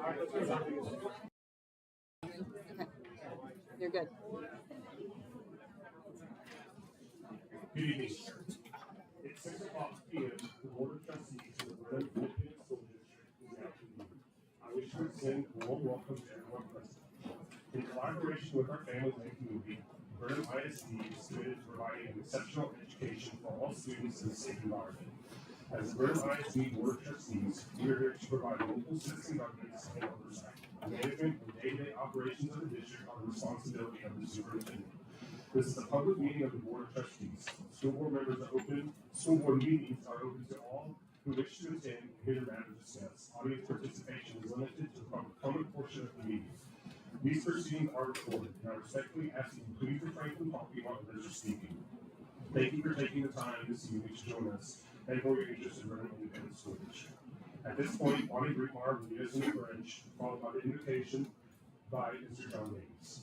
Okay. You're good. Good evening. It's 6 o'clock p.m. The Board of Trustees of the Brenham Independent School District is now convened. I wish to extend a warm welcome to everyone present. In collaboration with our families and community, Brenham ISD is committed to providing an exceptional education for all students in a safe environment. As the Brenham ISD Board of Trustees, we are here to provide local citizen governance and oversight. The management and day-to-day operations of the district are the responsibility of the superintendent. This is a public meeting of the Board of Trustees. School board meetings are open to all who wish to attend and hear the matter discussed. Audience participation is limited to the public comment portion of the meeting. These proceedings are recorded, and I respectfully ask that you please refrain from talking while others are speaking. Thank you for taking the time this evening to join us and for your interest in Brenham Independent School District. At this point, Bonnie Brickmar will lead us in the pledge, followed by the invocation by Mr. John Davis.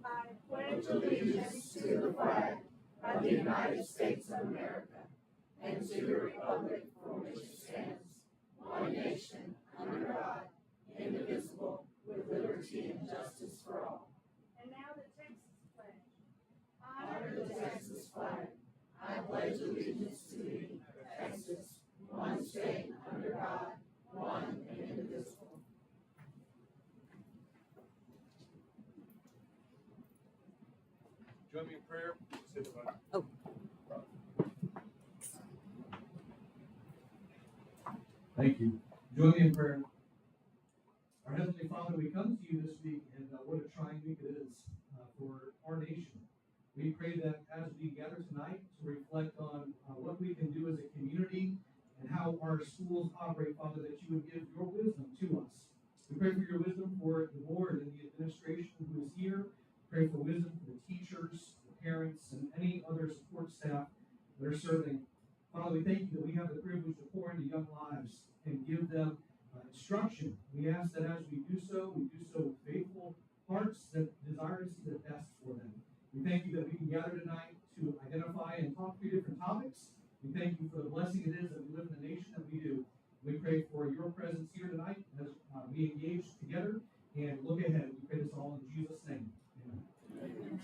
I pledge allegiance to the flag of the United States of America and to the republic for which it stands, one nation, under God, indivisible, with liberty and justice for all. And now the Texas pledge. Honor the Texas flag. I pledge allegiance to thee, Texas, one state, under God, one and indivisible. Join me in prayer. Oh. Thank you. Join me in prayer. Our Heavenly Father, we come to you this week, and what a trying week it is for our nation. We pray that as we gather tonight to reflect on what we can do as a community and how our schools operate, Father, that you would give your wisdom to us. We pray for your wisdom for the board and the administration who is here. Pray for wisdom for the teachers, the parents, and any other support staff that are serving. Father, we thank you that we have the privilege to pour into young lives and give them instruction. We ask that as we do so with faithful hearts that desire to see the best for them. We thank you that we can gather tonight to identify and talk through different topics. We thank you for the blessing it is that we live in the nation that we do. We pray for your presence here tonight as we engage together and look ahead. We pray this all in Jesus' name. Amen.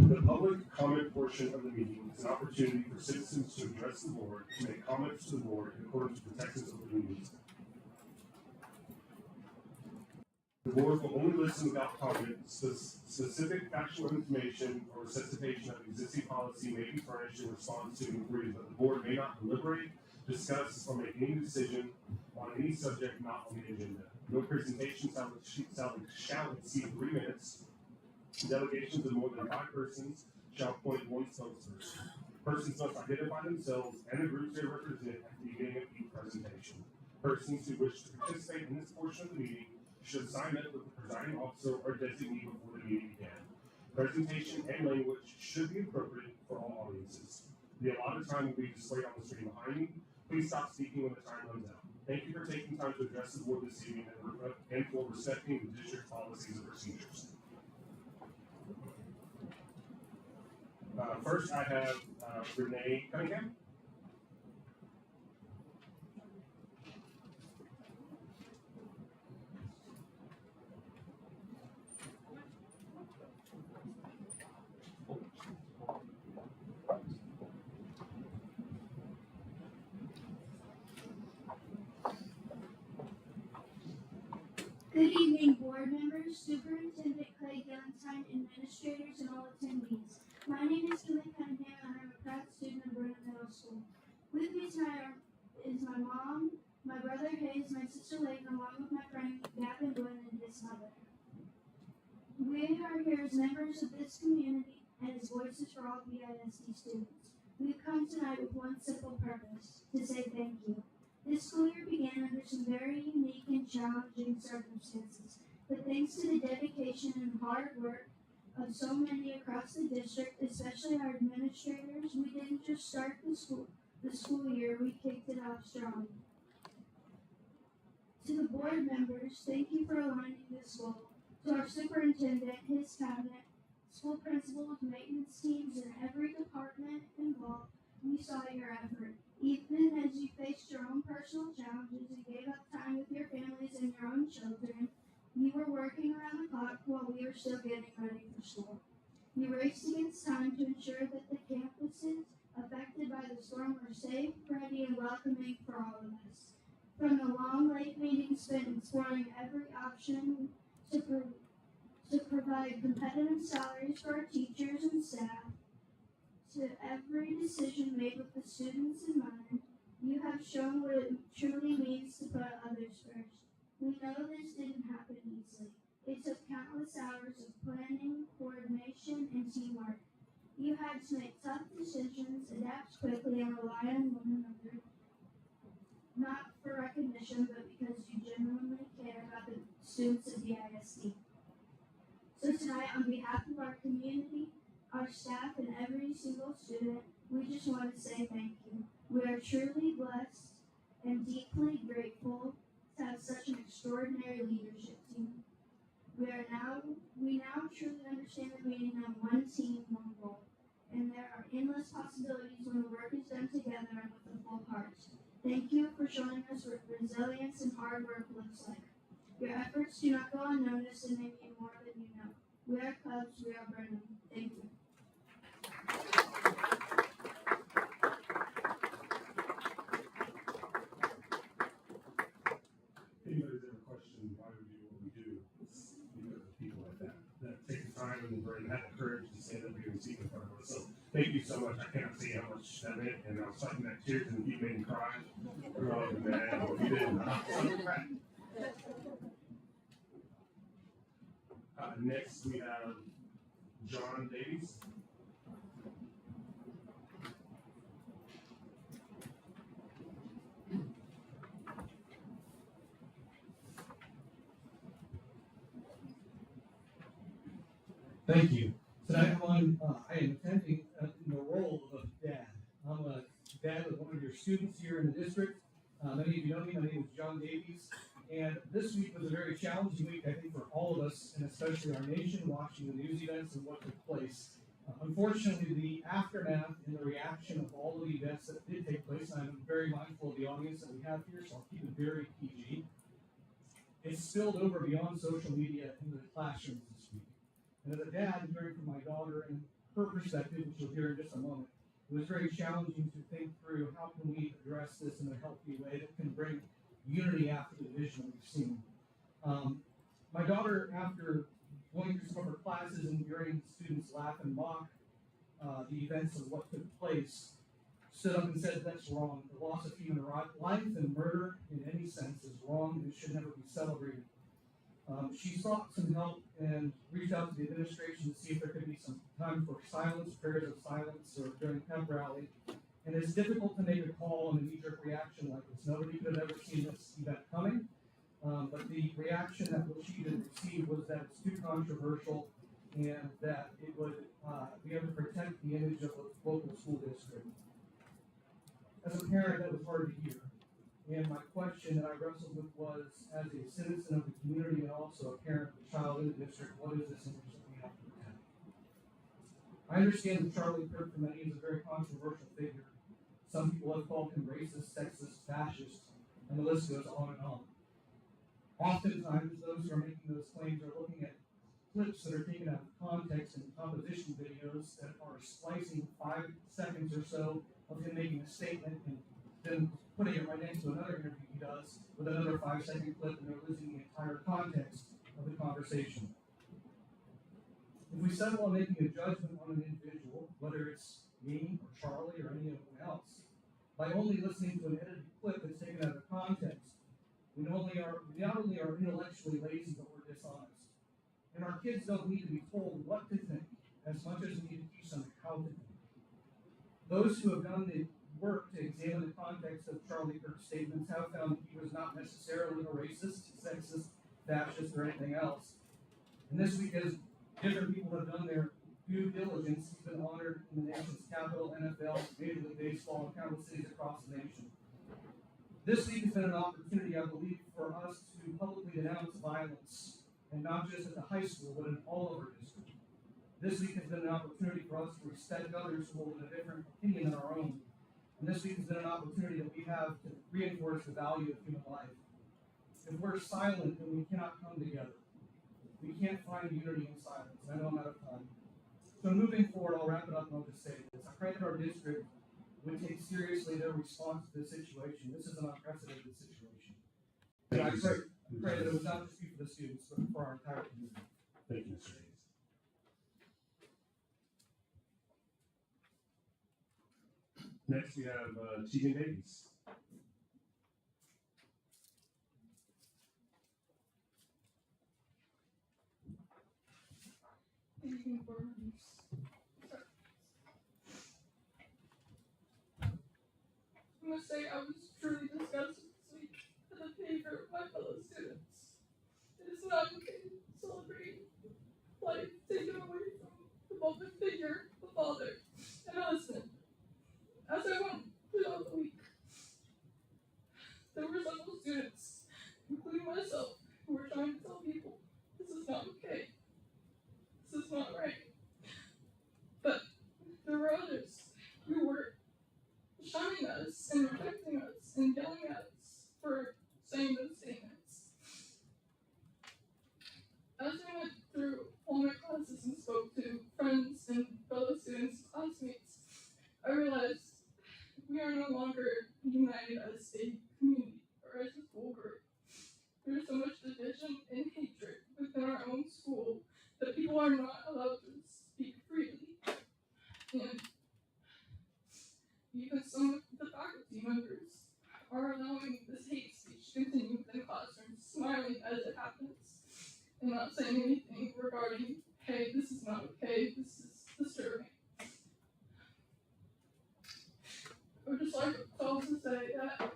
The public comment portion of the meeting is an opportunity for citizens to address the board, to make comments to the board in accordance with the Texas Open Meetings Act. The board will only listen without comment. Specific factual information or resuscitation of existing policy may be furnished in response to inquiries, but the board may not deliberate, discuss, or make any decision on any subject not on the agenda. No presentation shall exceed 3 minutes. Delegations of more than 5 persons shall appoint one spokesperson. Persons must identify themselves and the groups they represent at the beginning of each presentation. Persons who wish to participate in this portion of the meeting should sign up with the presiding officer or designee before the meeting began. Presentation and language should be appropriate for all audiences. The allotted time will be displayed on the screen behind me. Please stop speaking when the time runs out. Thank you for taking time to address the board this evening and for respecting the district's policies and procedures. First, I have Renee Cunningham. Good evening, board members, Superintendent Clay Galentine, administrators, and all attendees. My name is Renee Cunningham, and I'm a proud student of Brenham Middle School. With me tonight is my mom, my brother Hayes, my sister Layton, along with my friend Gavin Gwynn and his mother. We are here as members of this community and as voices for all BISD students. We've come tonight with one simple purpose, to say thank you. This school year began under some very unique and challenging circumstances, but thanks to the dedication and hard work of so many across the district, especially our administrators, we didn't just start the school the school year, we kicked it off strong. To the board members, thank you for aligning this goal. To our superintendent, his cabinet, school principals, maintenance teams, and every department involved, we saw your effort. Even as you faced your own personal challenges and gave up time with your families and your own children, you were working around the clock while we were still getting ready for school. You raced against time to ensure that the campuses affected by the storm were safe, ready, and welcoming for all of us. From the long, late meetings spent exploring every option to provide competitive salaries for our teachers and staff, to every decision made with the students in mind, you have shown what it truly means to put others first. We know this didn't happen easily. It took countless hours of planning, coordination, and teamwork. You had to make tough decisions, adapt quickly, and rely on one another, not for recognition, but because you genuinely care about the students of the ISD. So tonight, on behalf of our community, our staff, and every single student, we just want to say thank you. We are truly blessed and deeply grateful to have such an extraordinary leadership team. We now truly understand the meaning of one team, one goal, and there are endless possibilities when the work is done together and with a full heart. Thank you for showing us what resilience and hard work looks like. Your efforts do not go unnoticed, and they mean more than you know. We are Cubs, we are Brenham. Thank you. Anybody's ever questioned why we do what we do? It's because of people like that take the time and have the courage to stand up here and speak in front of us. So thank you so much. I cannot say how much that meant, and I was fighting back tears, and you made me cry. Oh man, you didn't. Next we have John Davies. Thank you. Tonight I am attending in the role of dad. I'm a dad of one of your students here in the district. Many of you know me. My name is John Davies. And this week was a very challenging week, I think, for all of us, and especially our nation, watching the news events and what took place. Unfortunately, the aftermath and the reaction of all the events that did take place, and I'm very mindful of the audience that we have here, so I'll keep it very PG. It spilled over beyond social media into the classrooms this week. And as a dad, hearing from my daughter and her perspective, which you'll hear in just a moment, it was very challenging to think through how can we address this in a healthy way that can bring unity after the division that we've seen. My daughter, after going through some of her classes and hearing students laugh and mock the events of what took place, stood up and said that's wrong. The loss of human life and murder in any sense is wrong and should never be celebrated. She sought some help and reached out to the administration to see if there could be some time for silence, prayers of silence, or during pep rally. And it's difficult to make a call on a knee-jerk reaction like this. Nobody could have ever seen this event coming. But the reaction that she did receive was that it's too controversial and that it would be able to protect the image of the local school district. As a parent, that was hard to hear. And my question that I wrestled with was, as a citizen of the community and also a parent of a child in the district, what is this image that we have to protect? I understand that Charlie Kirk for many is a very controversial figure. Some people have called him racist, sexist, fascist, and the list goes on and on. Oftentimes, those who are making those claims are looking at clips that are taken out of context and composition videos that are splicing 5 seconds or so of him making a statement and then putting it right into another interview he does with another 5-second clip, and they're losing the entire context of the conversation. If we settle on making a judgment on an individual, whether it's me or Charlie or anyone else, by only listening to an edited clip that's taken out of context, we not only are intellectually lazy, but we're dishonest. And our kids don't need to be told what to think as much as we need to teach them how to think. Those who have done the work to examine the context of Charlie Kirk's statements have found that he was not necessarily a racist, sexist, fascist, or anything else. And this week, as different people have done their due diligence, he's been honored in the nation's capital, NFL, Major League Baseball, and countless cities across the nation. This week has been an opportunity, I believe, for us to publicly denounce violence, and not just at the high school, but in all of our district. This week has been an opportunity for us to respect others who hold a different opinion than our own. And this week has been an opportunity that we have to reinforce the value of human life. If we're silent, then we cannot come together. We can't find unity in silence. I know I'm out of time. So moving forward, I'll wrap it up and I'll just say this. I pray that our district would take seriously their response to this situation. This is an unprecedented situation. And I pray that it would not just be for the students, but for our entire community. Thank you, Mr. Hayes. Next, we have Tegan Davies. I must say I was truly disgusted this week at the behavior of my fellow students. It is not okay to celebrate life taken away from the beloved figure, a father, and a husband. As I went throughout the week, there were several students, including myself, who were trying to tell people, this is not okay. This is not right. But there were others who were shunning us and rejecting us and yelling at us for saying those statements. As I went through all my classes and spoke to friends and fellow students and classmates, I realized we are no longer united as a community or as a school group. There's so much division and hatred within our own school that people are not allowed to speak freely. And even some of the faculty members are allowing this hate speech to continue within classrooms, smiling as it happens, and not saying anything regarding, hey, this is not okay, this is disturbing. I would just like to also say that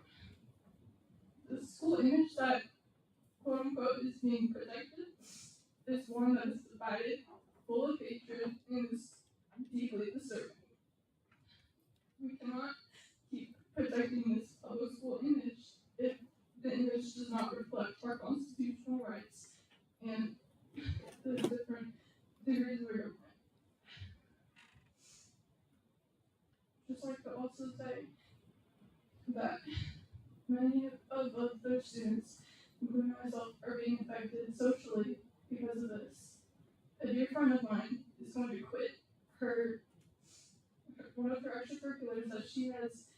the school image that, quote unquote, is being protected is one that is divided, full of hatred, and is deeply disturbing. We cannot keep protecting this public school image if the image does not reflect our constitutional rights and the different degrees of government. Just like to also say that many of their students, including myself, are being affected socially because of this. A dear friend of mine is going to quit one of her extracurriculars that she has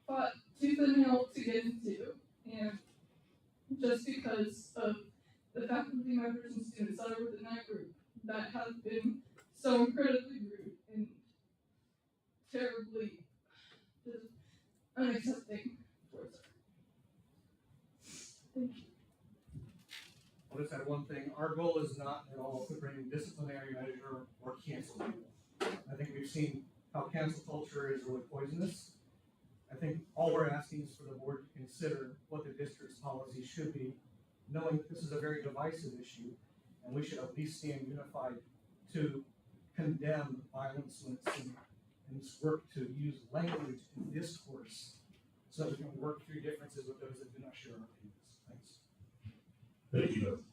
fought tooth and nail to get into, and just because of the faculty members and students that are within that group that have been so incredibly rude and terribly just unaccepting towards her. Thank you. I'll just add one thing. Our goal is not at all to bring disciplinary measure or cancel people. I think we've seen how cancel culture is really poisonous. I think all we're asking is for the board to consider what the district's policy should be, knowing that this is a very divisive issue, and we should at least stand unified to condemn violence when it's seen, and work to use language and discourse so that we can work through differences with those that do not share our opinions. Thanks. Thank you both.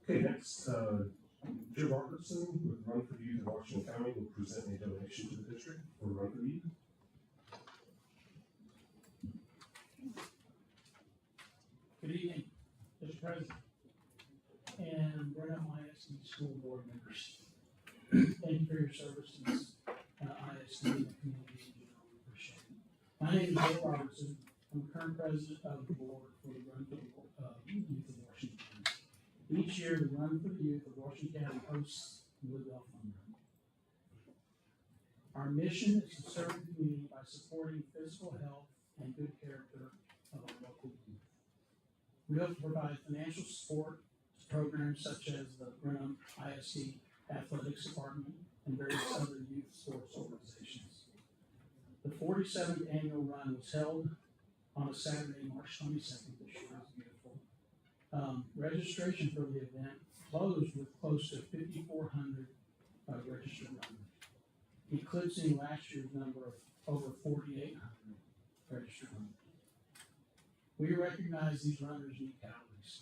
Okay, next, Joe Robertson with Run for Youth in Washington County will present a donation to the district for Run for Youth. Good evening, Mr. President and Brenham ISD school board members. Thank you for your service to this ISD and the community in general. We appreciate it. My name is Joe Robertson. I'm the current president of the board for the Run for the Youth of Washington County. Each year, the Run for the Youth of Washington County hosts the Woodville Fun Run. Our mission is to serve the community by supporting physical health and good character of our local youth. We hope to provide financial support to programs such as the Brenham ISD Athletics Department and various other youth sports organizations. The 47th annual run was held on a Saturday, March 22nd this year. It's beautiful. Registration for the event closed with close to 5,400 registered runners, eclipsing last year's number of over 4,800 registered runners. We recognize these runners need calories.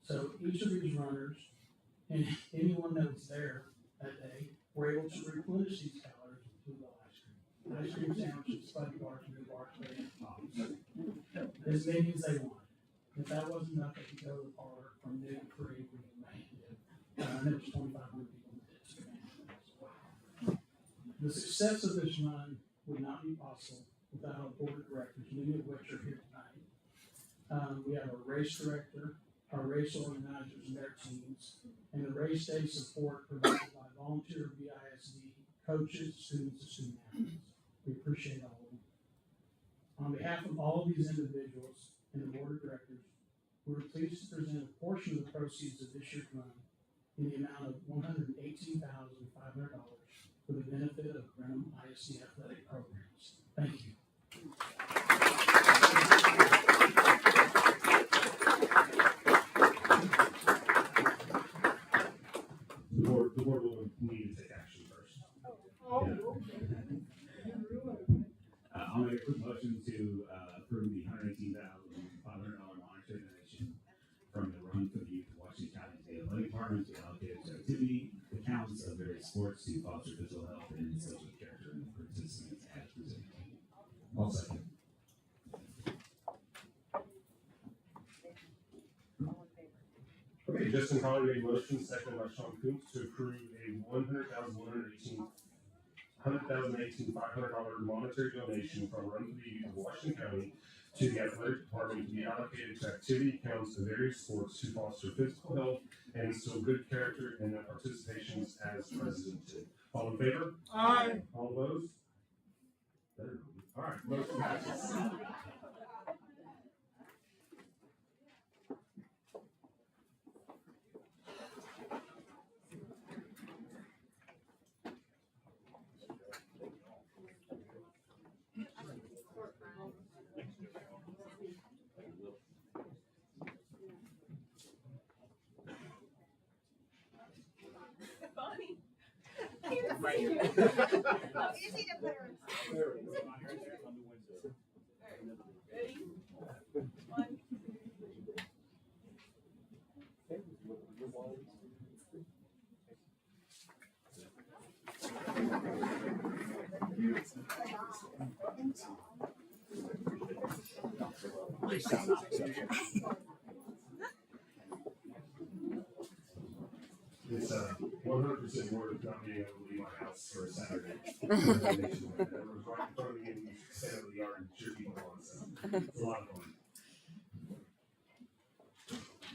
So each of these runners and anyone that was there that day were able to replenish these calories with the ice cream sandwiches, fudgy bars, new bars, and pops. As many as they wanted. If that wasn't enough, they could go to the parlor from noon to 3 when you made it. And there was 2,500 people that did. The success of this run would not be possible without our board of directors, many of which are here tonight. We have our race director, our race organizers and their teams, and the race day support provided by volunteer BISD coaches, students, and student athletes. We appreciate all of them. On behalf of all of these individuals and the board of directors, we are pleased to present a portion of the proceeds of this year's run in the amount of $118,500 for the benefit of Brenham ISD athletic programs. Thank you. The board will need to take action first. I'll make a quick motion to approve the $118,500 monetary donation from the Run for the Youth of Washington County to the Athletic Department to allocate to activity accounts of various sports to foster physical health and social character in the participants as presented. I'll second. Okay, Justin Collier made motion, seconded by Sean Coombs to approve a $100,018,500 monetary donation from Run for the Youth of Washington County to the athletic department to be allocated to activity accounts of various sports to foster physical health and instill good character in their participations as presented. All in favor? Aye. All opposed? All right, motion passes. Easy to put her in. Ready? 1, It's 100% worth of not being able to leave my house for a Saturday. Everyone's right in front of me and you stand over the yard and cheer people on. So it's a lot of fun.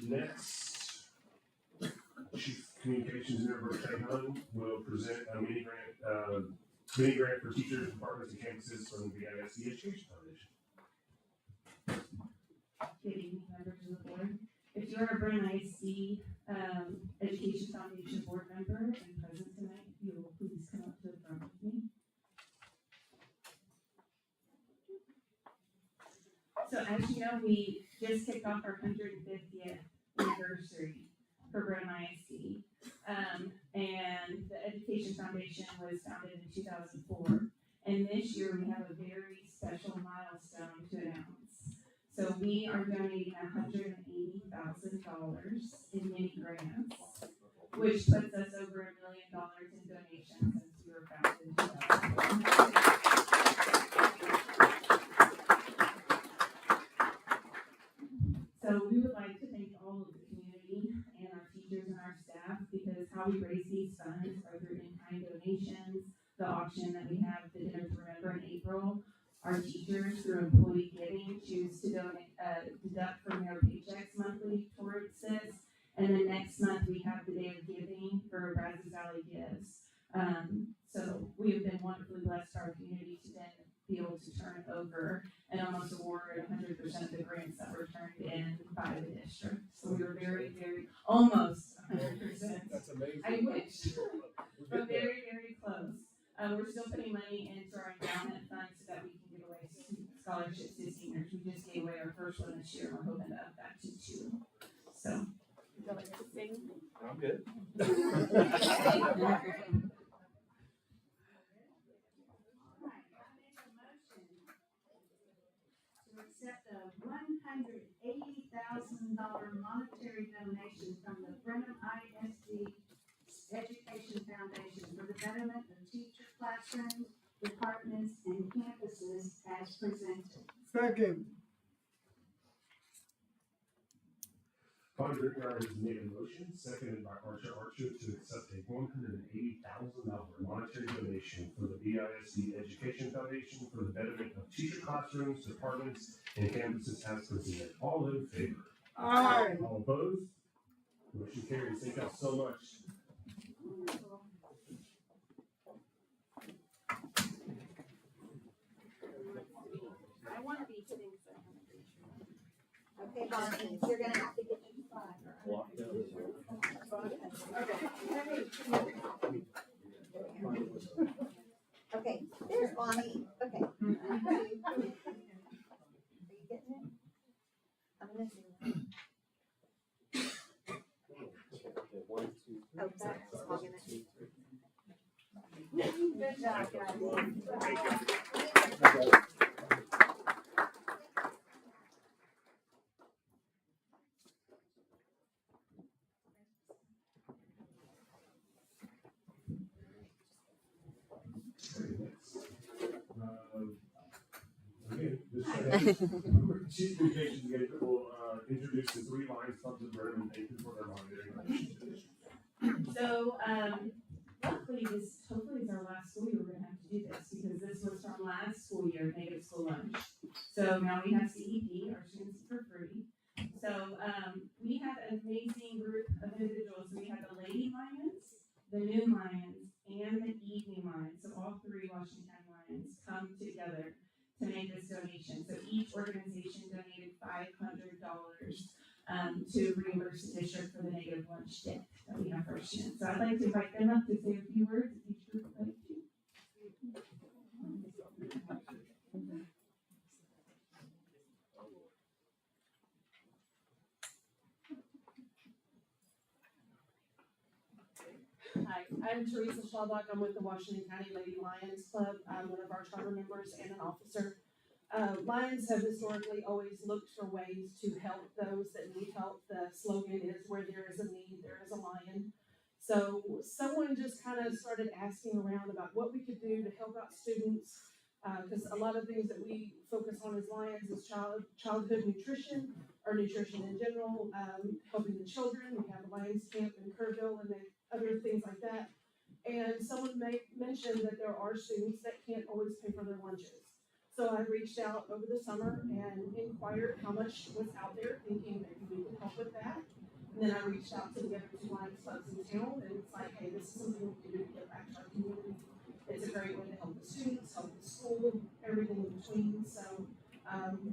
Next, Chief Communications Member Trey Hunn will present a mini grant for teachers, departments, and campuses from the BISD Education Foundation. Good evening, members of the board. If you're a Brenham ISD Education Foundation board member and present tonight, you will please come up to the front with me. So as you know, we just kicked off our 150th anniversary for Brenham ISD. And the Education Foundation was founded in 2004. And this year we have a very special milestone to announce. So we are donating $180,000 in mini grants, which puts us over $1 million in donations since we were founded in 2004. So we would like to thank all of the community and our teachers and our staff, because how we raise these funds are through in-kind donations, the auction that we have, the Dinner to Remember in April. Our teachers, through employee giving, choose to donate, deduct from their paychecks monthly towards this. And then next month we have the Day of Giving for Brazos Valley Gives. So we have been wonderfully blessed for our community to then be able to turn over and almost award 100% of the grants that were turned in by the district. So we were very, very, almost 100%. That's amazing. I wish, but very, very close. We're still putting money into our endowment fund so that we can give away scholarships to seniors. We just gave away our first one this year, and we're hoping to up that to 2. So. Would you like to sing? I'm good. Accept a $180,000 monetary donation from the Brenham ISD Education Foundation for the betterment of teacher classrooms, departments, and campuses as presented. Second. Von Brickmeyer has made a motion, seconded by Archer to accept a $180,000 monetary donation for the BISD Education Foundation for the betterment of teacher classrooms, departments, and campuses as presented. All in favor? Aye. All opposed? Motion carries. Thank y'all so much. I want to be sitting, so I'm gonna be sure. Okay, Bonnie, you're gonna have to get your spot. Walk down this way. Okay, there's Bonnie. Okay. Are you getting it? I'm gonna zoom. Okay, 1, 2, 3. Oh, that's hogging it. Good job, Again, Chief Communications Manager will introduce the 3 Lions Clubs of Brenham and thank you for their monitoring. So, luckily hopefully is our last school year we're gonna have to do this, because this was from last school year, Native School Lunch. So now we have CEP, our students for free. So, we had an amazing group of individuals. We had the Lady Lions, the Noon Lions, and the Evening Lions. So all 3 Washington County Lions come together to make this donation. So each organization donated $500 to reimburse the district for the negative lunch debt that we have for our students. So I'd like to invite them up to say a few words if each group would like to. Hi, I'm Teresa Schwabach. I'm with the Washington County Lady Lions Club. I'm one of our charter members and an officer. Lions have historically always looked for ways to help those that need help. The slogan is, where there is a need, there is a lion. So someone just kind of started asking around about what we could do to help out students, because a lot of things that we focus on as Lions is childhood nutrition, or nutrition in general, helping the children. We have a Lions camp in Kerrville and other things like that. And someone mentioned that there are students that can't always pay for their lunches. So I reached out over the summer and inquired how much was out there, thinking maybe we could help with that. And then I reached out to the other 2 Lions clubs in town, and it's like, hey, this is something we can do to get back to our community. It's a great way to help the students, help the school, everything in between. So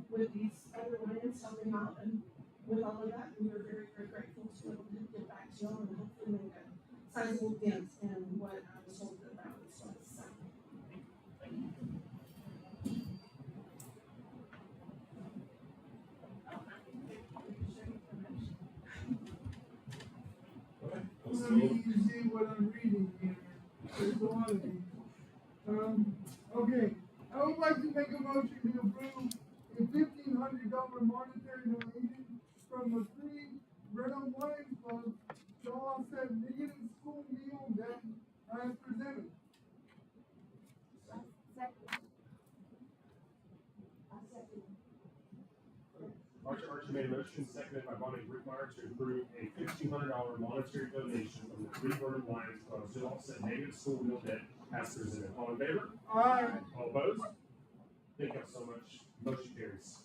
with these other Lions helping out, and with all of that, we are very, very grateful to be able to get back to y'all and hopefully make a sizable dent in what I was told that balance was. So. Let me see what I'm reading here. There's a lot of these. Okay, I would like to make a motion to approve a $1,500 monetary donation from the 3 Brenham Lions Club to offset negative school meal debt as presented. Archer made a motion, seconded by Bonnie Brickmeyer to approve a $1,500 monetary donation from the 3 Brenham Lions Club to offset negative school meal debt as presented. All in favor? Aye. All opposed? Thank you so much. Motion carries.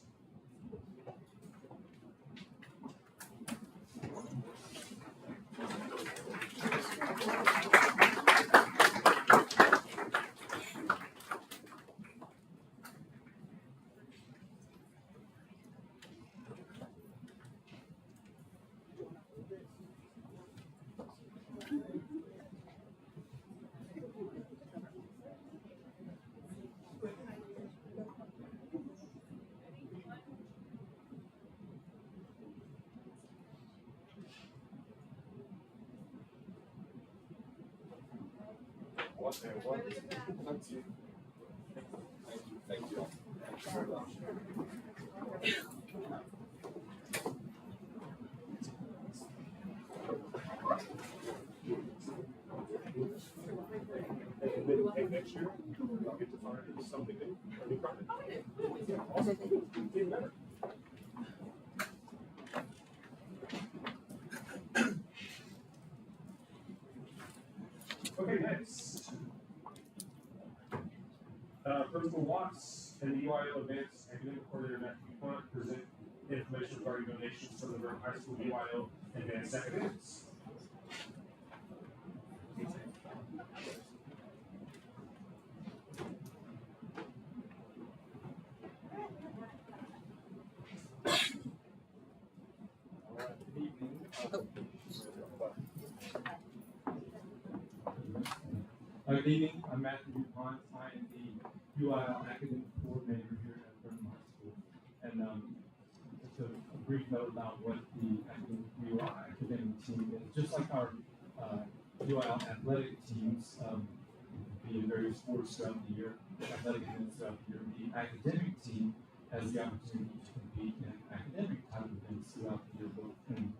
Thank you. Thank you very much. And next year, I'll get to find something new, a new project. Awesome. Even better. Okay, next. Principal Watts and the UIL Advanced Academic Coordinator Matthew Hunt present information regarding donations from the Brenham High School UIL Advanced Academics. Good evening. Good evening, I'm Matthew DuPont. I am the UIL Academic Coordinator here at Brenham High School. And just a brief note about what the academic team is. Just like our UIL athletic teams, be in various sports throughout the year, athletic events throughout the year, the academic team has the opportunity to compete in academic type events throughout the year, both in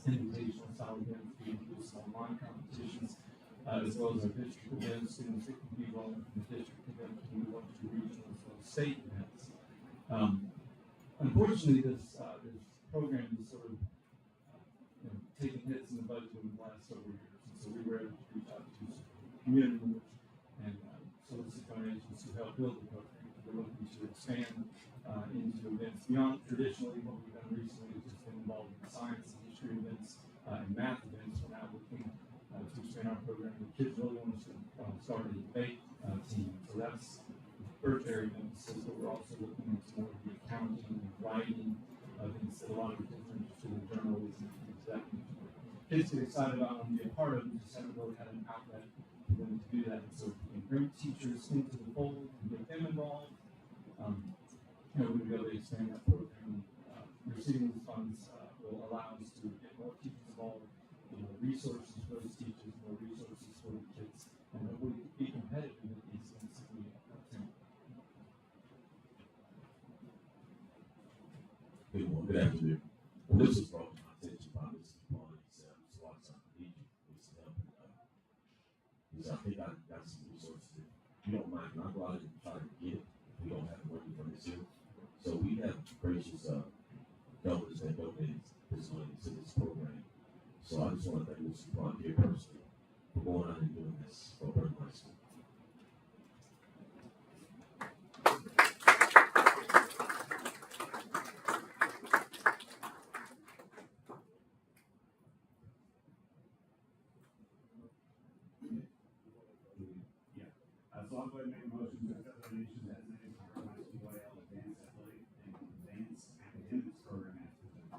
invitational style events, we do some online competitions, as well as our district events. Students that can be involved in the district event can move on to regional as well as state events. Unfortunately, this program is sort of taking hits in the budget in the last several years, and so we were able to reach out to some community members and solicit donations to help build the program. We're looking to expand into events beyond traditionally what we've done recently, has just been involved in science and history events and math events. We're now looking to expand our program. The kids really want us to start a debate team, so that's the first area of emphasis, but we're also looking into more of the accounting and writing things that a lot of the kids are interested in, journalism and things like that. Kids get excited about and be a part of it, just haven't really had an outlet for them to do that. And so if we can bring teachers into the fold and get them involved, we'll be able to expand that program. Receiving these funds will allow us to get more teachers involved, resources for those teachers, more resources for the kids, and hopefully be competitive at these things that we attend. Good afternoon. Well, this was brought to my attention by Mr. Bond. He said, Mr. Watson, I need you with some help. He said, I think I got some resources. If you don't mind, can I go out and try to get it if we don't have the money from this year? So we have gracious donors that donate this money to this program. So I just want to thank Mr. Bond here personally for going out and doing this for Brenham High School. So I'll go ahead and make a motion to accept donations as named for Brenham High School UIL Advanced Athletic and Advanced Academics Program as presented.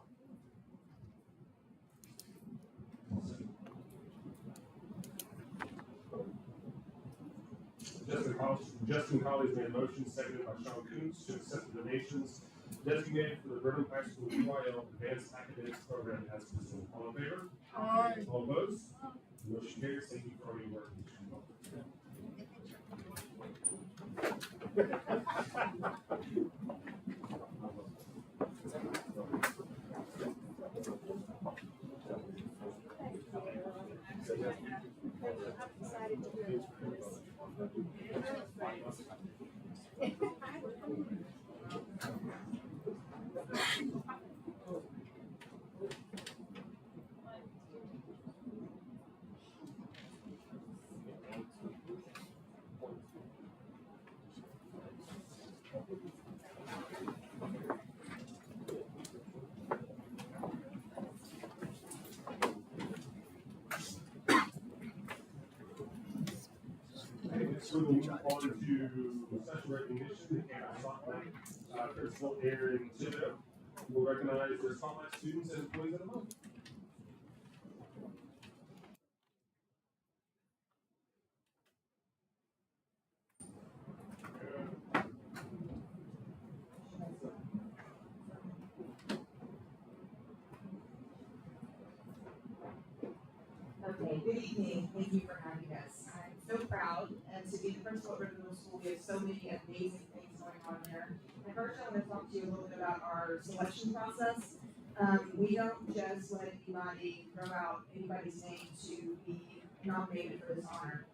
Justin Colley's made a motion, seconded by Sean Coons, to accept the donations designated for the Brenham High School UIL Advanced Academics Program as presented. All in favor? Aye. All opposed? Motion carries. Thank you for all your work. So we'll move on to special recognition. The campus spotlight, Principal Aaron Thibodeau will recognize their spotlight students and employees of the month. Okay, good evening. Thank you for having us. I'm so proud We have so many amazing things going on there. And first, I want to talk to you a little bit about our selection process. We don't just let anybody throw out anybody's name to be nominated for this honor.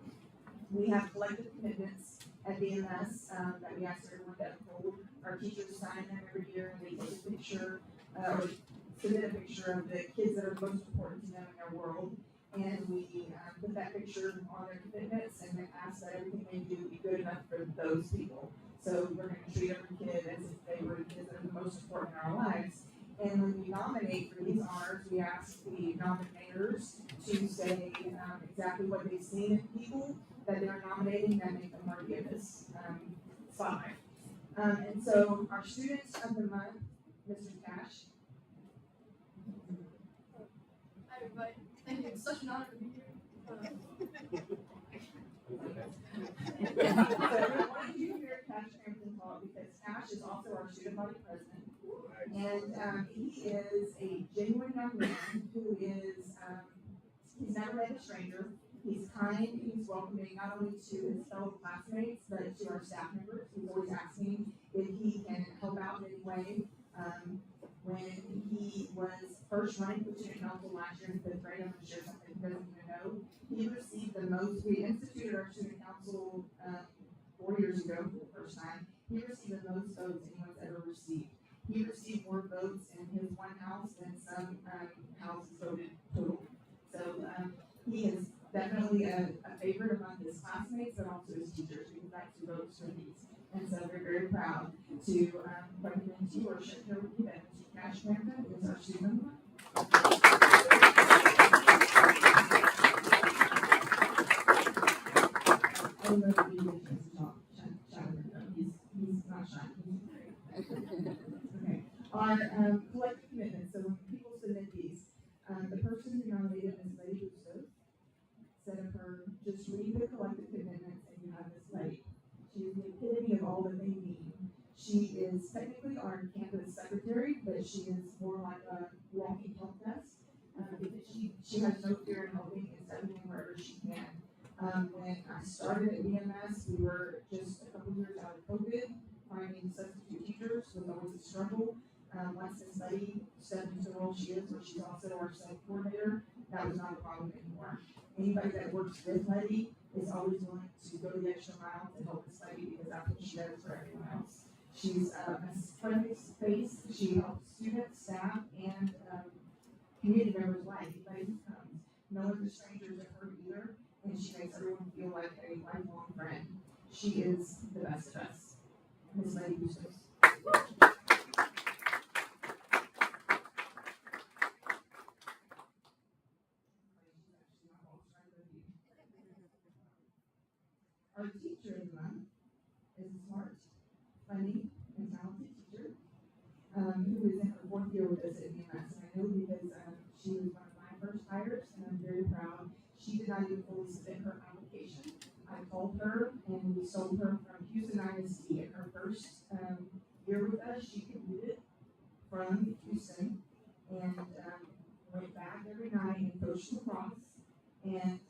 We have collective commitments at BMS that we ask everyone to uphold. Our teachers sign them every year, and they take a picture or submit a picture of the kids that are most important to them in their world. And we put that picture on their commitments and then ask that everything they do be good enough for those people. So we're going to treat every kid as if they were the kids that are the most important in our lives. And when we nominate for these honors, we ask the nominators to say exactly what they've seen in people that they're nominating that make them worthy of this spotlight. And so our students of the month, Mr. Cash. Hi everybody. Thank you. It's such an honor to be here. So I wanted you to hear Cash Crampton talk because Cash is also our student body president. And he is a genuine young man who is, he's never met a stranger. He's kind, he's welcoming not only to his fellow classmates, but to our staff members. He's always asking if he can help out in any way. When he was first running for student council last year in fifth grade, I'm going to share something he doesn't even know. He received the most, we instituted our student council 4 years ago for the first time. He received the most votes anyone's ever received. He received more votes in his one house than some houses voted total. So he is definitely a favorite among his classmates, but also his teachers, because that's who votes for these. And so we're very proud to recommend to you or share with you that Mr. Cash Crampton is our student of the month. I love that you get to talk, he's not shy. Okay. Our collective commitment. So when people submit these, the person who nominated Ms. Lady Bustos said of her, just read the collective commitments and you have this lady. She is the epitome of all that they mean. She is technically our campus secretary, but she is more like a walking help desk because she has no fear in helping and stepping in wherever she can. When I started at BMS, we were just a couple years out of COVID. Finding substitute teachers was always a struggle. Once Ms. Letty stepped into the role she is, where she's also our sub coordinator, that was not a problem anymore. Anybody that works with Letty is always willing to go the extra mile to help Ms. Letty because that's what she does for everyone else. She's a friendly face. She helps students, staff, and community members like anybody who comes. No one's a stranger to her either, and she makes everyone feel like a lifelong friend. She is the best of us. Ms. Letty Bustos. Our teacher of the month is a smart, funny, and talented teacher who is in her fourth year with us at BMS. And I know because she was one of my first hires, and I'm very proud. She did not even fully submit her application. I called her, and we sold her from Houston ISD. In her first year with us, she commuted from Houston and went back every night and coached lacrosse and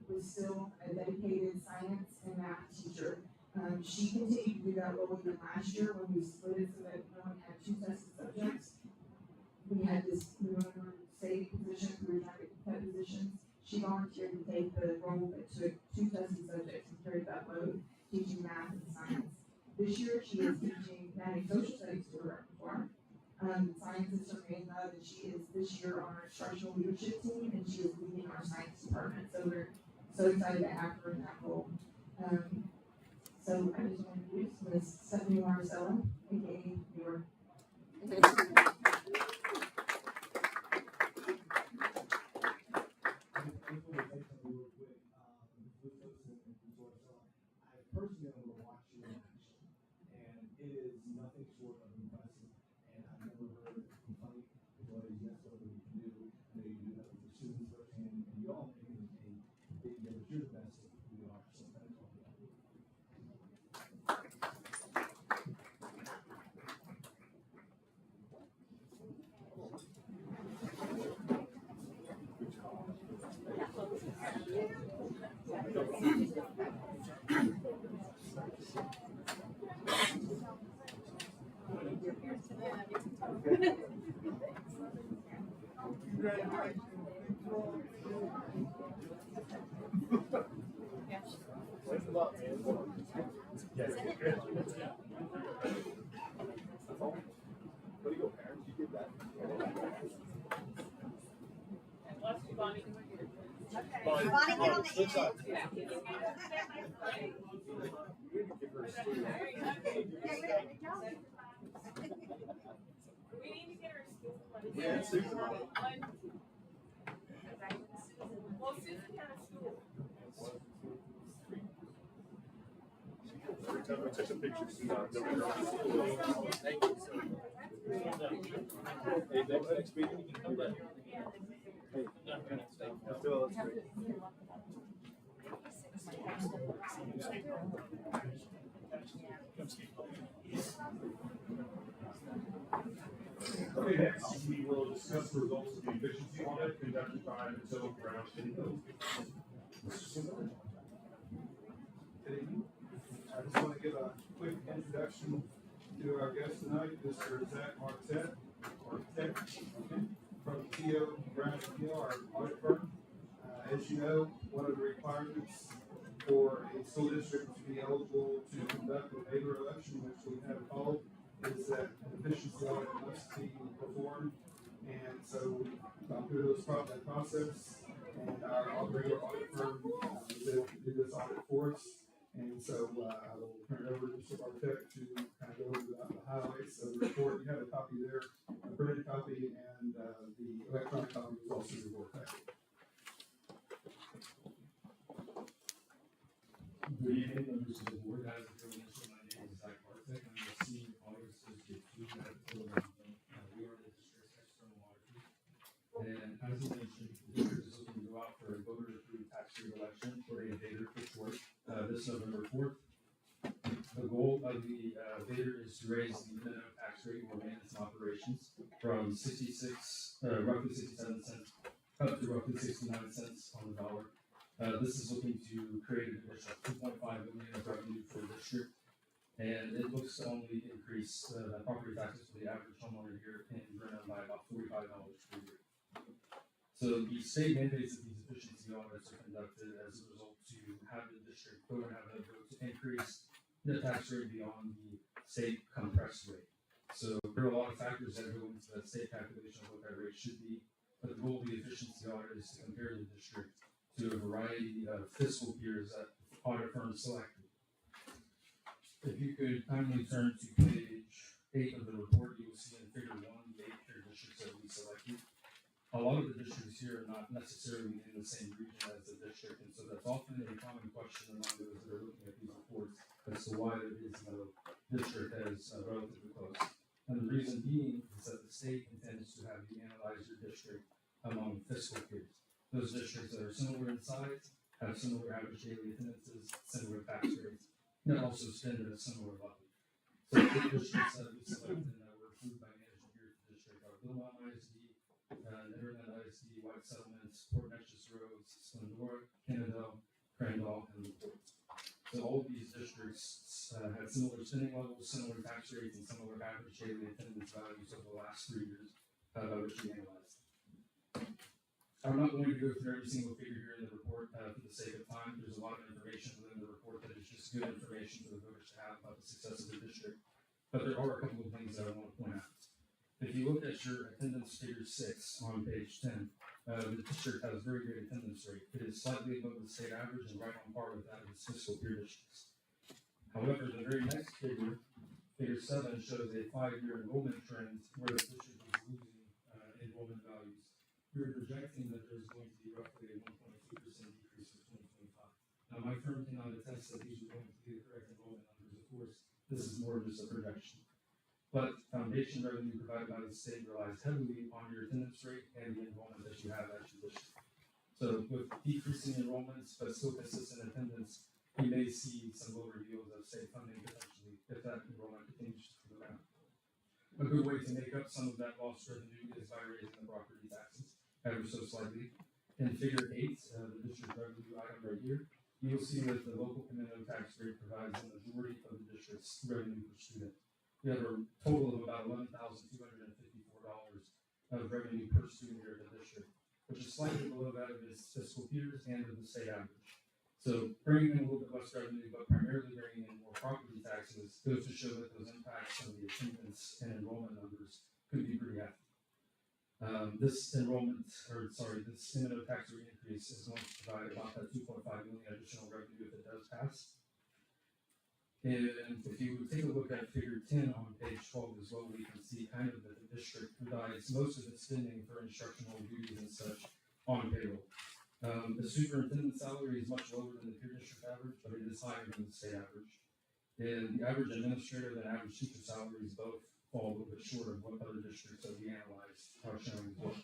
was still a dedicated science and math teacher. She continued to do that role even last year when we split it so that no one had two tested subjects. We had this, we were saving positions, we were trying to cut positions. She volunteered to take the role that took two tested subjects and carried that load, teaching math and science. This year, she is teaching adding social studies to her repertoire. Science is her main love, and she is this year on our instructional leadership team, and she is leading our science department. So we're so excited to have her in that role. So I just want to introduce Ms. Stephanie Marcella, aka your. Personally, I'm going to watch you in action, and it is nothing short of impressive. And I've never heard a complaint as well as yes, what we can do. I know you do that with your students firsthand, and you all make it a big difference. You're the best at who you are. So thanks all for that. Congratulations. Thanks a lot, man. Yes. What do you go, parents? You did that. Bonnie, Bonnie, get on the flip side. Yeah, Susan. Well, Susan had a school. Every time we take a picture, Susan, thank you. Hey, next week, you can come back. Hey, let's do it. Let's do it. Okay, next we will discuss the results of the efficiency audit conducted by Matilda Brown City Building. Good evening. I just want to give a quick introduction to our guest tonight, Mr. Zach Marquette, from T.O. Brown & Hill, our audit firm. As you know, one of the requirements for a school district to be eligible to conduct a neighbor election, which we have called, is that an efficiency audit must be performed. And so we've gone through that process, and our regular audit firm will do this audit for us. And so I will turn it over to Mr. Bartek to kind of go over the highlights of the report. You have a copy there, a printed copy, and the electronic copy was also in the board packet. Good evening, members of the board. As a introduction, my name is Zach Bartek. I'm the senior audit associate to Matilda. We are the district's external auditor. And as I mentioned, the district is looking to go out for a voter-approved tax rate election for a Vader for short this November 4th. The goal of the Vader is to raise the minimum tax rate for maintenance and operations from roughly 67 cents up to roughly 69 cents on the dollar. This is looking to create an additional $2.5 million of revenue for the district, and it looks to only increase the property taxes for the average homeowner here in Brenham by about $45 per year. So the state mandates that these efficiency audits are conducted as a result to have the district go and have a vote to increase the tax rate beyond the state compressed rate. So there are a lot of factors that go into that state calculation of what that rate should be, but the goal of the efficiency audit is to compare the district to a variety of fiscal peers that audit firms selected. If you could kindly turn to page 8 of the report, you will see in figure 1 the 8 peer districts that we selected. A lot of the districts here are not necessarily in the same region as the district, and so that's often a common question among those that are looking at these reports as to why there is no district that is relatively close. And the reason being is that the state intends to have you analyze your district among fiscal peers. Those districts that are similar in size, have similar average daily attendances, similar tax rates, and also spend at a similar level. So the districts that we selected and that were approved by management here at the district are Brenham ISD, Brenham ISD, White Settlements, Port Neches Rose, Splendora, Kennedale, Crandall, and LaPorte. So all of these districts had similar spending levels, similar tax rates, and similar average daily attendance values over the last 3 years by which we analyzed. I'm not going to go through every single figure here in the report for the sake of time. There's a lot of information within the report that is just good information for the voters to have about the success of the district. But there are a couple of things that I want to point out. If you look at your attendance figure 6 on page 10, the district has a very great attendance rate. It is slightly above the state average and right on par with that of its fiscal peer districts. However, the very next figure, figure 7, shows a 5-year enrollment trend where the district is losing enrollment values. We're projecting that there's going to be roughly a 1.2% decrease for 2025. Now, my firm cannot attest that these are going to be the correct enrollment numbers. Of course, this is more just a projection. But foundation revenue provided by the state relies heavily on your attendance rate and the enrollment that you have at your district. So with decreasing enrollments but still consistent attendance, you may see some lower yields of state funding potentially if that enrollment continues to go down. A good way to make up some of that lost revenue is by raising the property taxes ever so slightly. In figure 8, the district revenue item right here, you'll see that the local community tax rate provides the majority of the district's revenue per student. We have a total of about $11,000 $1,254 of revenue per student year of the district, which is slightly below that of its fiscal peers and of the state average. So bringing in a little bit less revenue, but primarily bringing in more property taxes, goes to show that those impacts on the attendance and enrollment numbers could be pretty hefty. This M&O tax rate increase is going to provide about that 2.5 million additional revenue if it does pass. And if you would take a look at figure 10 on page 12 as well, we can see kind of that the district provides most of its spending for instructional duties and such on payroll. The superintendent salary is much lower than the peer district average, but it is higher than the state average. And the average administrator and average teacher salaries both fall a little bit short of what other districts that we analyzed are showing as well.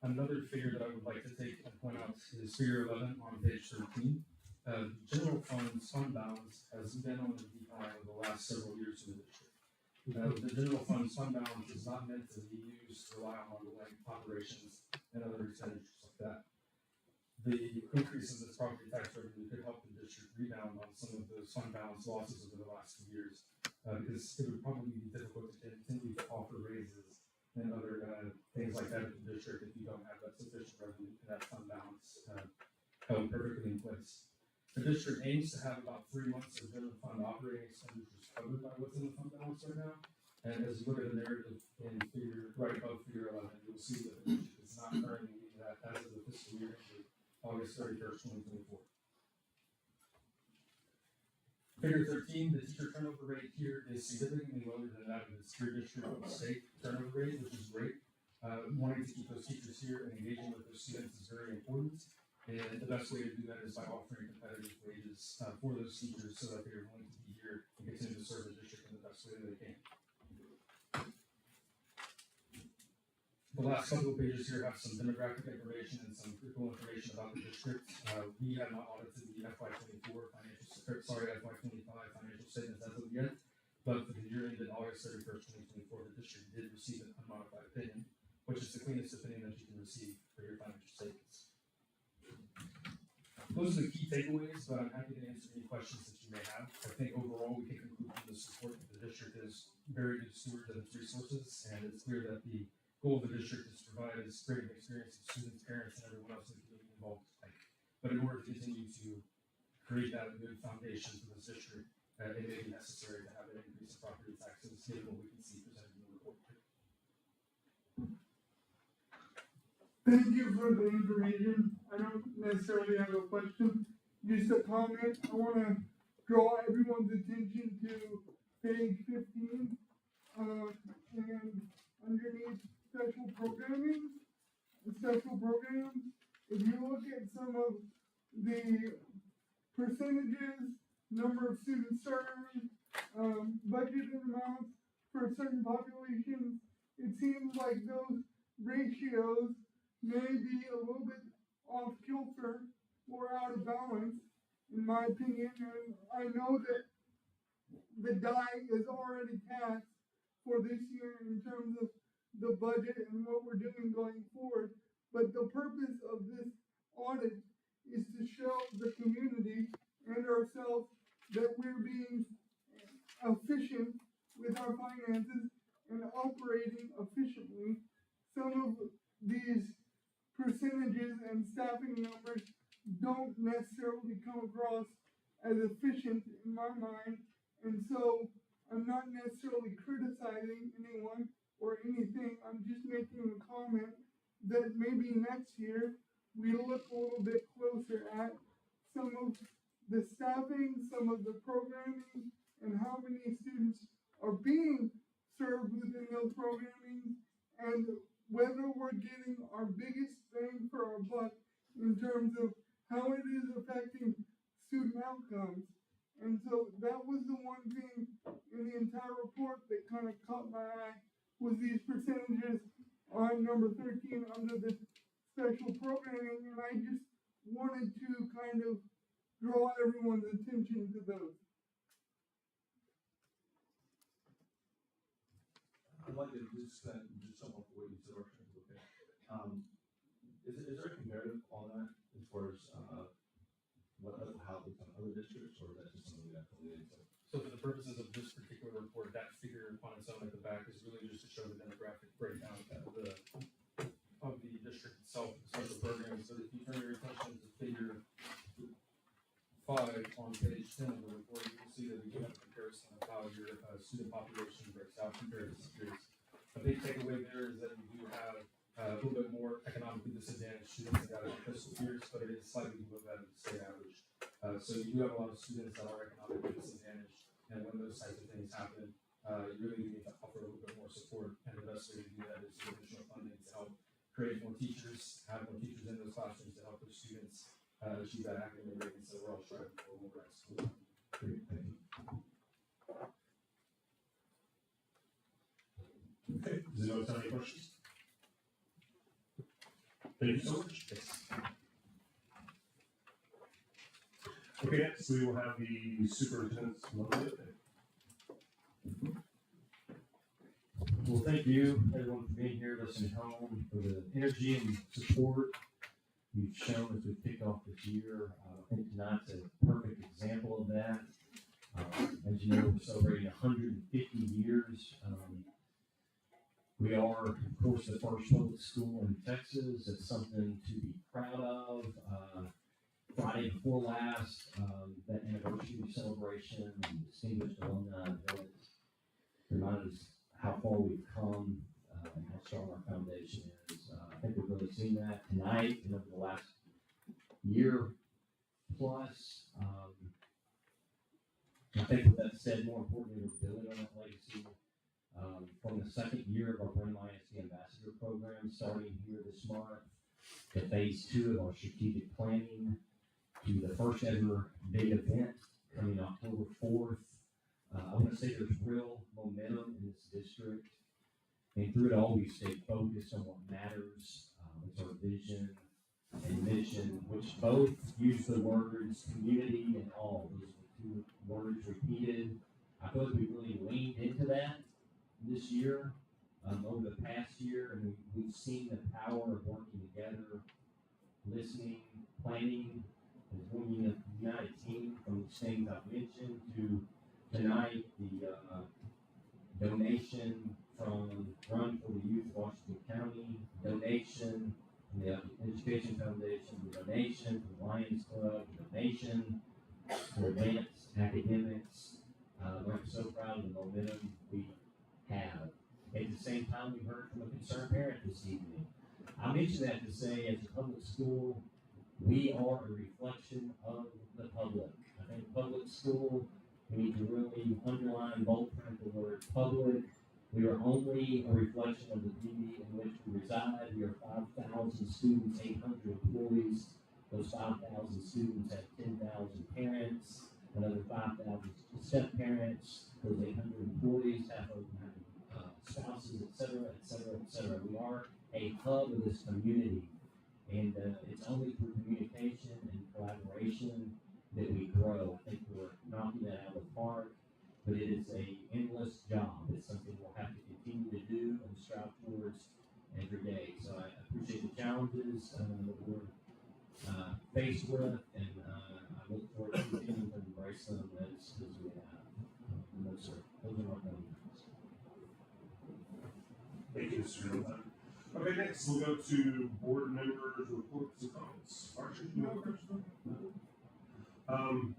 Another figure that I would like to take and point out is figure 11 on page 13. General fund's fund balance has been on the decline over the last several years in the district. The general fund's fund balance is not meant to be used to rely on ongoing operations and other expenditures like that. The increase in this property tax revenue could help the district rebound on some of those fund balance losses over the last few years, because it would probably be difficult to continue to offer raises and other things like that in the district if you don't have that sufficient revenue and that fund balance held perfectly in place. The district aims to have about 3 months of general fund operating expenditures covered by what's in the fund balance right now. And as you look at the narrative in figure right above figure 11, you'll see that the district is not currently meeting that as of the fiscal year ended August 31st, 2024. Figure 13, the teacher turnover rate here is significantly lower than that of the peer district or state turnover rate, which is great. Wanting to keep those teachers here and engaging with those students is very important. And the best way to do that is by offering competitive wages for those teachers so that they are willing to be here and continue to serve the district in the best way that they can. The last couple of pages here have some demographic information and some critical information about the district. We have not audited the FY25 financial statements as of yet, but for the year ended August 31st, 2024, the district did receive an unmodified opinion, which is the cleanest opinion that you can receive for your financial statements. Those are the key takeaways, but I'm happy to answer any questions that you may have. I think overall we can conclude from this report that the district is very good stewards of its resources, and it's clear that the goal of the district is to provide as great an experience to students, parents, and everyone else in the community involved tonight. But in order to continue to create that good foundation for this district, it may be necessary to have an increase in property taxes, given what we can see presented in the report. Thank you for the information. I don't necessarily have a question, just a comment. I want to draw everyone's attention to page 15, and underneath special programs, if you look at some of the percentages, number of students served, budgeted amounts for certain populations, it seems like those ratios may be a little bit off kilter or out of balance, in my opinion. And I know that the die is already cast for this year in terms of the budget and what we're doing going forward. But the purpose of this audit is to show the community and ourselves that we're being efficient with our finances and operating efficiently. Some of these percentages and staffing numbers don't necessarily come across as efficient in my mind, and so I'm not necessarily criticizing anyone or anything. I'm just making a comment that maybe next year we look a little bit closer at some of the staffing, some of the programming, and how many students are being served within those programming, and whether we're getting our biggest bang for our buck in terms of how it is affecting student outcomes. And so that was the one thing in the entire report that kind of caught my eye, was these percentages on number 13 under the special programming, and I just wanted to kind of draw everyone's attention to those. I'd like to just sum up what you said, okay. Is there a comparative on that as far as how it's done in other districts, or is that just something we have to lean into? So for the purposes of this particular zone at the back is really just to show the demographic breakdown of the district itself, the special programs. So if you turn your attention to figure 5 on page 10 of the report, you can see that we do have a comparison of how your student population breaks out compared to years. A big takeaway there is that we do have a little bit more economically disadvantaged students that got it fiscal years, but it is slightly below that of the state average. So you do have a lot of students that are economically disadvantaged, and when those types of things happen, you really need to offer a little bit more support, and the best way to do that is through additional funding to help create more teachers, have more teachers in those classrooms to help those students achieve that academic rating, so we're all striving for more grad school. Great, thank you. Okay, does anyone have any questions? Thank you so much. Okay, next we will have the superintendent's monthly update. Well, thank you, everyone, for being here, listening home, for the energy and support you've shown as we kick off this year. I think tonight's a perfect example of that. As you know, we're celebrating 150 years. We are, of course, the first public school in Texas. It's something to be proud of. Friday before last, that anniversary celebration and distinguished alumni event reminded us how far we've come and how strong our foundation is. I think we've really seen that tonight and over the last year plus. I think with that said, more importantly, we're building on that legacy. From the second year of our Brenham ISD Ambassador Program starting here this month to phase 2 of our strategic planning to the first ever big event coming October 4th. I want to say there's real momentum in this district. And through it all, we stay focused on what matters. It's our vision and mission, which both use the words community and all. Those are the 2 words repeated. I feel like we really leaned into that this year, over the past year, and we've seen the power of working together, listening, planning, as one united team from these things I've mentioned to tonight, the donation from Run for the Youth Washington County, donation from the Education Foundation, the donation from the Lions Club, the donation for advanced academics. I'm so proud of the momentum we have. At the same time, we heard from a concerned parent this evening. I mention that to say, as a public school, we are a reflection of the public. I think public school, we need to really underline, bold print the word public. We are only a reflection of the community in which we reside. We are 5,000 students, 800 employees. Those 5,000 students have 10,000 parents, another 5,000 step parents. Those 800 employees have spouses, et cetera, et cetera, et cetera. We are a hub of this community, and it's only through communication and collaboration that we grow. I think we're knocking that out of the park, but it is a endless job. It's something we'll have to continue to do and strive towards every day. So I appreciate the challenges that we're faced with, and I look forward to continuing to embrace them as we have. Those are my comments. Thank you, Mr. Hamilton. Okay, next we'll go to board members' reports and comments. Archie, you know first? I'll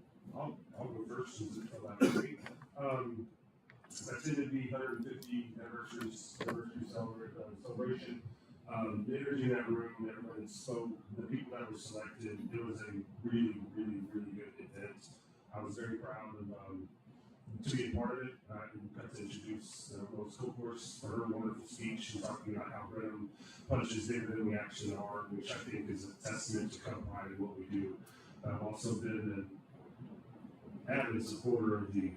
go first since it's about me. I attended the 150 anniversary celebration. The energy in that room, everyone spoke, the people that were selected, it was a really, really, really good event. I was very proud of to be a part of it. I got to introduce the Rose School Course for her wonderful speech and talking about how Brenham punches bigger than we actually are, which I think is a testament to kind of pride in what we do. I've also been an avid supporter of the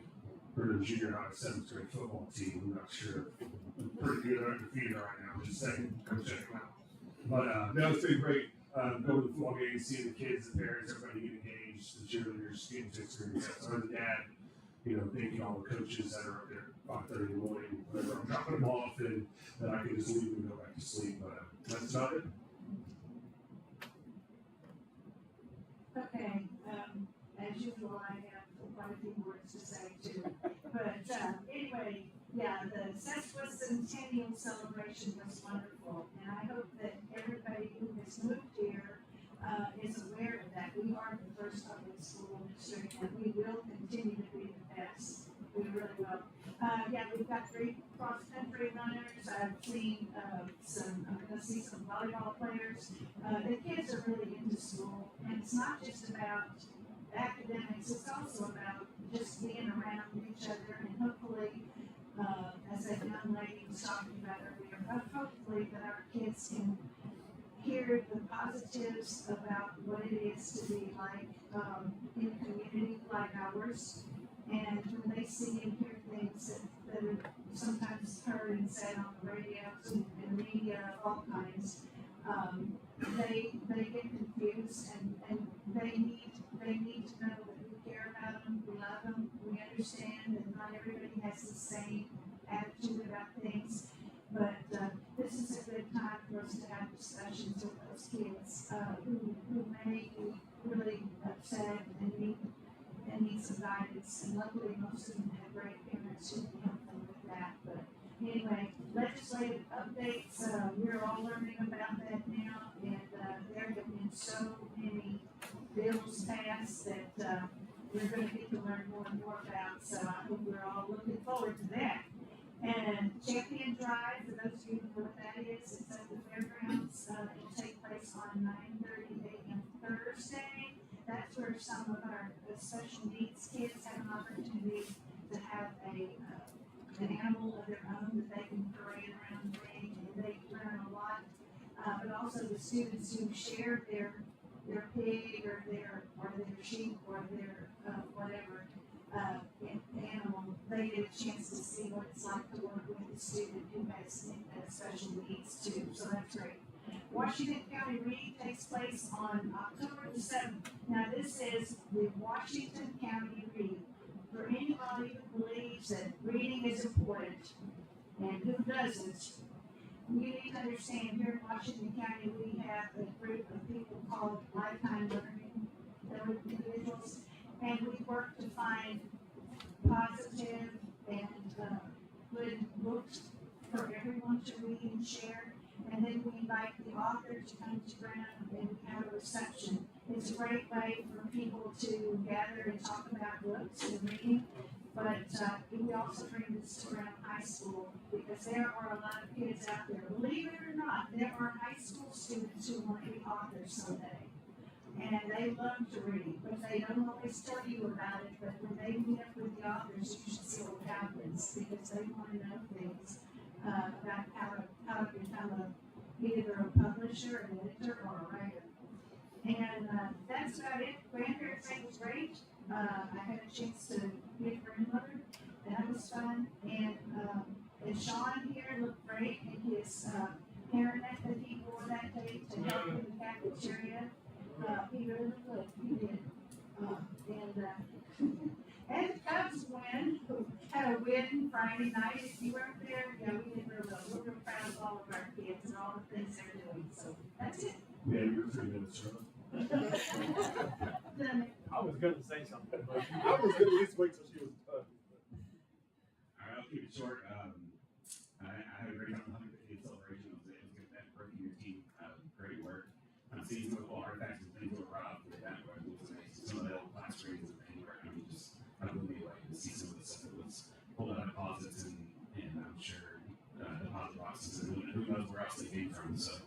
Brenham Junior High 7th grade football team. I'm not sure. I'm pretty good at undefeated right now. Just saying, come check them out. But no, it's been great. Going to the football games, seeing the kids, the parents, everybody get engaged, the cheerleaders, getting to experience that. So, the dad, thanking all the coaches that are up there 5:30 in the morning, whenever I'm dropping them off, and then I can just leave and go back to sleep. But that's about it. Okay, as usual, I have quite a few words to say too. But anyway, yeah, the sesquicentennial celebration was wonderful, and I hope that everybody who has moved here is aware of that. We are the first public school district, and we will continue to be the best. We really will. Yeah, we've got 3 cross-country runners. I've seen I'm gonna see some volleyball players. The kids are really into school, and it's not just about academics, it's also about just being around each other, and hopefully, as that young lady was talking about earlier, hopefully that our kids can hear the positives about what it is to be like in a community like ours. And when they see and hear things that are sometimes heard and said on the radios and media of all kinds, they get confused, and they need to know that we care about them, we love them, we understand that not everybody has the same attitude about things. But this is a good time for us to have discussions with those kids who may be really upset and need some guidance. And luckily, most of them have great parents who can help them with that. But anyway, legislative updates, we're all learning about that now, and there have been so many bills passed that we're going to get to learn more and more about. So I hope we're all looking forward to that. And Champion Drive, for those of you who know what that is, it's at the fairgrounds. It'll take place on 9:30 a.m. Thursday. That's where some of our special needs kids have an opportunity to have an animal of their own that they can parade around the ring, and they learn a lot. But also the students who share their pig or their sheep or their whatever animal, they get a chance to see what it's like to work with a student who has special needs too. So that's great. Washington County Read takes place on October the 7th. Now this is the Washington County Read. For anybody who believes that reading is important, and who doesn't, you need to understand here in Washington County we have a group of people called lifetime learning individuals, and we work to find positive and good books for everyone to read and share. And then we invite the author to come to Brenham, and we have a reception. It's a great way for people to gather and talk about books and reading. But we also bring this to Brenham High School because there are a lot of kids out there. Believe it or not, there are high school students who want to be authors someday. And they love to read, but they don't always tell you about it. But when they meet up with the authors, you should see what happens because they want to know things about how to become either a publisher, an editor, or a writer. And that's about it. Grandparents' Day was great. I had a chance to meet a grandmother, and that was fun. And Sean here looked great in his hairnet that he wore that day to help in the cafeteria. He really looked good. He did. And the Cubs had a win Friday night. If you weren't there, yeah, we did real well. We're real proud of all of our kids and all the things they're doing. So that's it. Yeah, you're 3 minutes short. I was gonna say something, but I was gonna at least wait till she was done. All right, I'll keep it short. I had a great time with the kid celebration. It was good that working your team. Great work. I'm seeing some of the artifacts and things that were brought up for that, but it was amazing. Some of the old class rings and anywhere. I mean, just I really like to see some of the stuff that was pulled out of closets and I'm sure deposit boxes and who knows where else they came from. So.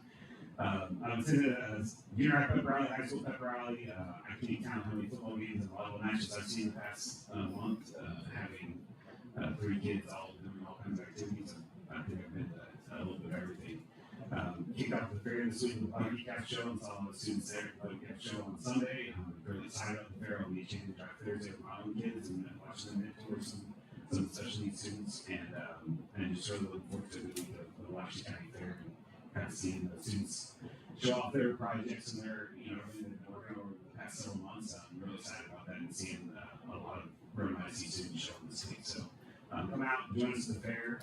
I was in a junior high pep rally, high school pep rally. I can't count how many football games and volleyball matches I've seen in the past month. Having 3 kids all doing all kinds of activities. I think I've been to a little bit of everything. Kicked off the fair this week with the Buggy Cap Show and saw all the students there at the Buggy Cap Show on Sunday. I'm really excited about the fair. I'll be a chance to drive Thursday with my own kids and watching them mentor some special needs students and just really looking forward to the Washington County Fair. Kind of seeing the students show off their projects and their, everything they've been working over the past several months. I'm really excited about that and seeing a lot of Brenham ISD students show up this week. So come out, join us at the fair.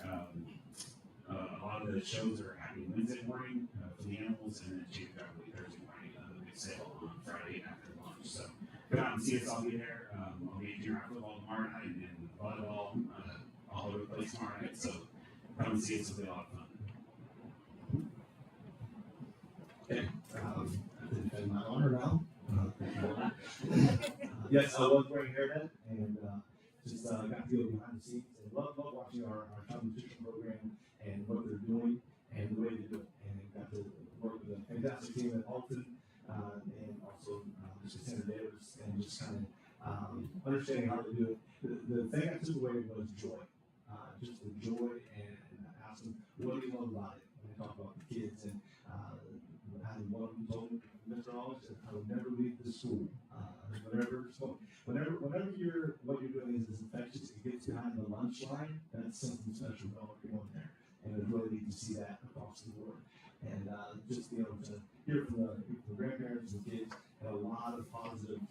A lot of the shows are happening Wednesday morning for the animals, and then probably Thursday morning, the big sale on Friday after lunch. So come out and see us. I'll be there. I'll be at junior high football tomorrow night and volleyball all over the place tomorrow night. So come and see us, it'll be a lot of fun. Okay, and my honor now. Yes, I was wearing hairnet and just got to go behind the scenes and love watching our competition program and what they're doing and the way they do it. And got to work with a fantastic team at Alton and also Mr. Senator Davis and just kind of understanding how to do it. The thing I took away was joy, just the joy and ask them, what do you love about it? When they talk about the kids and I had one of them told me, Mr. Alex, I would never leave the school. Whenever what you're doing is infectious, it gets behind the lunch line, that's something special about what you're doing there. And it's really neat to see that across the board. And just be able to hear from the grandparents and the kids and a lot of positive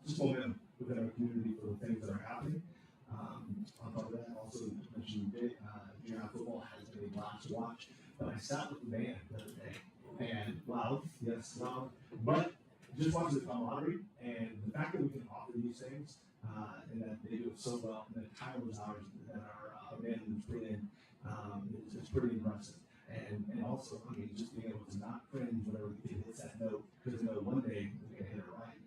just momentum within our community for the things that are happening. On top of that, also mentioned junior high football has been a blast to watch. But I sat with the band the other day. And loud, yes, loud, but just watching the camaraderie and the fact that we can offer these things and that they do it so well and the tireless hours that our band has put in is pretty impressive. And also, I mean, just being able to not cringe whenever the kid hits that note because they know one day they're going to hit it right.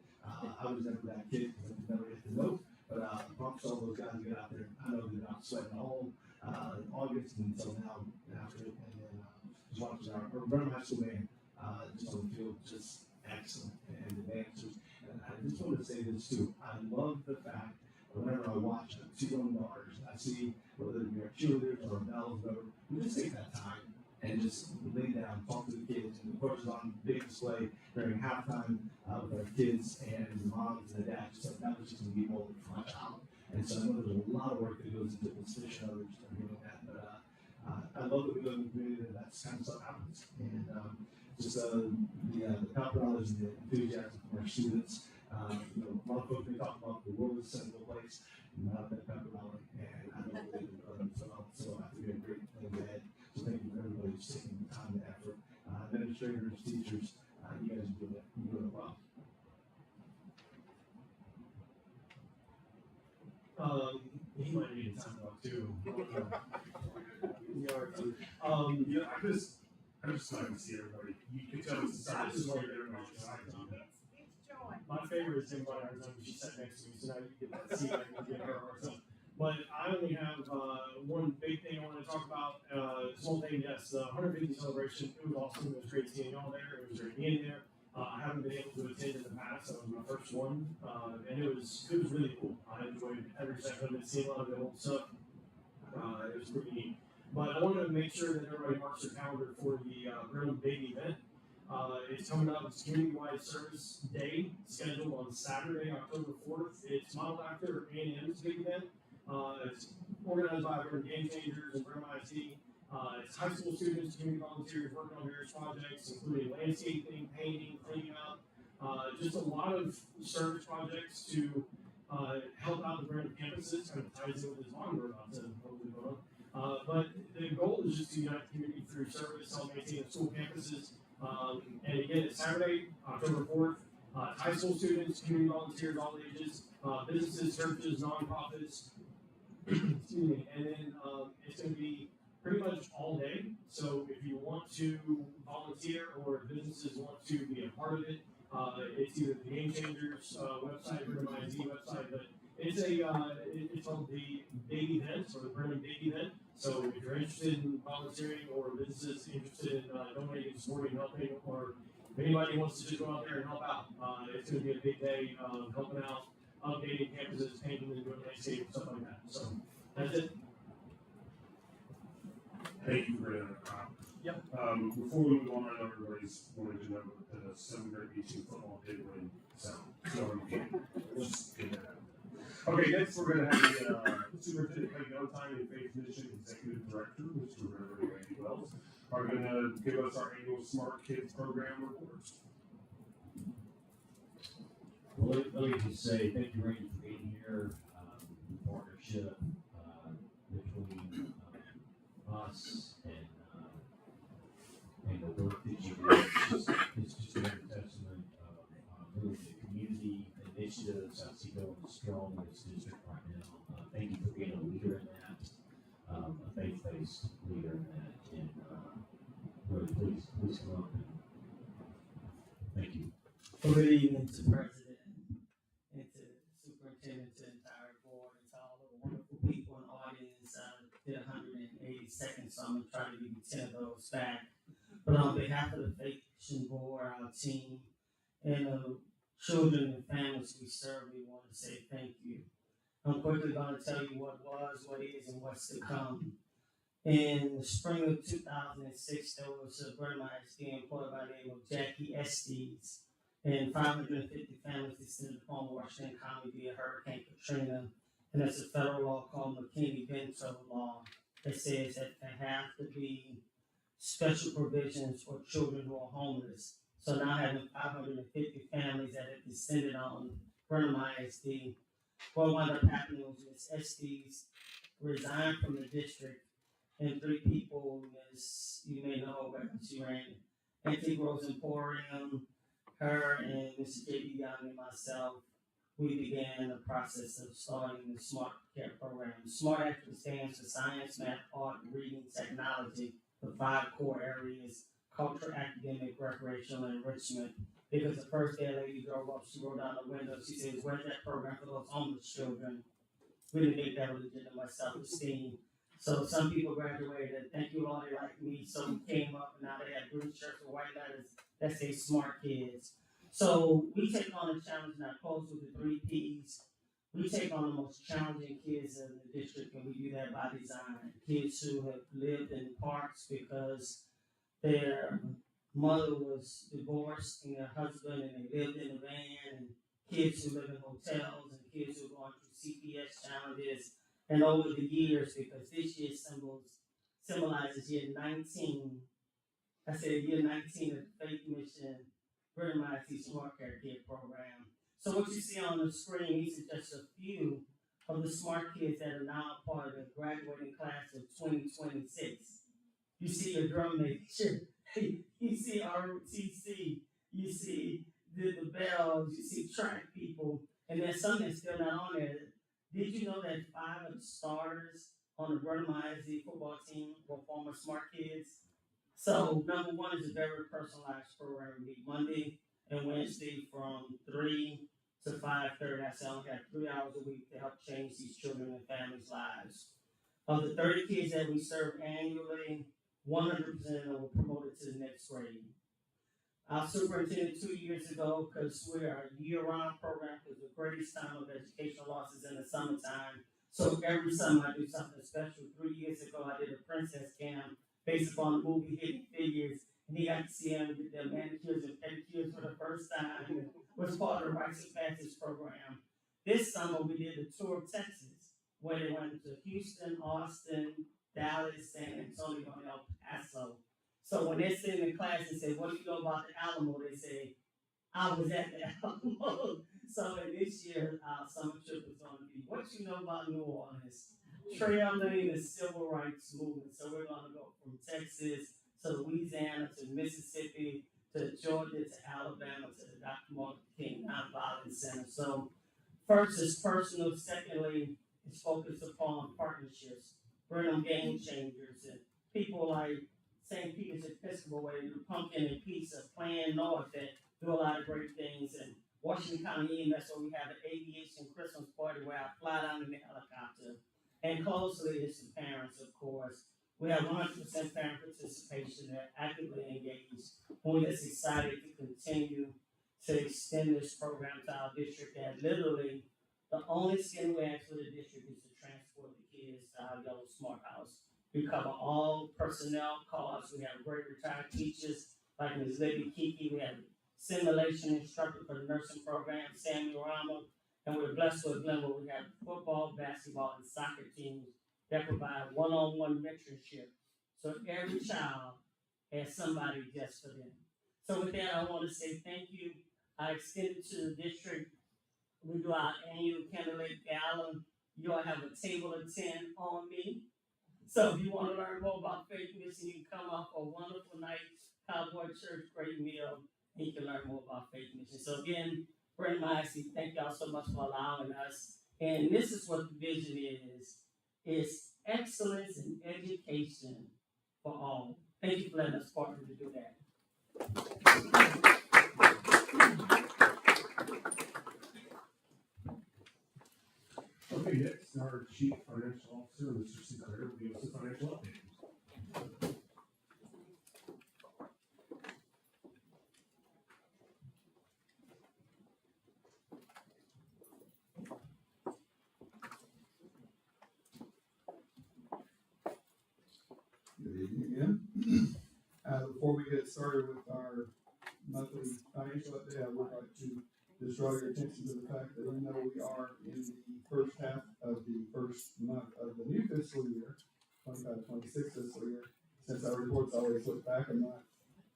I was never that kid because I could never hit the note, but I promise all those guys get out there. I know they're not sweating all August until now after it. And then just watching our Brenham High School band just on the field, just excellent. And the dancers. And I just want to say this too. I love the fact that whenever I watch two young daughters, I see whether they're cheerleaders or bells, whatever, we just take that time and just lay down, talk to the kids. And of course, it's on big display during halftime with our kids and the moms and the dads. So that was just going to be more for my child. And so I know there's a lot of work that goes into this, fish and others are doing that. But I love that we live in a community that that kind of stuff happens. And just the pep rallies and the enthusiasm from our students. You know, a lot of folks may talk about the world is a simple place, not that pep rally. And I know they do well. So I think we have a great thing ahead. So thank you for everybody who's taking the time and effort. Administrators, teachers, you guys are doing it. You're doing it well. He might need a time out too. Yeah, I just like to see everybody. You can tell it's excited to see everybody excited. It's joy. My favorite is Jim Byron. She sat next to me, so now you get that seat. I can give her a hard time. But I only have one big thing I want to talk about. Small thing, yes, the 150 celebration. It was awesome. It was great seeing y'all there. It was great being there. I haven't been able to attend in the past. That was my first one, and it was really cool. I enjoyed every second of it. Seeing a lot of the old stuff. It was pretty neat. But I wanted to make sure that everybody marks their calendar for the Brenham Big event. It's coming up. It's Community-Wide Service Day, scheduled on Saturday, October 4th. It's modeled after A&M's big event. It's organized by Brenham Game Changers and Brenham ISD. It's high school students, community volunteers working on various projects, including landscaping, painting, cleaning up, just a lot of service projects to help out the Brenham campuses. Kind of ties in with this lawn we're about to hopefully go on. But the goal is just to unite the community through service, help maintain the school campuses. And again, it's Saturday, October 4th. High school students, community volunteers, all ages, businesses, churches, nonprofits. Excuse me. And then it's going to be pretty much all day. So if you want to volunteer or if businesses want to be a part of it, it's either the Game Changers website or the ISD website, but it's called the Big Event or the Brenham Big Event. So if you're interested in volunteering or businesses interested in donating, supporting, helping, or if anybody wants to just go out there and help out, it's going to be a big day of helping out, updating campuses, painting and doing landscape, stuff like that. So that's it. Thank you for that. Yep. Before we move on, I know everybody's wanted to know that the 7th grade beaching football did win. So let's get that out. Okay, next we're going to have the Superintendent Craig Valentine and Faith Mission Executive Director, Mr. Reverend Randy Wells, are going to give us our annual Smart Kids Program reports. Well, let me just say thank you, Randy, for being here. The partnership between us and the work that you do it's just another testament of really the community initiatives I see going strong in this district right now. Thank you for being a leader in that. Thank experienced leader in that. And really, please come up and thank you. Good evening to President and to Superintendent, to the entire board, and to all of the wonderful people in the audience. I did 180 seconds, so I'm going to try to give you 10 of those back. But on behalf of the Faith Mission Board, our team, and the children and families we serve, we want to say thank you. I'm quickly going to tell you what was, what is, and what's to come. In the spring of 2006, there was a Brenham ISD employee by the name of Jackie Estes, and 550 families descended upon Washington County via Hurricane Katrina. And there's a federal law called McKinney-Vento law that says that there have to be special provisions for children who are homeless. So now having 550 families that have descended on Brenham ISD, what wound up happening was Ms. Estes resigned from the district, and 3 people, Ms. you may know, but she ran Antique Rose Emporium, her and Mr. J.B. Young and myself, we began the process of starting the SMART Care program. SMART actually stands for Science, Math, Art, Reading, Technology, the 5 core areas: culture, academic, recreational, and enrichment. Because the first day a lady drove up, she rolled down the window, she says, "Where's that program for those homeless children?" We didn't think that was legitimate self-esteem. So some people graduated, thank you, Lord, they like me. So we came up, and now they have green shirts with white letters that say Smart Kids. So we take on the challenge, and I close with the 3 Ps. We take on the most challenging kids in the district, and we do that by design. Kids who have lived in parks because their mother was divorced and their husband, and they lived in a van, and kids who live in hotels, and kids who are going through CPS challenges. And over the years, because this year symbolizes year 19, I said year 19 of the Faith Mission Brenham ISD Smart Care Kid program. So what you see on the screen, these are just a few of the smart kids that are now part of the graduating class of 2026. You see your drum major, you see ROTC, you see the bells, you see track people, and there's some that's still not on there. Did you know that 5 of the starters on the Brenham ISD football team were former smart kids? So number 1 is a very personalized program. We meet Monday and Wednesday from 3 to 5:30. I say I only have 3 hours a week to help change these children and families' lives. Of the 30 kids that we serve annually, 100% of them were promoted to the next grade. Our superintendent 2 years ago, because we're a year-round program, because the greatest time of educational loss is in the summertime. So every summer I do something special. 3 years ago, I did a princess camp based upon the movie Hidden Figures, and he got to see them get their manicures and pedicures for the first time. It was part of the Rites of Passage program. This summer, we did a tour of Texas, where they went to Houston, Austin, Dallas, San Antonio, and El Paso. So when they're sitting in class and say, "What do you know about the Alamo?" they say, "I was at the Alamo." So this year, our summer trip is going to be, "What you know about New Orleans?" Trailblazing the civil rights movement. So we're going to go from Texas to Louisiana to Mississippi to Georgia to Alabama to the Dr. Martin King Nonviolence Center. So first is personal. Secondly, it's focused upon partnerships. Brenham Game Changers and people like St. Peter's Episcopal, where they do pumpkin and pizza, Plan North that do a lot of great things, and Washington County EMS, where we have an aviation Christmas party where I fly down in the helicopter. And closely is the parents, of course. We have 100% parent participation. They're actively engaged. We're just excited to continue to extend this program to our district. And literally, the only skin we ask for the district is to transport the kids to our Yellow Smart House. We cover all personnel costs. We have great retired teachers like Ms. Libby Kiki. We have simulation instructor for the nursing program, Samuel Rama. And we're blessed with Glen, where we have football, basketball, and soccer teams that provide one-on-one mentorship. So every child has somebody just for them. So with that, I want to say thank you. I extend it to the district. We do our annual candidate gala. You all have a table of 10 on me. So if you want to learn more about Faith Mission, you can come off a wonderful night, Cowboy Church, great meal, and you can learn more about Faith Mission. So again, Brenham ISD, thank y'all so much for allowing us. And this is what the vision is excellence in education for all. Thank you for letting us partner to do that. Okay, next, our Chief Financial Officer, Mr. Sinclair, will give us a financial update. Good evening again. Before we get started with our monthly financial update, I would like to just draw your attention to the fact that even though we are in the first half of the first month of the new fiscal year, 25-26 fiscal year, since our reports always look back a month,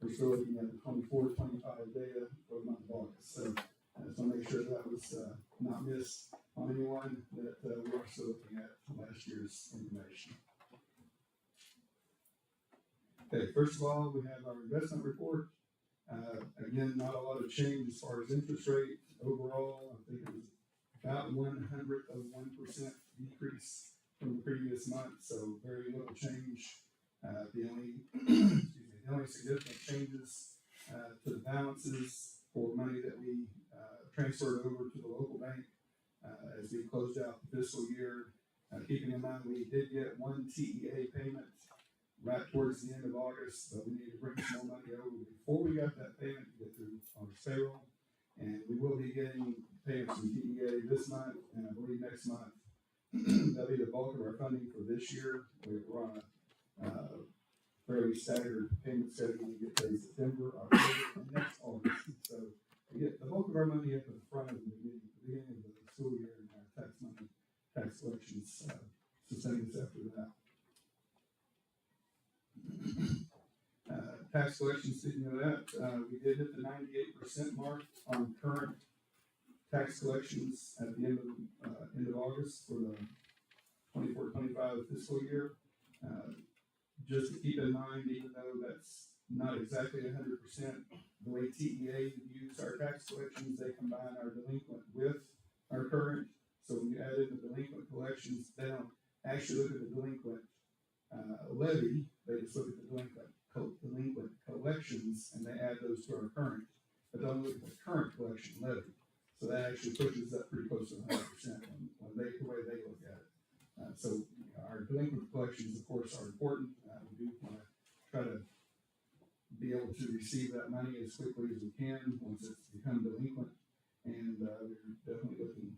we're still looking at the 24-25 data for the month of August. So I just want to make sure that was not missed on anyone, that we are still looking at last year's information. Okay, first of all, we have our investment report. Again, not a lot of change as far as interest rate overall. I think it was about 0.01% decrease from the previous month, so very little change. The only significant changes to the balances for money that we transferred over to the local bank as we closed out the fiscal year. Keeping in mind we did get one TEA payment right towards the end of August, but we need to bring some more money over before we got that payment to get through our payroll. And we will be getting payments from TEA this month, and I believe next month. That'll be the bulk of our funding for this year. We're on a fairly staggered payment schedule. We get paid September, October, and next August. So we get the bulk of our money at the front of the beginning of the school year, and our tax collections sustain us after that. Tax collection, speaking of that, we did hit the 98% mark on current tax collections at the end of August for the 24-25 fiscal year. Just to keep in mind, even though that's not exactly 100%, the way TEA views our tax collections, they combine our delinquent with our current. So when you add in the delinquent collections, they don't actually look at the delinquent levy, they just look at the delinquent collections, and they add those to our current, but don't look at the current collection levy. So that actually pushes up pretty close to 100% when the way they look at it. So our delinquent collections, of course, are important. We do want to try to be able to receive that money as quickly as we can once it's become delinquent, and we're definitely looking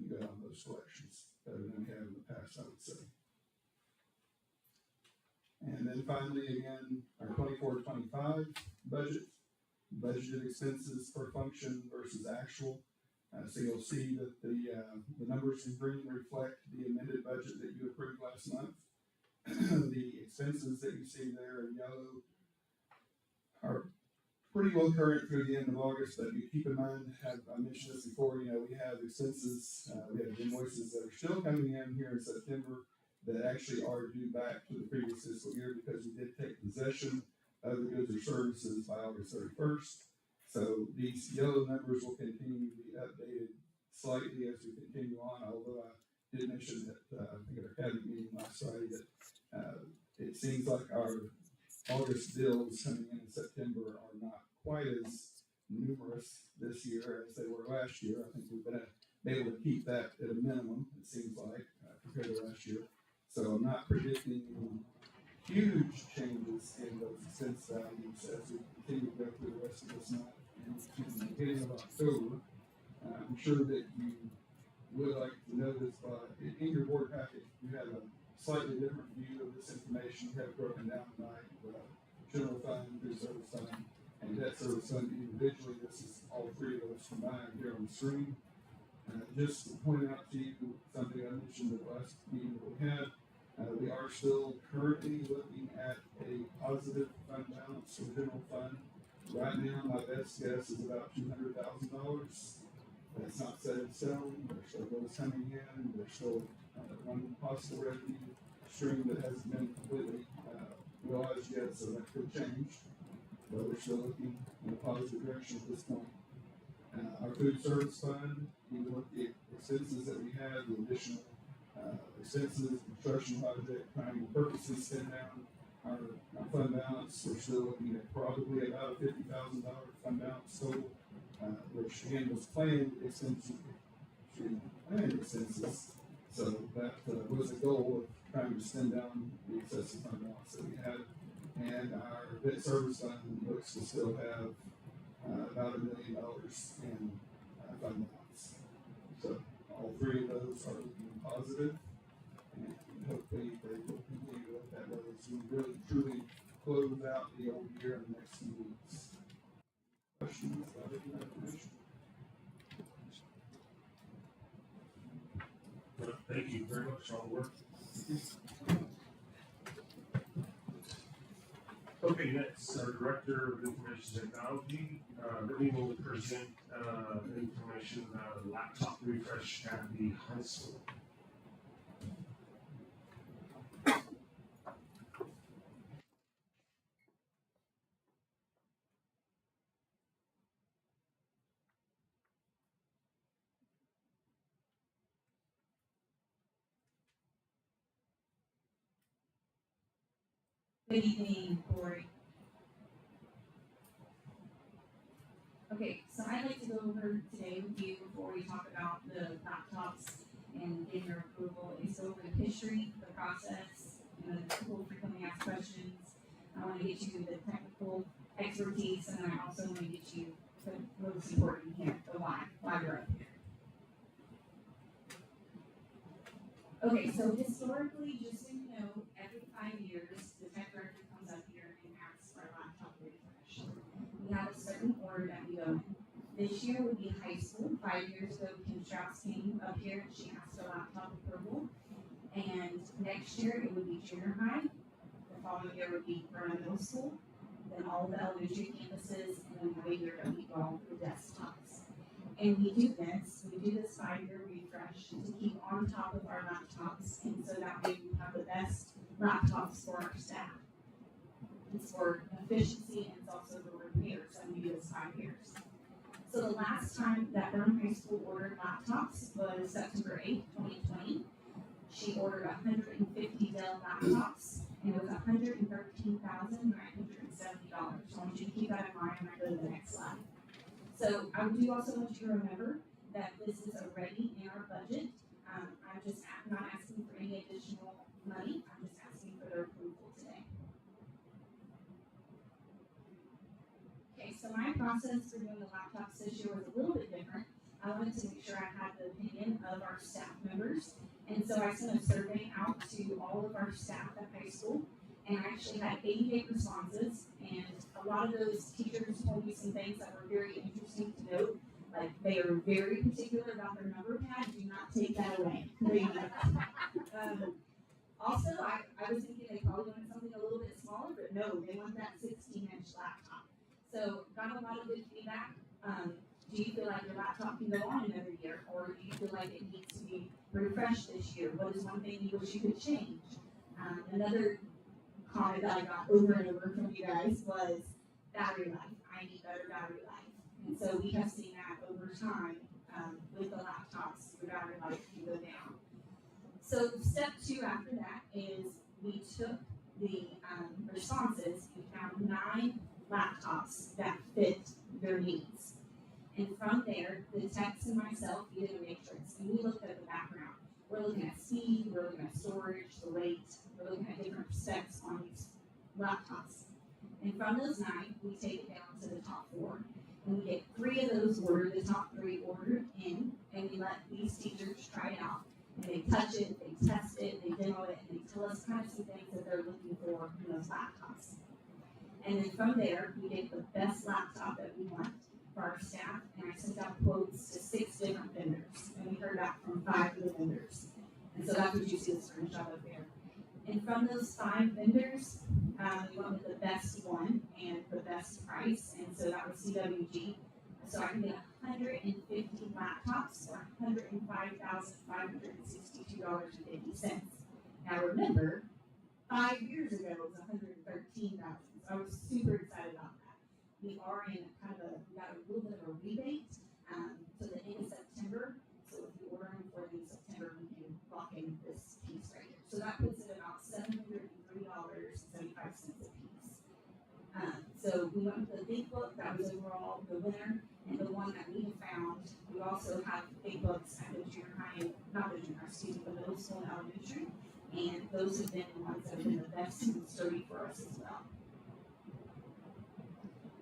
good on those collections, better than we have in the past, I would say. And then finally, again, our 24-25 budgeted expenses per function versus actual. So you'll see that the numbers in green reflect the amended budget that you approved last month. The expenses that you see there in yellow are pretty well current through the end of August, but you keep in mind, I mentioned this before, we have expenses, we have invoices that are still coming in here in September that actually are due back to the previous fiscal year because we did take possession of the goods or services by August 31st. So these yellow numbers will continue to be updated slightly as we continue on, although I did mention that I think at our cabinet meeting last Friday that it seems like our August bills coming in September are not quite as numerous this year as they were last year. I think we've been able to keep that at a minimum, it seems like, compared to last year. So I'm not predicting huge changes in those expense values as we continue to go through the rest of this month and to the beginning of October. I'm sure that you would like to know this, but in your board packet, you have a slightly different view of this information. You have it broken down by the general fund, food service fund, and debt service fund individually. This is all three of those combined here on the screen. Just pointing out to you something I mentioned at the last meeting that we had. We are still currently looking at a positive fund balance for the general fund. Right now, my best guess is about $200,000. That's not set in stone. There's still bills coming in. There's still one possible revenue stream that hasn't been completely realized yet, so that could change. But we're still looking in a positive direction at this point. Our food service fund, even with the expenses that we had, the additional expenses, construction project, planning purposes, spend down our fund balance. We're still looking at probably about a $50,000 fund balance total, which again was planned expenses. So that was a goal of trying to spend down the excessive fund balance that we had. And our debt service fund looks to still have about $1 million in fund balance. So all three of those are looking positive, and hopefully they will continue at that level as we really truly close out the old year in the next few weeks. Questions about any information? Thank you very much for all the work. Okay, next, our Director of Information Technology, Brittany will present information about a laptop refresh at the high school. Good evening, board. Okay, so I'd like to go over today with you before we talk about the laptops and getting your approval is go over the history, the process, and the people frequently asked questions. I want to get you the technical expertise, and then I also want to get you the most important here, the why we're up here. Okay, so historically, just so you know, every 5 years, the tech director comes up here and asks for a laptop refresh. We have a certain order that we go in. This year would be high school. 5 years ago, Kim Strauss came up here and she asked for laptop approval. And next year, it would be junior high. The following year would be Brenham Middle School. Then all the elementary campuses, and then have a year that we go all the desktops. And we do this 5-year refresh to keep on top of our laptops, and so that way we have the best laptops for our staff. It's for efficiency and it's also for repairs, and we do this 5 years. So the last time that Brenham High School ordered laptops was September 8th, 2020. She ordered 150 Dell laptops, and it was $113,970. So I want you to keep that in mind when I go to the next slide. So I do also want you to remember that this is already in our budget. I'm just not asking for any additional money. I'm just asking for their approval today. Okay, so my process for doing the laptops this year was a little bit different. I wanted to make sure I had the opinion of our staff members. And so I sent a survey out to all of our staff at high school. And I actually had 88 responses. And a lot of those teachers told me some things that were very interesting to note. Like, they are very particular about their number pad. Do not take that away. Also, I was thinking they probably wanted something a little bit smaller, but no, they want that 16-inch laptop. So, got a lot of good feedback. Do you feel like your laptop can go on another year? Or do you feel like it needs to be refreshed this year? What is one thing you wish you could change? Another comment that I got over and over from you guys was battery life. I need better battery life. And so we have seen that over time with the laptops, your battery life can go down. So step 2 after that is we took the responses. We found 9 laptops that fit your needs. And from there, the techs and myself, we did a matrix, and we looked at the background. We're looking at speed, we're looking at storage, the weight, we're looking at different specs on these laptops. And from those 9, we take it down to the top 4. And we get 3 of those ordered, the top 3 ordered in, and we let these teachers try it out. And they touch it, they test it, they demo it, and they tell us kind of some things that they're looking for in those laptops. And then from there, we get the best laptop that we want for our staff, and I sent out quotes to 6 different vendors, and we heard back from 5 of the vendors. And so that's what you see the screenshot up there. And from those 5 vendors, we went with the best one and the best price, and so that was CWG. So I can get 150 laptops for $105,562.50. Now remember, 5 years ago it was $113,000. So I was super excited about that. We are in we got a little bit of a rebate to the end of September. So if you order them for the end of September, we can lock in this piece that puts it about $703.75 a piece. So we went with the big book, that was overall the winner, and the one that we have found, we also have big books at the junior high, not the junior, excuse me, the middle school and elementary, and those have been the ones that have been the best and sturdy for us as well.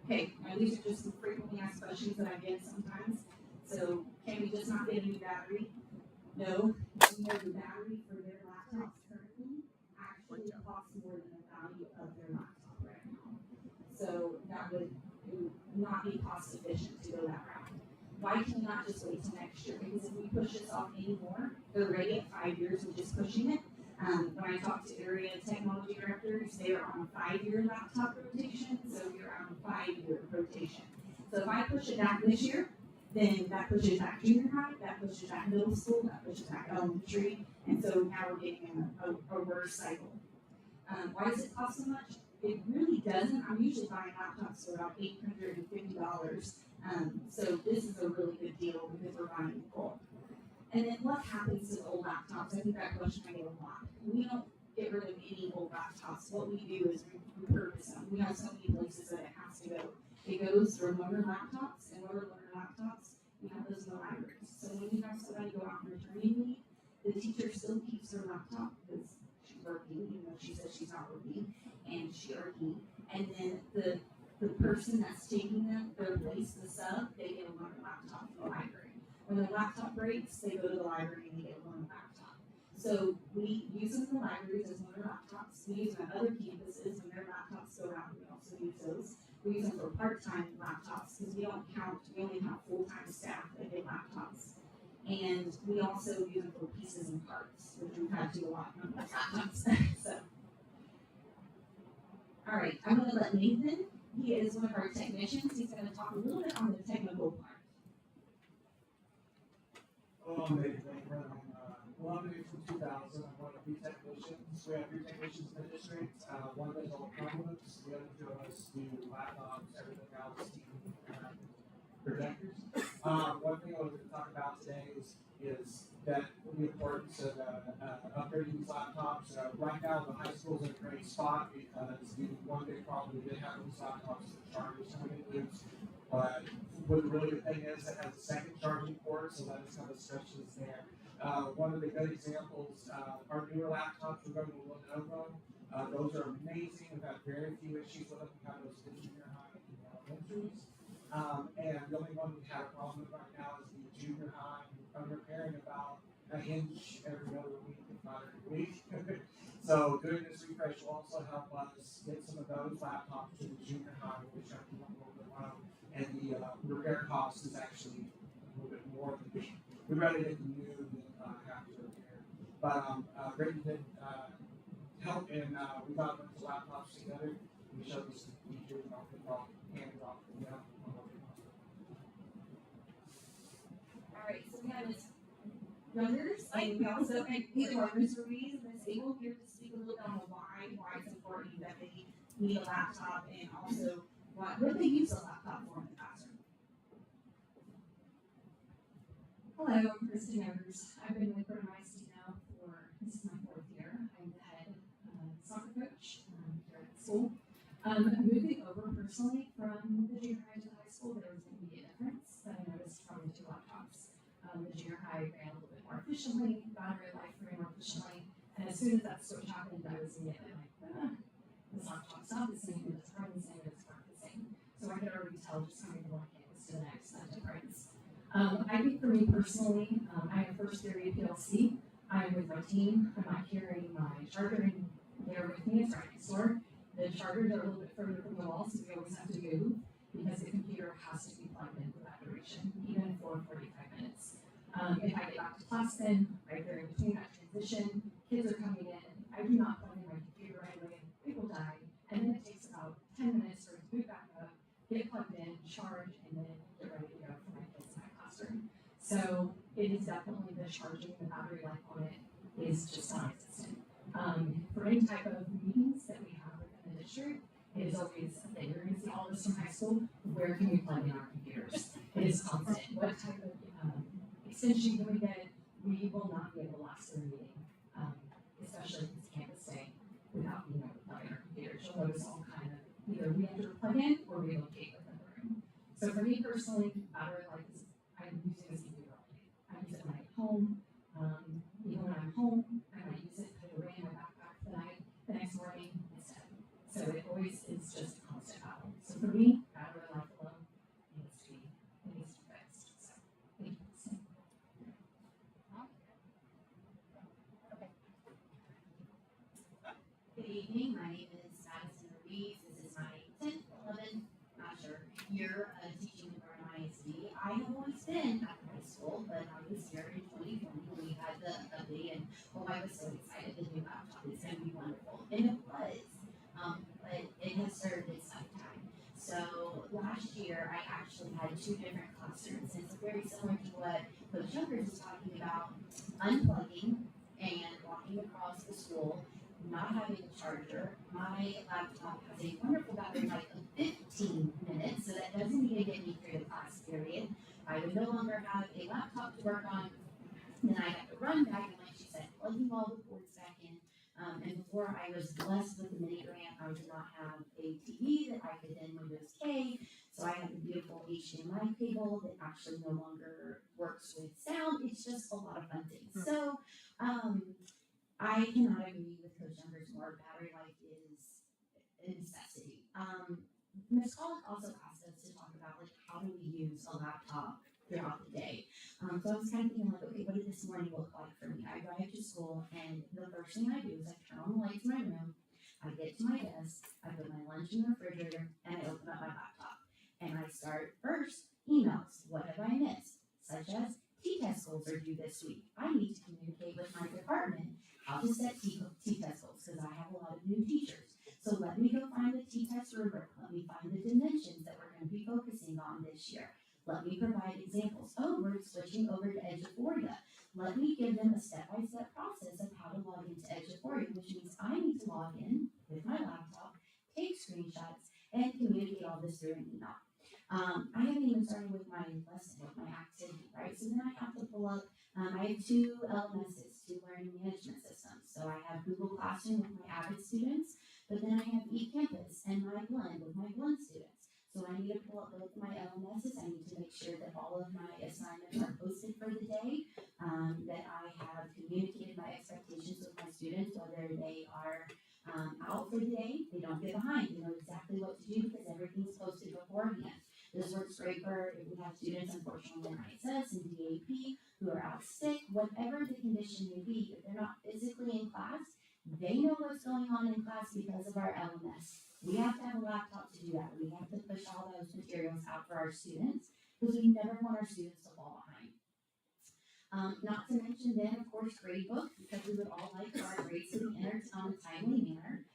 Okay, now these are just some frequently asked questions that I get sometimes. So, can we just not get a new battery? No, the battery for their laptops currently actually costs more than the value of their laptop right now. So that would not be cost efficient to go that route. Why can we not just wait till next year? Because if we push this off anymore, they're ready at 5 years of just pushing it. When I talk to area technology directors, they are on a 5-year laptop rotation, so you're on a 5-year rotation. So if I push it back this year, then that pushes back junior high, that pushes back middle school, that pushes back elementary, and so now we're getting in a worse cycle. Why does it cost so much? It really doesn't. I'm usually buying laptops for about $850. So this is a really good deal because we're buying in bulk. And then what happens to old laptops? I think that question I get a lot. We don't get rid of any old laptops. What we do is repurpose them. We have so many places that it has to go. It goes through learner laptops, and learner laptops, we have those in the libraries. So when you have somebody go out on maternity leave, the teacher still keeps her laptop because she's working, even though she says she's not working, and she or he. And then the person that's taking them, their place, the sub, they get a learner laptop from the library. When the laptop breaks, they go to the library and they get a learner laptop. So we use them in the libraries as learner laptops. We use them at other campuses when their laptops go out. We also use those. We use them for part-time laptops because we don't count, we only have full-time staff that get laptops. And we also use them for pieces and parts, which we've had to do a lot on those laptops. So, all right, I'm going to let Nathan, he is one of our technicians. He's going to talk a little bit on the technical part. Hello, I'm Nathan Brenham. Well, I'm new from 2000. I'm one of the technicians. We have 3 technicians in the district. One of them is all compliments. The other 2 of us do laptops, everything else, TV, projectors. One thing I was going to talk about today is that the importance of upgrading these laptops. Right now, the high school's in a great spot because the one big problem we did have with these laptops is the chargers coming loose. But what the really good thing is, it has a second charging port, so that is kind of stretches there. One of the good examples, our newer laptops we're going to Lenovo. Those are amazing. We've had very few issues with them. We have those in junior high and elementaries. And the only one we have a problem with right now is the junior high. I'm repairing about an inch every other week, if not every week. So doing this refresh will also help us get some of those laptops to the junior high, which are a little bit low. And the repair cost is actually a little bit more than we'd rather get the new than have to repair. But Brittany did help, and we got a bunch of laptops together. We showed this to the teachers, and I'll hand it off to them. All right, so we have Ms. Youngers, and we also have either Ms. Ruiz and Ms. Abel here to speak a little bit on the why it's important that they need a laptop, and also what they use a laptop for in the classroom. Hello, I'm Kristen Youngers. I've been with Brenham ISD now this is my 4th year. I'm the head soccer coach here at the school. Moving over personally from the junior high to the high school, there was an immediate difference that I noticed from the 2 laptops. The junior high ran a little bit more efficiently, battery life ran more efficiently, and as soon as that switch happened, I was immediately like, this laptop's not the same, it's run the same, it's not the same. So I could already tell just coming from one campus to the next that difference. I think for me personally, I have first theory PLC. I'm with my team. I'm not carrying my charger in there with me. It's right next door. The chargers are a little bit further from the wall, so we always have to move because the computer has to be plugged in for that duration, even for 45 minutes. If I get back to class then, right there in between that transition, kids are coming in. I do not plug in my computer right away. It will die. And then it takes about 10 minutes for it to boot back up, get plugged in, charge, and then get ready to go for my kids in my classroom. So it is definitely the charging, the battery life on it is just non-existent. For any type of meetings that we have within the district, it is always a thing. You're going to see all this from high school. Where can we plug in our computers? It is constant. What type of extension can we get? We will not be able to last through a meeting, especially clothes all kind of, either we have to plug in or relocate within the room. So for me personally, battery life is, I'm using this even early. I use it when I'm at home, even when I'm home, I might use it, put it away in my backpack for the night, the next morning, it's dead. So it always is just a constant battle. So for me, battery life alone needs to be fixed. So thank you. Good evening, my name is Madison Ruiz. This is my 10th, 11th, not sure, year of teaching at Brenham ISD. I have always been at the high school, but I was here in 2020 when we had the update, and I was so excited. The new laptop is going to be wonderful, and it was, but it has served its lifetime. So last year, I actually had 2 different classrooms. It's very similar to what Coach Junkers is talking about, unplugging and walking across the school, not having a charger. My laptop has a wonderful battery life of 15 minutes, so that doesn't even get me through the class period. I would no longer have a laptop to work on. Then I have to run back and, like she said, plugging all the cords back in. And before I was blessed with the mini grant, I did not have a TV that I could then Windows K. So I have a beautiful HDMI cable that actually no longer works with sound. It's just a lot of fun things. So, I cannot agree with Coach Junkers more. Battery life is a necessity. Ms. Collins also asked us to talk about, like, how do we use a laptop throughout the day. So I was kind of thinking, like, okay, what did this morning look like for me? I drive to school, and the first thing I do is I turn on the lights in my room, I get to my desk, I put my lunch in the refrigerator, and I open up my laptop. And I start first, emails. What have I missed? Such as, T-test goals are due this week. I need to communicate with my department how to set T-test goals, because I have a lot of new teachers. So let me go find the T-test rubric. Let me find the dimensions that we're going to be focusing on this year. Let me provide examples. Oh, we're switching over to Eduphoria. Let me give them a step-by-step process of how to log into Eduphoria, which means I need to log in with my laptop, take screenshots, and communicate all this through an email. I haven't even started with my lesson, with my activity, right? So then I have to pull up, I have 2 LMSs, 2 learning management systems. So I have Google Classroom with my Avid students, but then I have eCampus and my Blend with my Blend students. So I need to pull up both my LMSs. I need to make sure that all of my assignments are posted for the day, that I have communicated my expectations with my students, whether they are out for the day, they don't get behind, they know exactly what to do because everything's posted beforehand. This works great for if we have students, unfortunately, in ISS and DAP who are out sick, whatever the condition may be, if they're not physically in class, they know what's going on in class because of our LMS. We have to have a laptop to do that. We have to push all those materials out for our students because we never want our students to fall behind. Not to mention then, of course, gradebook, because we would all like for our grades to be entered on a timely manner,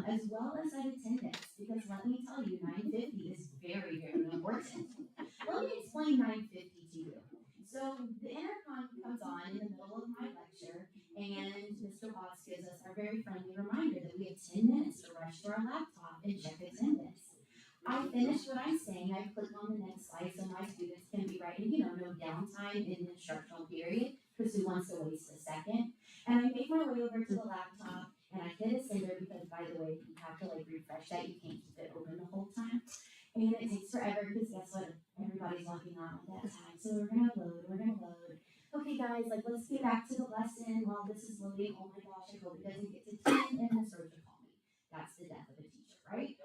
as well as at attendance, because let me tell you, 950 is very, very important. Let me explain 950 to you. So the intercom comes on in the middle of my lecture, and Mr. Watts gives us our very friendly reminder that we have 10 minutes to rush to our laptop and check attendance. I finish what I'm saying, I click on the next slide so my students can be writing, no downtime in the instructional period, because who wants to waste a second? And I make my way over to the laptop, and I hit a sender because, by the way, you have to refresh that, you can't keep it open the whole time. And it takes forever, because guess what? Everybody's logging on at that time. So we're gonna load. Okay guys, let's get back to the lesson while this is loading. Oh my gosh, I hope it doesn't get to 10 and the surgeon call me. That's the death of a teacher, right?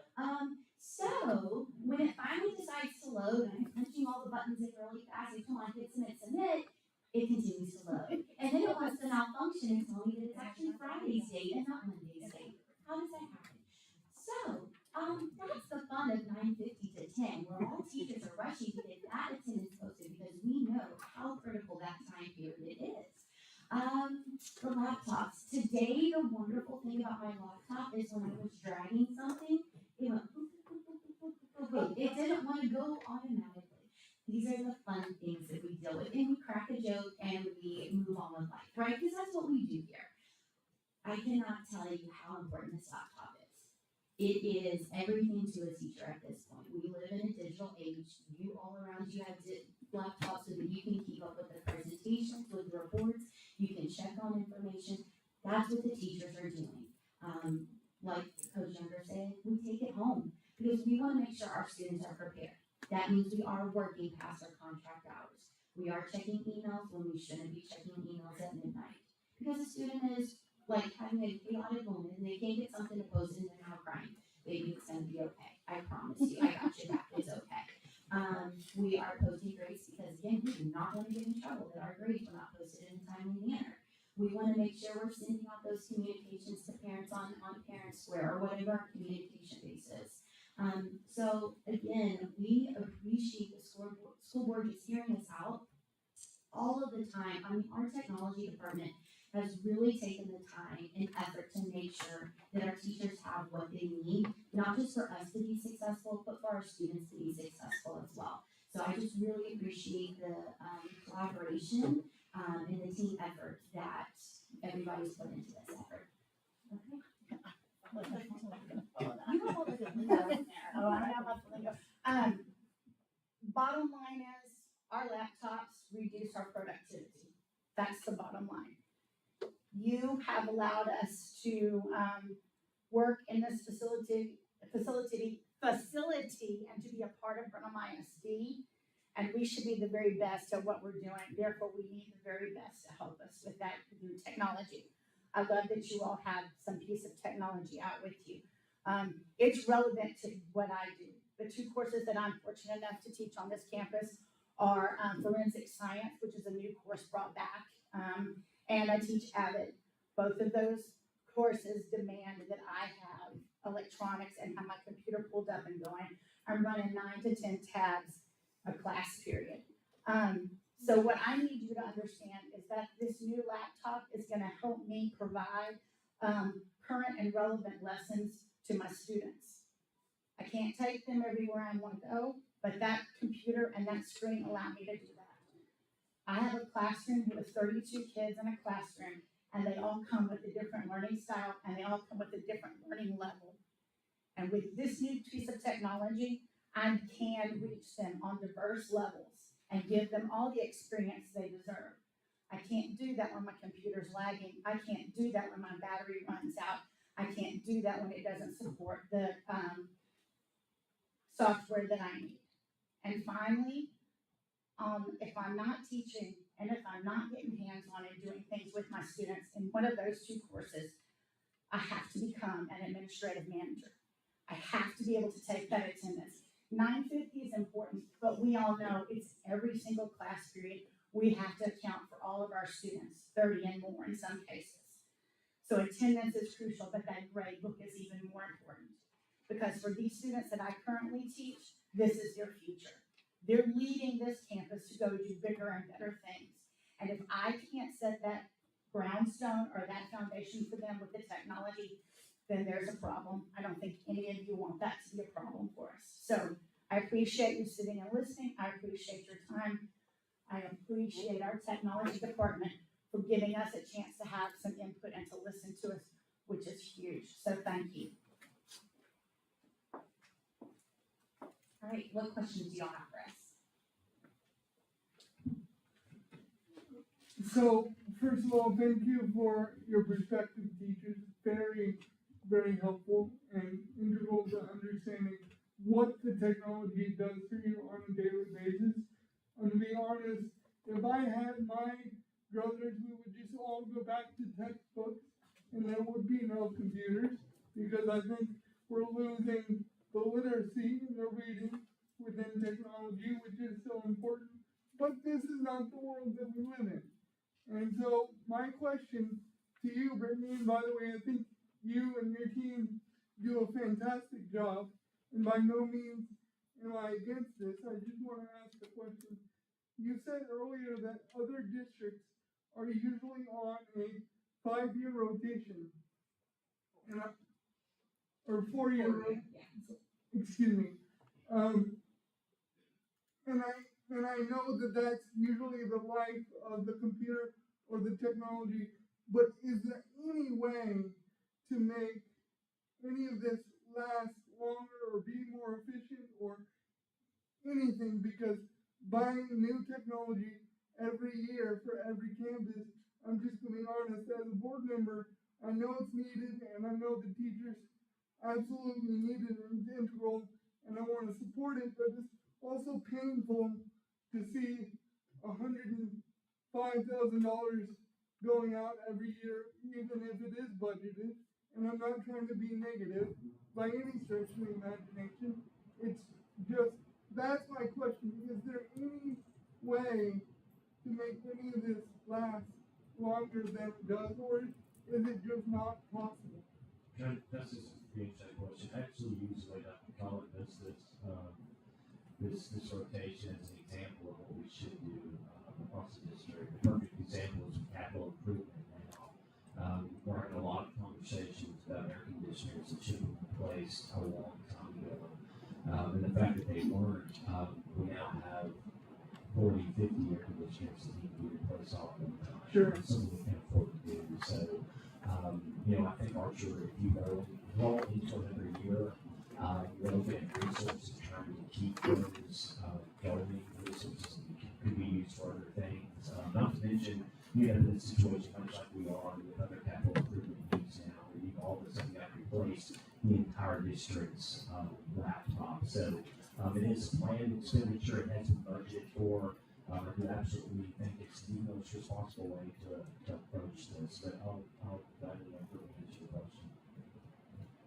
So when it finally decides to load, and I'm punching all the buttons in really fast, and come on, hit submit, it continues to load. And then it wants to malfunction and tell me that it's actually Friday's date and not Monday's date. How does that happen? So, that's the fun of 950 to 10, where all teachers are rushing to get that attendance posted because we know how critical that time period is. The laptops. Today, the wonderful thing about my laptop is when I was dragging something, it went boop, boop, boop, boop, boop, boop, boop. It didn't want to go automatically. These are the fun things that we deal with, and we crack a joke and we move on with life, right? Because that's what we do here. I cannot tell you how important this laptop is. It is everything to a teacher at this point. We live in a digital age. You all around you have laptops so that you can keep up with the presentations, with the reports. You can check on information. That's what the teachers are doing. Like Coach Younger said, it, we take it home because we want to make sure our students are prepared. That means we are working past our contract hours. We are checking emails when we shouldn't be checking emails at midnight. Because a student is like having a chaotic moment and they can't get something to post and they're now crying. Baby, it's gonna be okay. I promise you, I got your back, it's okay. We are posting grades because again, we do not want to get in trouble that our grades were not posted in a timely manner. We want to make sure we're sending out those communications to parents on Parent Square or whatever our communication base is. So again, we appreciate the school board just hearing us out all of the time. I mean, our technology department has really taken the time and effort to make sure that our teachers have what they need, not just for us to be successful, but for our students to be successful as well. So I just really appreciate the collaboration and the team effort that everybody's put into this effort. Okay. You have all the good lingo in there. Oh, I don't have lots of lingo. Bottom line is, our laptops reduce our productivity. That's the bottom line. You have allowed us to work in this facility and to be a part of Brenham ISD, and we should be the very best at what we're doing. Therefore, we need the very best to help us with that new technology. I love that you all have some piece of technology out with you. It's relevant to what I do. The two courses that I'm fortunate enough to teach on this campus are forensic science, which is a new course brought back, and I teach Avid. Both of those courses demand that I have electronics and have my computer pulled up and going. I'm running 9 to 10 tabs a class period. So what I need you to understand is that this new laptop is going to help me provide current and relevant lessons to my students. I can't take them everywhere I want to go, but that computer and that screen allow me to do that. I have a classroom with 32 kids in a classroom, and they all come with a different learning style, and they all come with a different learning level. And with this new piece of technology, I can reach them on diverse levels and give them all the experience they deserve. I can't do that when my computer's lagging. I can't do that when my battery runs out. I can't do that when it doesn't support the software that I need. And finally, if I'm not teaching and if I'm not getting hands-on and doing things with my students in one of those two courses, I have to become an administrative manager. I have to be able to take that attendance. 950 is important, but we all know it's every single class period. We have to account for all of our students, 30 and more in some cases. So attendance is crucial, but that grade book is even more important. Because for these students that I currently teach, this is their future. They're leading this campus to go do bigger and better things. And if I can't set that groundstone or that foundation for them with the technology, then there's a problem. I don't think any of you want that to be a problem for us. So I appreciate you sitting and listening. I appreciate your time. I appreciate our technology department for giving us a chance to have some input and to listen to us, which is huge. So thank you. All right, what questions do y'all have for us? So, first of all, thank you for your perspective, teachers. Very, very helpful and integral to understanding what the technology does for you on a daily basis. And to be honest, if I had my brothers, we would just all go back to textbooks and there would be no computers, because I think we're losing the literacy and the reading within technology, which is so important. But this is not the world that we live in. And so my question to you, Brittany, and by the way, I think you and your team do a fantastic job, and by no means am I against this. I just want to ask a question. You said earlier that other districts are usually on a 5-year rotation, or 4-year rotation. Excuse me. And I know that that's usually the life of the computer or the technology, but is there any way to make any of this last longer or be more efficient or anything? Because buying new technology every year for every campus, I'm just being honest, as a board member, I know it's needed and I know the teachers absolutely needed and integral, and I want to support it, but it's also painful to see $105,000 going out every year, even if it is budgeted. And I'm not trying to be negative by any stretch of the imagination. It's just, that's my question. Is there any way to make any of this last longer than it does, or is it just not possible? That's just a interesting question. I actually usually like to call it this rotation as an example of what we should do across the district. The perfect example is capital improvement now. We're having a lot of conversations about air conditioners that should have been placed a long time ago. And the fact that they weren't, we now have 40, 50 air conditioners that need to be replaced all the time. Sure. Something we can't afford to do. So, I think Archer, if you roll into it every year, we're looking at resources, trying to keep those going, resources that could be used for other things. Not to mention, you have this situation much like we are with other capital improvement needs now, where you all of a sudden got to replace the entire district's laptop. So it is a planned expenditure, it has been budgeted for. I do absolutely think it's the most responsible way to approach this, but I'll dive in for answer your question.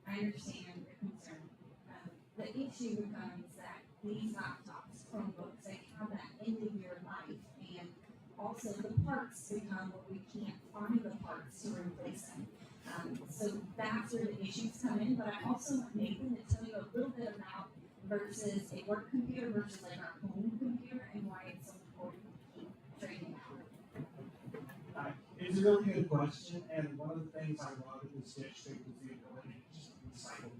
I understand your concern. The issue becomes that these laptops, Chromebooks, they have that end of your life, and also the parts become what we can't find the parts to replace them. So that's where the issues come in, but I also want Nathan to tell you a little bit about versus a work computer versus like our home computer and why it's so important to keep trading out. It's a really good question, and one of the things I love in this district is the ability to just recycle.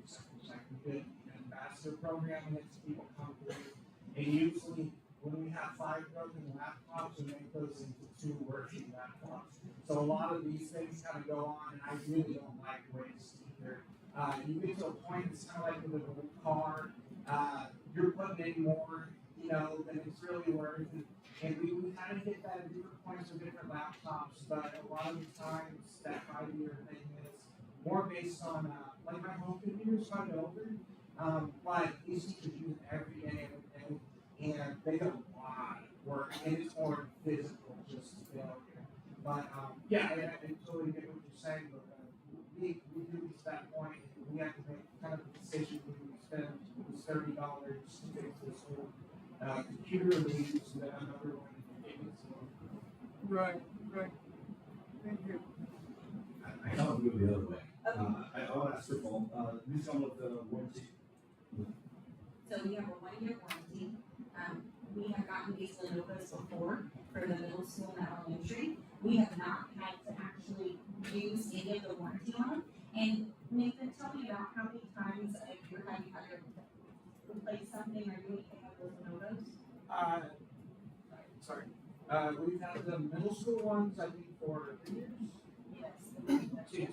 Good ambassador program lets people come through, and usually when we have 5 broken laptops, we make those into 2 working laptops. So a lot of these things kind of go on, and I really don't like waste either. You get to a point, it's kind of like with an old car, you're putting in more, than it's really worth. And we kind of hit that at different points with different laptops, but a lot of the times that 5-year thing is more based on, like my home computer's kind of older, but these teachers use it every day, and they do a lot of work, and it's more physical just to failure. But I totally get what you're saying, but we do reach that point, and we have to make kind of a decision when we spend this $30 to fix this whole computer needs that another one is. Right. Thank you. I thought it would go the other way. I'll ask for all. These come with the warranty. So we have a 1-year warranty. We have gotten these Lenovo's before for the middle school and elementary. We have not had to actually use any of the warranty on them. And Nathan, tell me about how many times a year have you had to replace something or do anything with those Lenovo's? We've had the middle school ones, I think, for 3 years. Yes.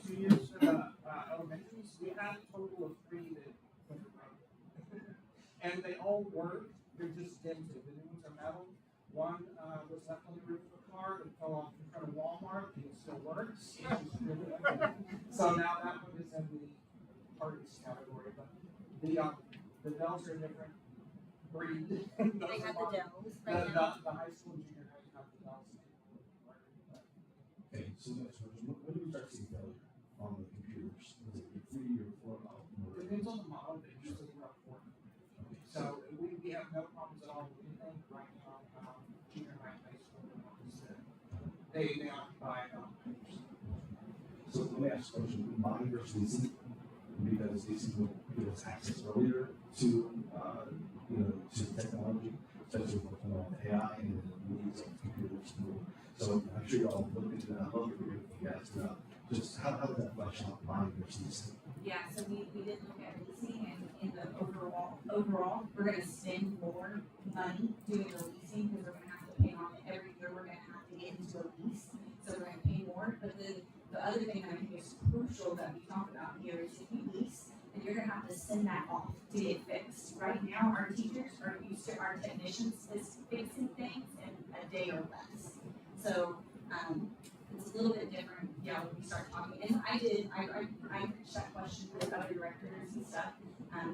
2 years for the elementaries. We had a total of 3 that went broken. And they all work, they're just dented. The new ones are metal. One was left on the roof of a car that fell off in front of Walmart, and it still works. So now that one is in the parties category. But the Dells are a different breed. They have the Dells. The high school and junior high have the Dells. Okay, so next question. When do we start seeing failure on the computers? Is it 3 or 4 model? It depends on the model, but usually we're up 4. Okay. So we have no problems at all with anything right now. Junior high, high school, they occupy about 90%. So let me ask a question. Buying versus leasing, because leasing will give us access earlier to to technology, especially with AI and the needs of computers. So I'm sure you all looked into that. I'd love to hear you guys about just how does that flesh out buying versus leasing? Yeah, so we did look at leasing, and in the overall, we're gonna spend more money doing the leasing because we're gonna have to pay on it every year. We're gonna have to get into a lease, so we're gonna pay more. But then the other thing I think is crucial that we talk about here is if you lease, then you're gonna have to send that off to get fixed. Right now, our teachers are used to our technicians is fixing things in a day or less. So it's a little bit different, yeah, when we start talking. And I reached that question with other directors and stuff,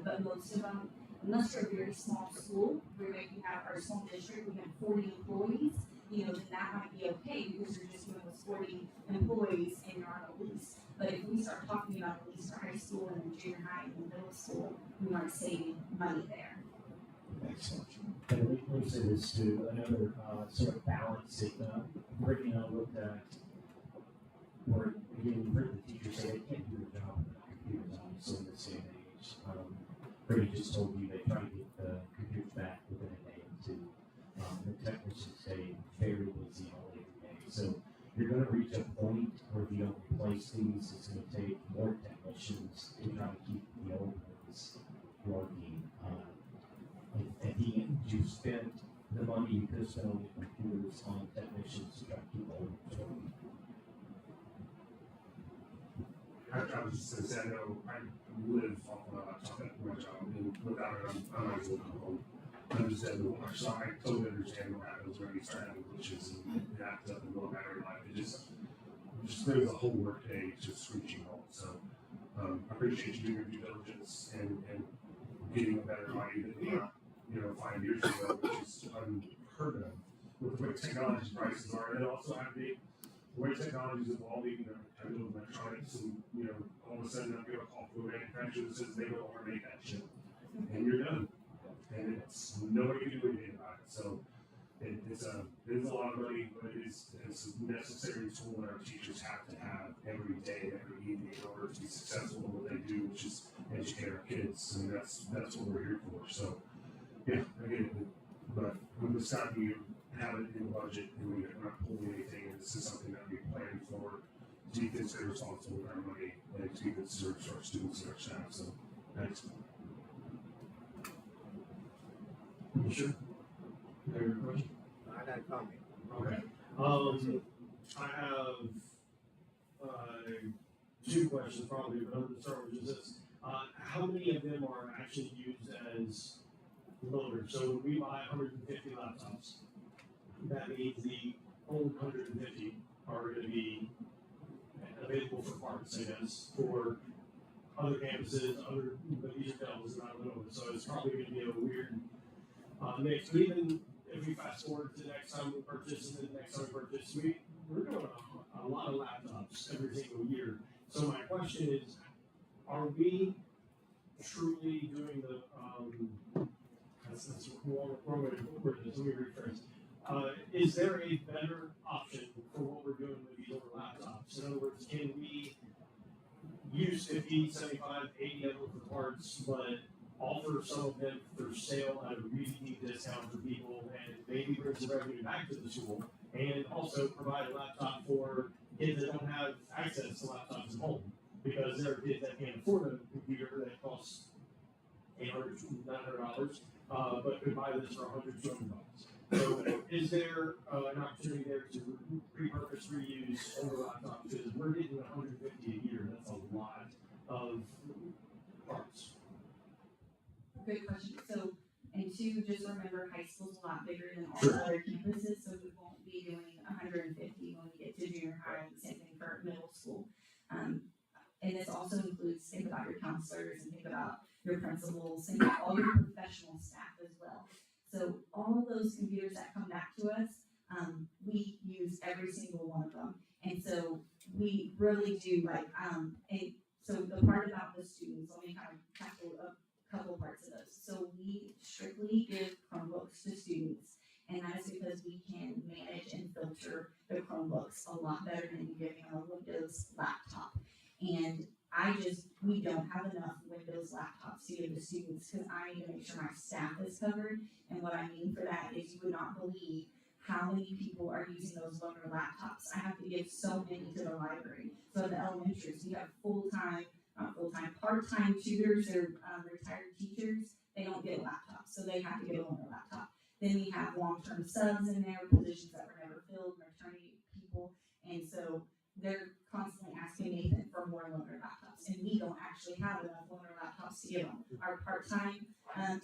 but most of them, unless you're a very small school, where you have our small district, we have 40 employees, you know, then that might be okay because you're just doing with 40 employees and you're on a lease. But if we start talking about a lease for high school and then junior high and middle school, we aren't saving money there. Excellent. And let me say this too, another sort of balancing, Brittany and I looked at, where again, you've heard the teachers say they can't do their job without computers, obviously in this day and age. Brittany just told you they try to get the computers back within a day or two. The technicians stay very busy all day every day. So you're going to reach a point where if you don't replace these, it's going to take more technicians to try to keep the old ones working. At the end, you spent the money you could spend on the computers on technicians to try to keep the old ones working. I was just gonna say, I know I live off of a laptop at my job, and without it, I'm not able to come home. I'm just able to watch, so I totally understand what happens when you start having glitches and it acts up in the battery life. It just brings the whole work day to a screeching halt. So I appreciate you doing your due diligence and getting a better value than we got, 5 years ago, which is unheard of with the way technology prices are. And also have the way technology is evolving, I know electronics, and all of a sudden I'll get a call from a manufacturer that says they no longer make that chip, and you're done, and it's nobody can do anything about it. So it is a lot of money, but it's a necessary tool that our teachers have to have every day, every evening, in order to be successful in what they do, which is educate our kids. I mean, that's what we're here for. So yeah, I get it, but when it's time you have it in the budget and we're not pulling anything, and this is something that we plan for to be considered responsible with our money and to be considered to our students and our staff. So thanks. Sure. Any question? I got a comment. Okay. I have two questions probably, but I'm going to start with just this. How many of them are actually used as loaders? So when we buy 150 laptops, that means the old 150 are going to be available for parts, I guess, for other campuses, but these are Dells and not Lenovo. So it's probably going to be a weird mix. But even if we fast forward to the next time we purchase and then the next time we purchase, we're doing a lot of laptops every single year. So my question is, are we truly doing the, that's wrong way to word this, let me rephrase. Is there a better option for what we're doing with these older laptops? In other words, can we use 50, 75, 80 of them for parts, but offer some of them for sale at a really deep discount for people and maybe bring some revenue back to the school, and also provide a laptop for kids that don't have access to laptops at home because there are kids that can't afford a computer that costs $800, $900, but could buy this for $100, $200. So is there an opportunity there to repurpose, reuse older laptops? Because we're getting 150 a year. That's a lot of parts. Good question. So, and two, just remember high school's a lot bigger than all Sure. other campuses, so we won't be doing 150 when we get to junior high, and same thing for middle school. And this also includes, think about your counselors and think about your principals, think about all your professional staff as well. So all those computers that come back to us, we use every single one of them. And so we really do and so the part about the students, let me kind of tackle a couple parts of those. So we strictly give Chromebooks to students, and that is because we can manage and filter the Chromebooks a lot better than giving a Windows laptop. And we don't have enough Windows laptops to give to students because I need to make sure my staff is covered. And what I mean for that is you would not believe how many people are using those loaner laptops. I have to give so many to the library. So the elementaries, we have part-time tutors or retired teachers. They don't get laptops, so they have to get a loaner laptop. Then we have long-term subs in there, positions that were never filled, maternity people, and so they're constantly asking Nathan for more loaner laptops, and we don't actually have enough loaner laptops to give them. Our part-time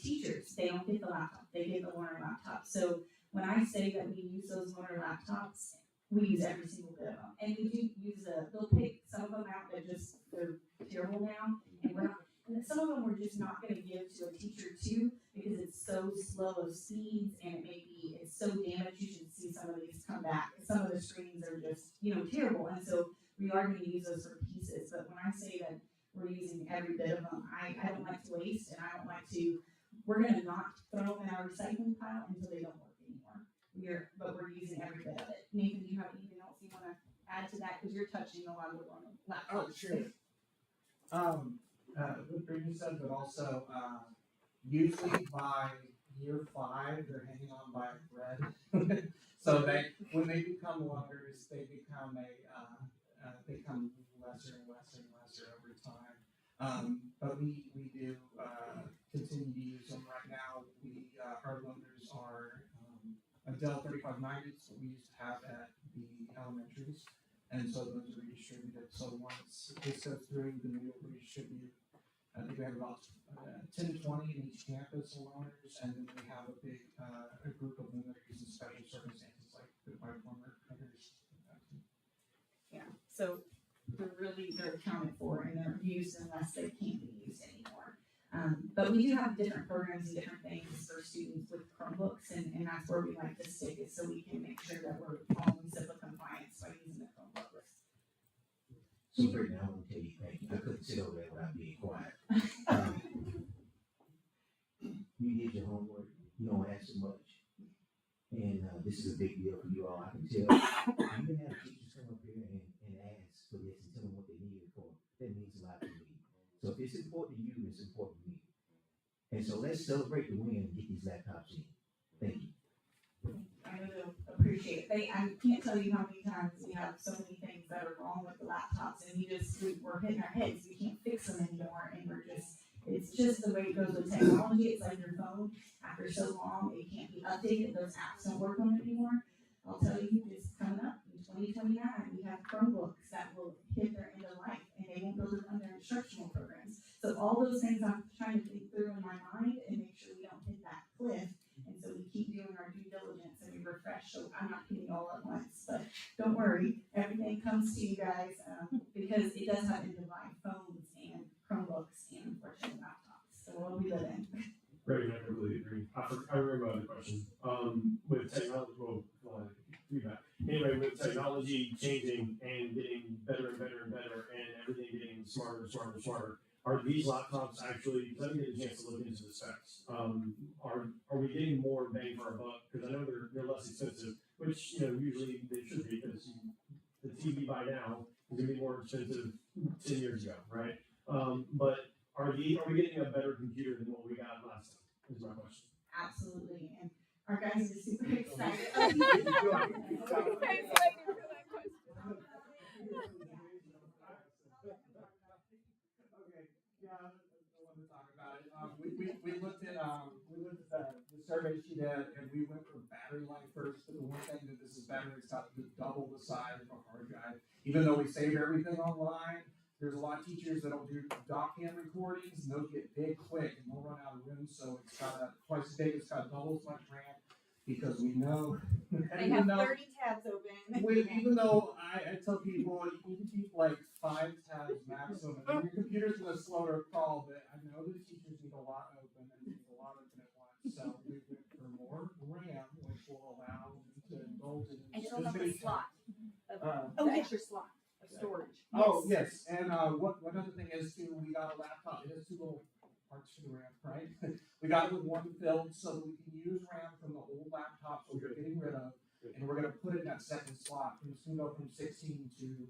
teachers, they don't get the laptop, they get the loaner laptop. So when I say that we use those loaner laptops, we use every single bit of them. And we do use they'll pick some of them out that just, they're terrible now, and we're not, and some of them we're just not gonna give to a teacher too, because it's so slow of speeds, and it may be, it's so damaged, you should see some of these come back. Some of the screens are just, terrible, and so we are gonna use those for pieces, but when I say that we're using every bit of them, I don't like to waste, and I don't like to, we're gonna not throw them in our recycling pile until they don't work anymore. But we're using every bit of it. Nathan, do you have anything else you wanna add to that, because you're touching a lot of the laptops. Oh, sure. What Brittany said, but also, usually by year 5, they're hanging on by a thread. So when they become loaders, they become become lesser and lesser and lesser over time. But we do, continue to use them. Right now, our loaders are, Dell 3590s that we used to have at the elementaries. And so those are redistributed. So once this goes through, then we'll redistribute. I think we have about 10 to 20 in each campus loaners, and then we have a big a group of them that are used in special circumstances, like my former cutters. Yeah, so they're accounted for, and they're used unless they can't be used anymore. But we do have different programs and different things for students with Chromebooks, and that's where we like to stick it, so we can make sure that we're following HIPAA compliance by using the Chromebook list. So Brittany, I want to tell you thank you. I couldn't sit over there without being quiet. You did your homework. You don't ask so much. And this is a big deal for you all. I can tell. You can have teachers come up here and ask for this and tell them what they need it for. That means a lot to me. So if it's important to you, it's important to me. And so let's celebrate the win and get these laptops in. Thank you. I really appreciate it. I can't tell you how many times we have so many things that are wrong with the laptops, and we're hitting our heads. We can't fix them anymore, and it's just the way it goes with technology. It's like your phone. After so long, it can't be updated. Those apps don't work on it anymore. I'll tell you, just coming up in 2029, we have Chromebooks that will hit their end of life, and they won't build it on their instructional programs. So all those things I'm trying to think through in my mind and make sure we don't hit that cliff. And so we keep doing our due diligence and we refresh. So I'm not hitting all at once, but don't worry, everything comes to you guys because it does have end of life phones and Chromebooks and unfortunately laptops. So what we live in. Right, I completely agree. I remember the question. With technology, feedback. Anyway, with technology changing and getting better and better and better, and everything getting smarter and smarter and smarter, are these laptops actually? Let me get a chance to look into the specs. Are we getting more bang for our buck? Because I know they're less expensive, which usually they should be, because the TV by now is going to be more expensive 10 years ago, right? But are we getting a better computer than what we got last time? Is my question. Absolutely, and our guys are super excited. We looked at the survey she did, and we went for battery life first. But the one thing that this is better, it's got double the size of a hard drive. Even though we save everything online, there's a lot of teachers that'll do doc-cam recordings, and those get big quick, and they'll run out of room. So it's got twice as big. It's got double as much RAM, because we know. They have 30 tabs open. Even though I tell people you can keep like 5 tabs maximum, and your computer's gonna slow to crawl. But I know that teachers need a lot open and need a lot open at once. So we went for more RAM, which will allow them to indulge in. And it'll have a slot, extra slot of storage. Oh yes, and what other thing is too, we got a laptop. It has 2 little parts for the RAM, right? We got it with one filled so that we can use RAM from the old laptops we're getting rid of, and we're gonna put it in that second slot. It's gonna go from 16 to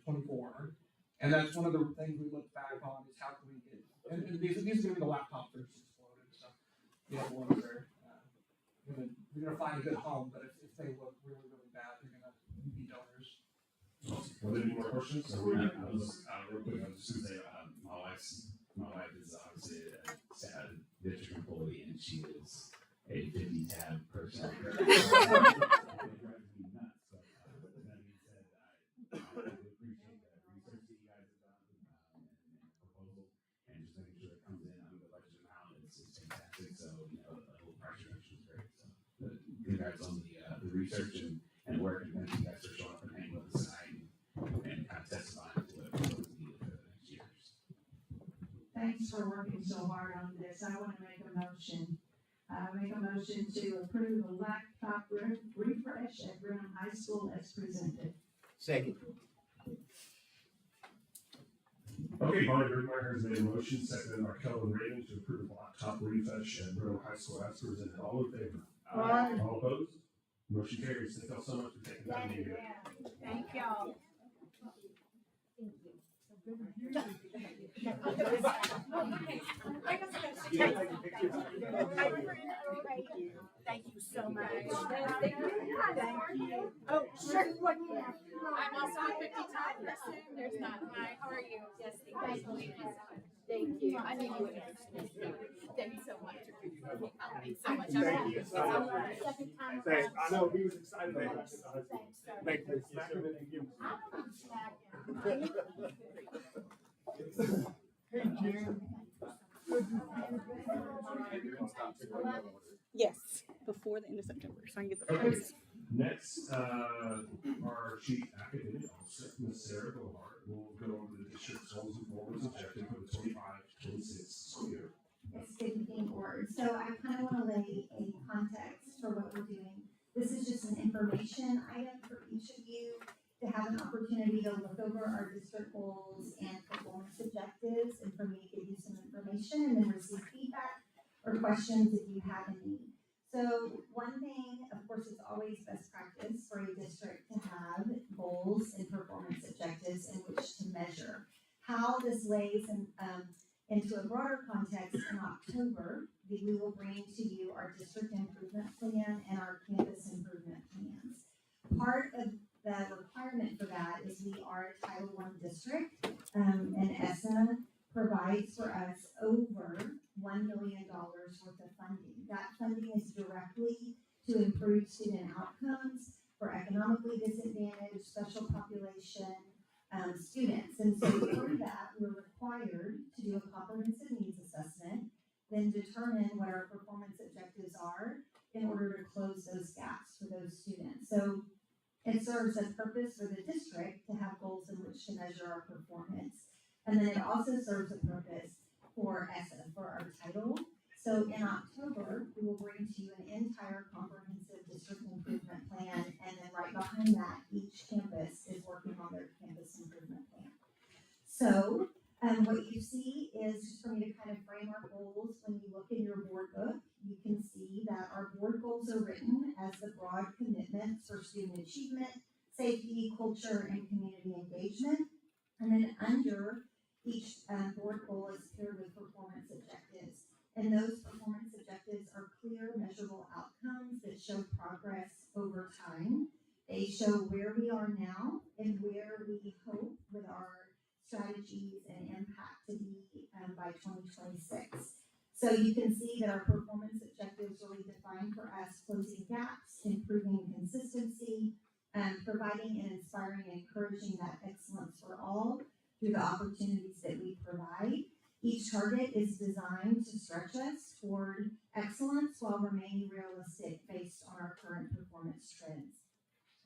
24. And that's one of the things we look back on is how can we get, and these are gonna be the laptops that are just exploded. So the other ones are you're gonna find a good home, but if they look really, really bad, they're gonna be donors. Are there any more questions? Real quick, I was just gonna say, my wife is obviously a sad district employee, and she is a 50 tab person. It drives me nuts. So that being said, I really appreciate the research that you guys have done and proposal, and just making sure it comes in under the budget amount. It's fantastic. So a little price reduction is great. So congrats on the research and work and you guys for working so hard on this. I want to make a motion. Make a motion to approve a laptop refresh at Brenham High School as presented. Second. Okay, Bonnie Bergmeyer has made a motion, seconded by Kelvin Raven to approve the laptop refresh at Brenham High School as presented. All in favor? Aye. All opposed? Motion carries. Thank y'all so much for taking time to be here. Thank y'all. Thank you so much. Thank you. Oh, sure. I'm also a 50 time person. There's not. Hi, how are you? Yes, thank you. Thank you. I knew you would. Thanks so much. Thanks so much. Thank you. Second time. Thanks. I know he was excited about it. Thank you. Smack him and give him. Hey, Jim. Yes, before the end of September, so I can get the Okay. funds. Next, our chief academic officer, Ms. Sarah Gohart, will go over the district's goals and performance objective for the 25-26 school year. Yes, good evening, board. So I kind of want to lay a context for what we're doing. This is just an information item for each of you to have an opportunity to look over our district goals and performance objectives, and for me to give you some information and then receive feedback or questions if you have any. So one thing, of course, it's always best practice for a district to have goals and performance objectives in which to measure. How this lays into a broader context in October, we will bring to you our district improvement plan and our campus improvement plans. Part of the requirement for that is we are a Title I district, and ESSA provides for us over $1 million worth of funding. That funding is directly to improve student outcomes for economically disadvantaged, special population students. And so for that, we're required to do a comprehensive needs assessment, then determine what our performance objectives are in order to close those gaps for those students. So it serves a purpose for the district to have goals in which to measure our performance. And then it also serves a purpose for ESSA, for our title. So in October, we will bring to you an entire comprehensive district improvement plan, and then right behind that, each campus is working on their campus improvement plan. So what you see is, just for me to kind of frame our goals, when you look in your board book, you can see that our board goals are written as the broad commitments for student achievement, safety, culture, and community engagement. And then under each board goal is paired with performance objectives. And those performance objectives are clear, measurable outcomes that show progress over time. They show where we are now and where we hope with our strategies and impact to be by 2026. So you can see that our performance objectives really define for us closing gaps, improving consistency, providing and inspiring and encouraging that excellence for all through the opportunities that we provide. Each target is designed to stretch us toward excellence while remaining realistic based on our current performance trends.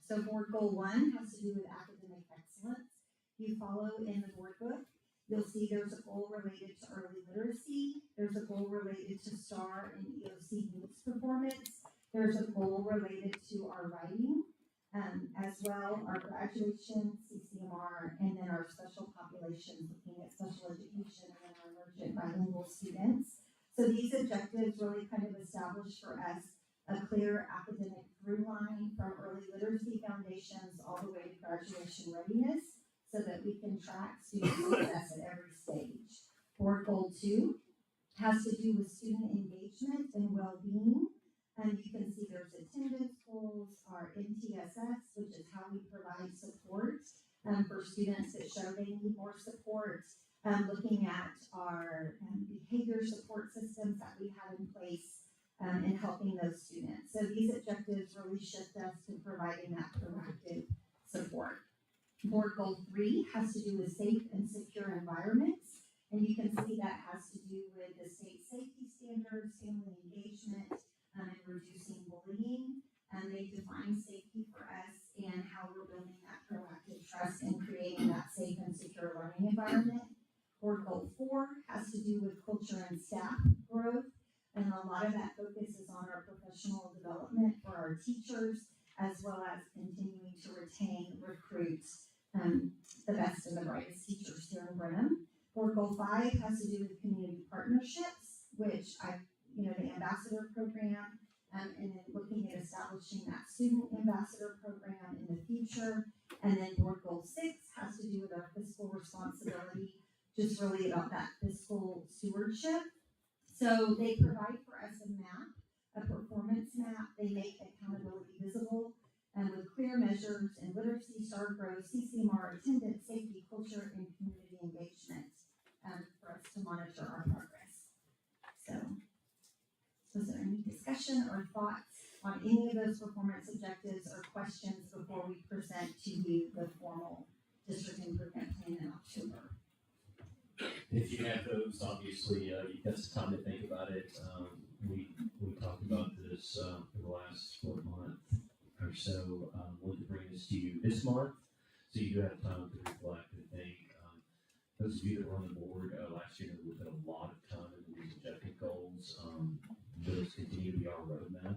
So board goal 1 has to do with academic excellence. You follow in the board book, you'll see there's a goal related to early literacy, there's a goal related to STAR and EOC units performance, there's a goal related to our writing, as well our graduation, CCMR, and then our special populations, looking at special education and then our emergent bilingual students. So these objectives really kind of establish for us a clear academic through line from early literacy foundations all the way to graduation readiness, so that we can track student success at every stage. Board goal 2 has to do with student engagement and well-being. And you can see there's attendance goals, our MTSS, which is how we provide support for students that show they need more support, looking at our behavior support systems that we have in place in helping those students. So these objectives really shift us to providing that proactive support. Board goal 3 has to do with safe and secure environments. And you can see that has to do with the state safety standards, family engagement, and reducing bullying. And they define safety for us and how we're building that proactive trust and creating that safe and secure learning environment. Board goal 4 has to do with culture and staff growth. And a lot of that focus is on our professional development for our teachers, as well as continuing to retain, recruit the best and the brightest teachers here in Brenham. Board Goal 5 has to do with community partnerships, which the ambassador program, and then looking at establishing that student ambassador program in the future. And then Board Goal 6 has to do with our fiscal responsibility, just really about that fiscal stewardship. So they provide for us a map, a performance map. They make accountability visible, and with clear measures in literacy, STAR growth, CCMR, attendance, safety, culture, and community engagement, for us to monitor our progress. So, was there any discussion or thoughts on any of those performance objectives or questions before we present to you the formal district improvement plan in October? If you have those, obviously, you've got some time to think about it. We talked about this for the last month or so. Wanted to bring this to you this month, so you do have time to reflect and think. Those of you that were on the board last year, we put a lot of time into these objective goals. Those continue to be our roadmap,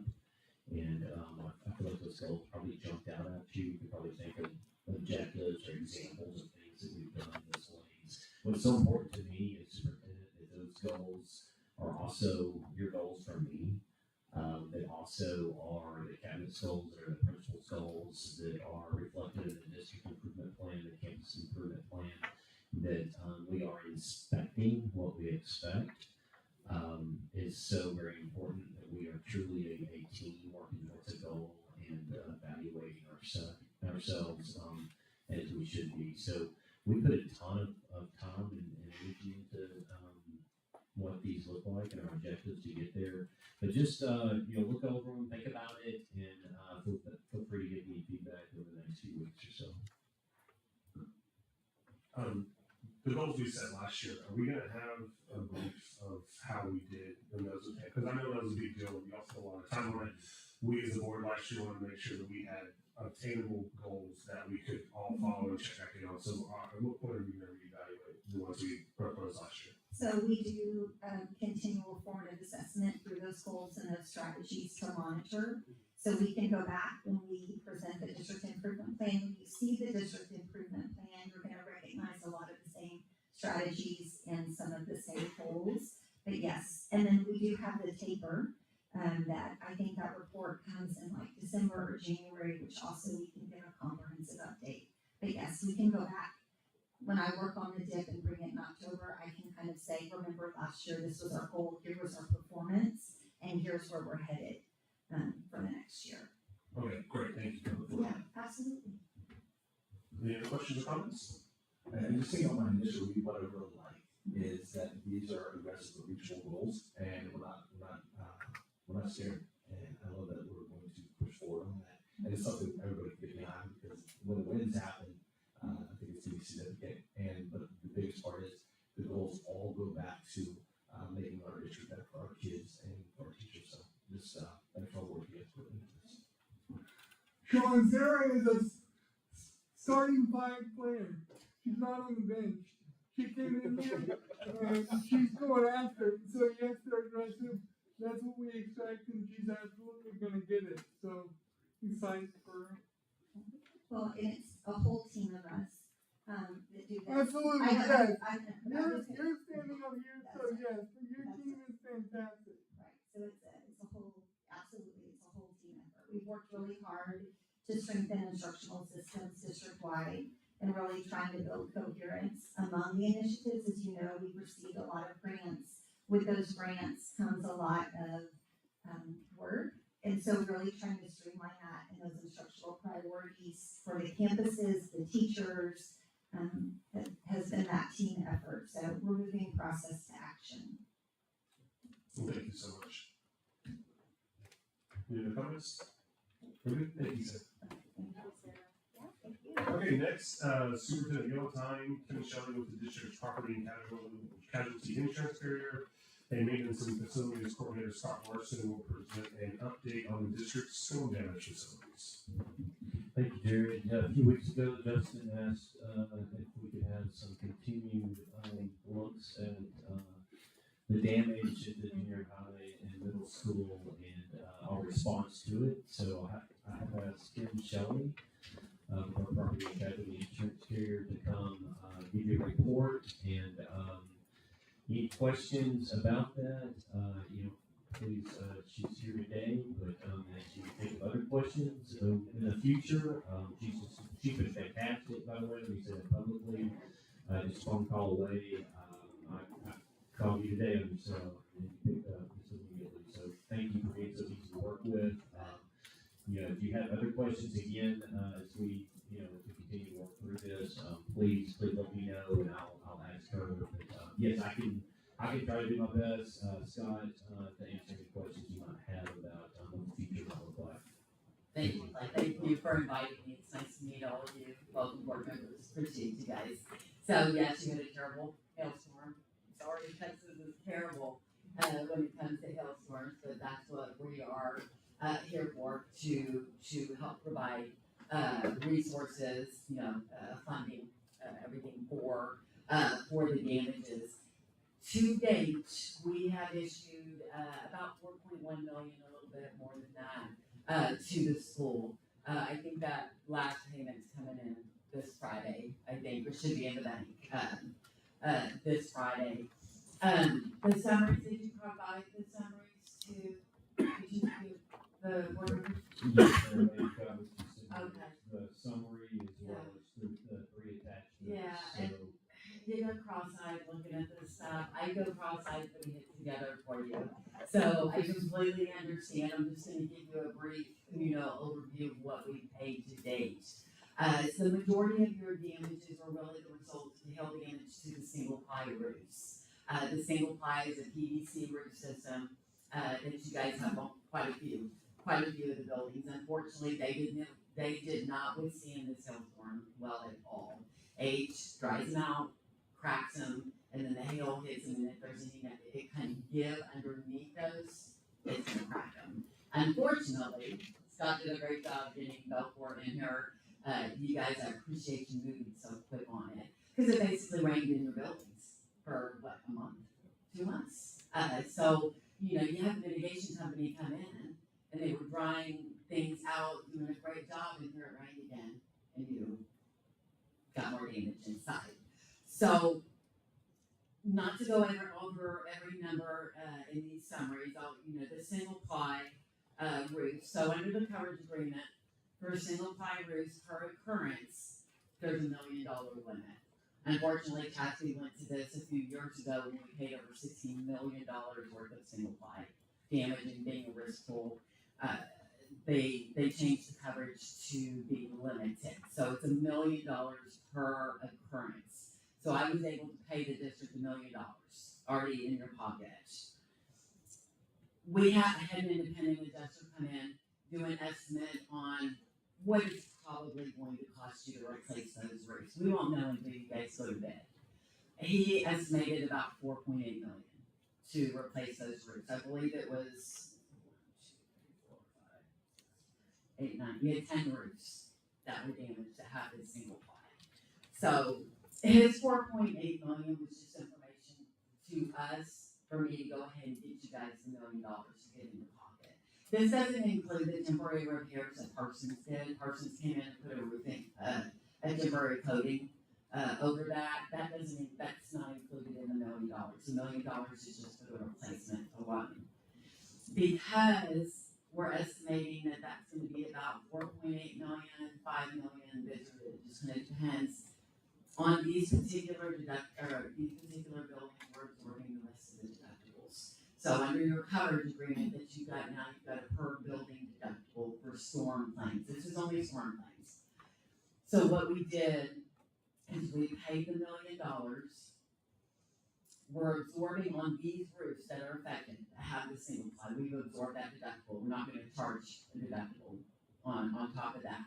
and I feel like those goals probably jumped out at you. You could probably think of objectives or examples of things that we've done in those ways. What's so important to me as superintendent is those goals are also your goals for me. That also are the cabinet's goals, that are the principal's goals, that are reflected in the district improvement plan, the campus improvement plan, that we are inspecting what we expect. Is so very important that we are truly a team working towards a goal and evaluating ourselves as we should be. So we put a ton of time and energy into what these look like and our objectives to get there. But just look over them, think about it, and feel free to give me feedback over the next few weeks or so. The goals we set last year, are we going to have a brief of how we did in those? Because I know that was a big deal. We also spent a lot of time on it. We as a board last year wanted to make sure that we had obtainable goals that we could all follow and check back in on. So at what point are we going to reevaluate the ones we proposed last year? So we do continual formative assessment through those goals and those strategies to monitor. So we can go back when we present the district improvement plan. When you see the district improvement plan, you're going to recognize a lot of the same strategies and some of the same goals. But yes, and then we do have the taper that I think that report comes in like December or January, which also we can give a comprehensive update. But yes, we can go back. When I work on the DIP and bring it in October, I can kind of say, remember last year, this was our goal, here was our performance, and here's where we're headed for the next year. Okay, great, thank you. Yeah, absolutely. Any other questions or comments? And just thinking on my initial read, what I really like is that these are aggressive but reachable goals, and we're not scared. And I love that we're going to push forward on that. And it's something everybody can get behind, because when the wins happen, I think it's going to be significant. But the biggest part is the goals all go back to making our district better for our kids and for our teachers. So just thanks for all the work you guys put into this. Sean, Sarah is a starting 5 player. She's not on the bench. She came in here and she's going after it. So yes, they're aggressive. That's what we expect, and she's absolutely going to get it. So excited for her. Well, and it's a whole team of us that do this. Absolutely, yes. You're standing up here, so yes, your team is fantastic. Right. So it's a whole, absolutely, it's a whole team effort. We've worked really hard to strengthen instructional systems district-wide and really trying to build coherence among the initiatives. As you know, we've received a lot of grants. With those grants comes a lot of work. And so really trying to streamline that and those instructional priorities for the campuses, the teachers, has been that team effort. So we're moving process to action. Thank you so much. Any other comments? Thank you, sir. Okay, next, Superintendent Yellowtime, Kim Shelley with the district's property and casualty insurance carrier and maintenance and facilities coordinator Scott Larson will present an update on the district's storm damage facilities. Thank you, Jared. A few weeks ago, Justin asked if we could have some continued looks at the damage at the junior high and middle school and our response to it. So I have asked Kim Shelley, our property casualty insurance carrier, to come give you a report and any questions about that, please, she's here today, but as you think of other questions in the future, she's been fantastic, by the way, we said it publicly, just phone call away. I called you today on your cell, and you picked up just immediately, so thank you for being so easy to work with. If you have other questions, again, as we, as we continue to work through this, please let me know, and I'll ask her. But, yes, I can try to do my best, Scott, to answer any questions you might have about what the future might look like. Thank you for inviting me. It's nice to meet all of you, both board members. Appreciate you guys. So yes, you had a terrible hailstorm. Sorry, Texas is terrible when it comes to hailstorms, but that's what we are here for, to help provide resources, funding, everything for the damages. To date, we have issued about 4.1 million, a little bit more than that, to the school. I think that last payment's coming in this Friday, I think, or should be in the bank this Friday. The summaries, did you provide the summaries to the board members? Yes, sir, Okay. the summary as well as the three attachments. Yeah, and you go cross-eyed looking at this stuff. I go cross-eyed putting it together for you. So I completely understand. I'm just gonna give you a brief, overview of what we paid to date. So the majority of your damages are really the result of the hail damage to the single ply roofs. The single ply is a PVC roof system that you guys have on quite a few of the buildings. Unfortunately, they did not withstand this hailstorm well at all. H dries them out, cracks them, and then the hail hits them, and if there's anything that it kind of give underneath those, it's gonna crack them. Unfortunately, Scott did a great job getting Belfort in here. You guys, I appreciate you moving so quick on it, because it basically rained in your buildings for what, a month, 2 months. So you have a mitigation company come in, and they were drying things out, doing a great job, and here it rained again, and you got more damage inside. So, not to go over every number in these summaries, the single ply roof. So under the coverage agreement, for single ply roofs per occurrence, there's $1 million limit. Unfortunately, Cassie went to this a few years ago when we paid over $16 million worth of single ply damage and being a risk pool. They changed the coverage to be limited. So it's $1 million per occurrence. So I was able to pay the district $1 million already in your pocket. We had an independent adjuster come in, do an estimate on what it's probably going to cost you to replace those roofs. We won't know until you guys go to bed. He estimated about $4.8 million to replace those roofs. I believe it was 8, 9. We had 10 roofs that were damaged that had this single ply. So his $4.8 million was just information to us for me to go ahead and get you guys $1 million to get in your pocket. This doesn't include the temporary repairs that Parsons did. Parsons came in and put a roofing, a temporary coating over that. That's not included in the $1 million. The $1 million is just for the replacement alone. Because we're estimating that that's going to be about 4.8 million, 5 million. It just kind of depends on these particular buildings. We're absorbing the rest of the deductibles. So under your coverage agreement that you got now, you've got a per building deductible for storm claims. This is only storm claims. So what we did is we paid the $1 million. We're absorbing on these roofs that are affected, that have the single ply. We've absorbed that deductible. We're not going to charge a deductible on top of that.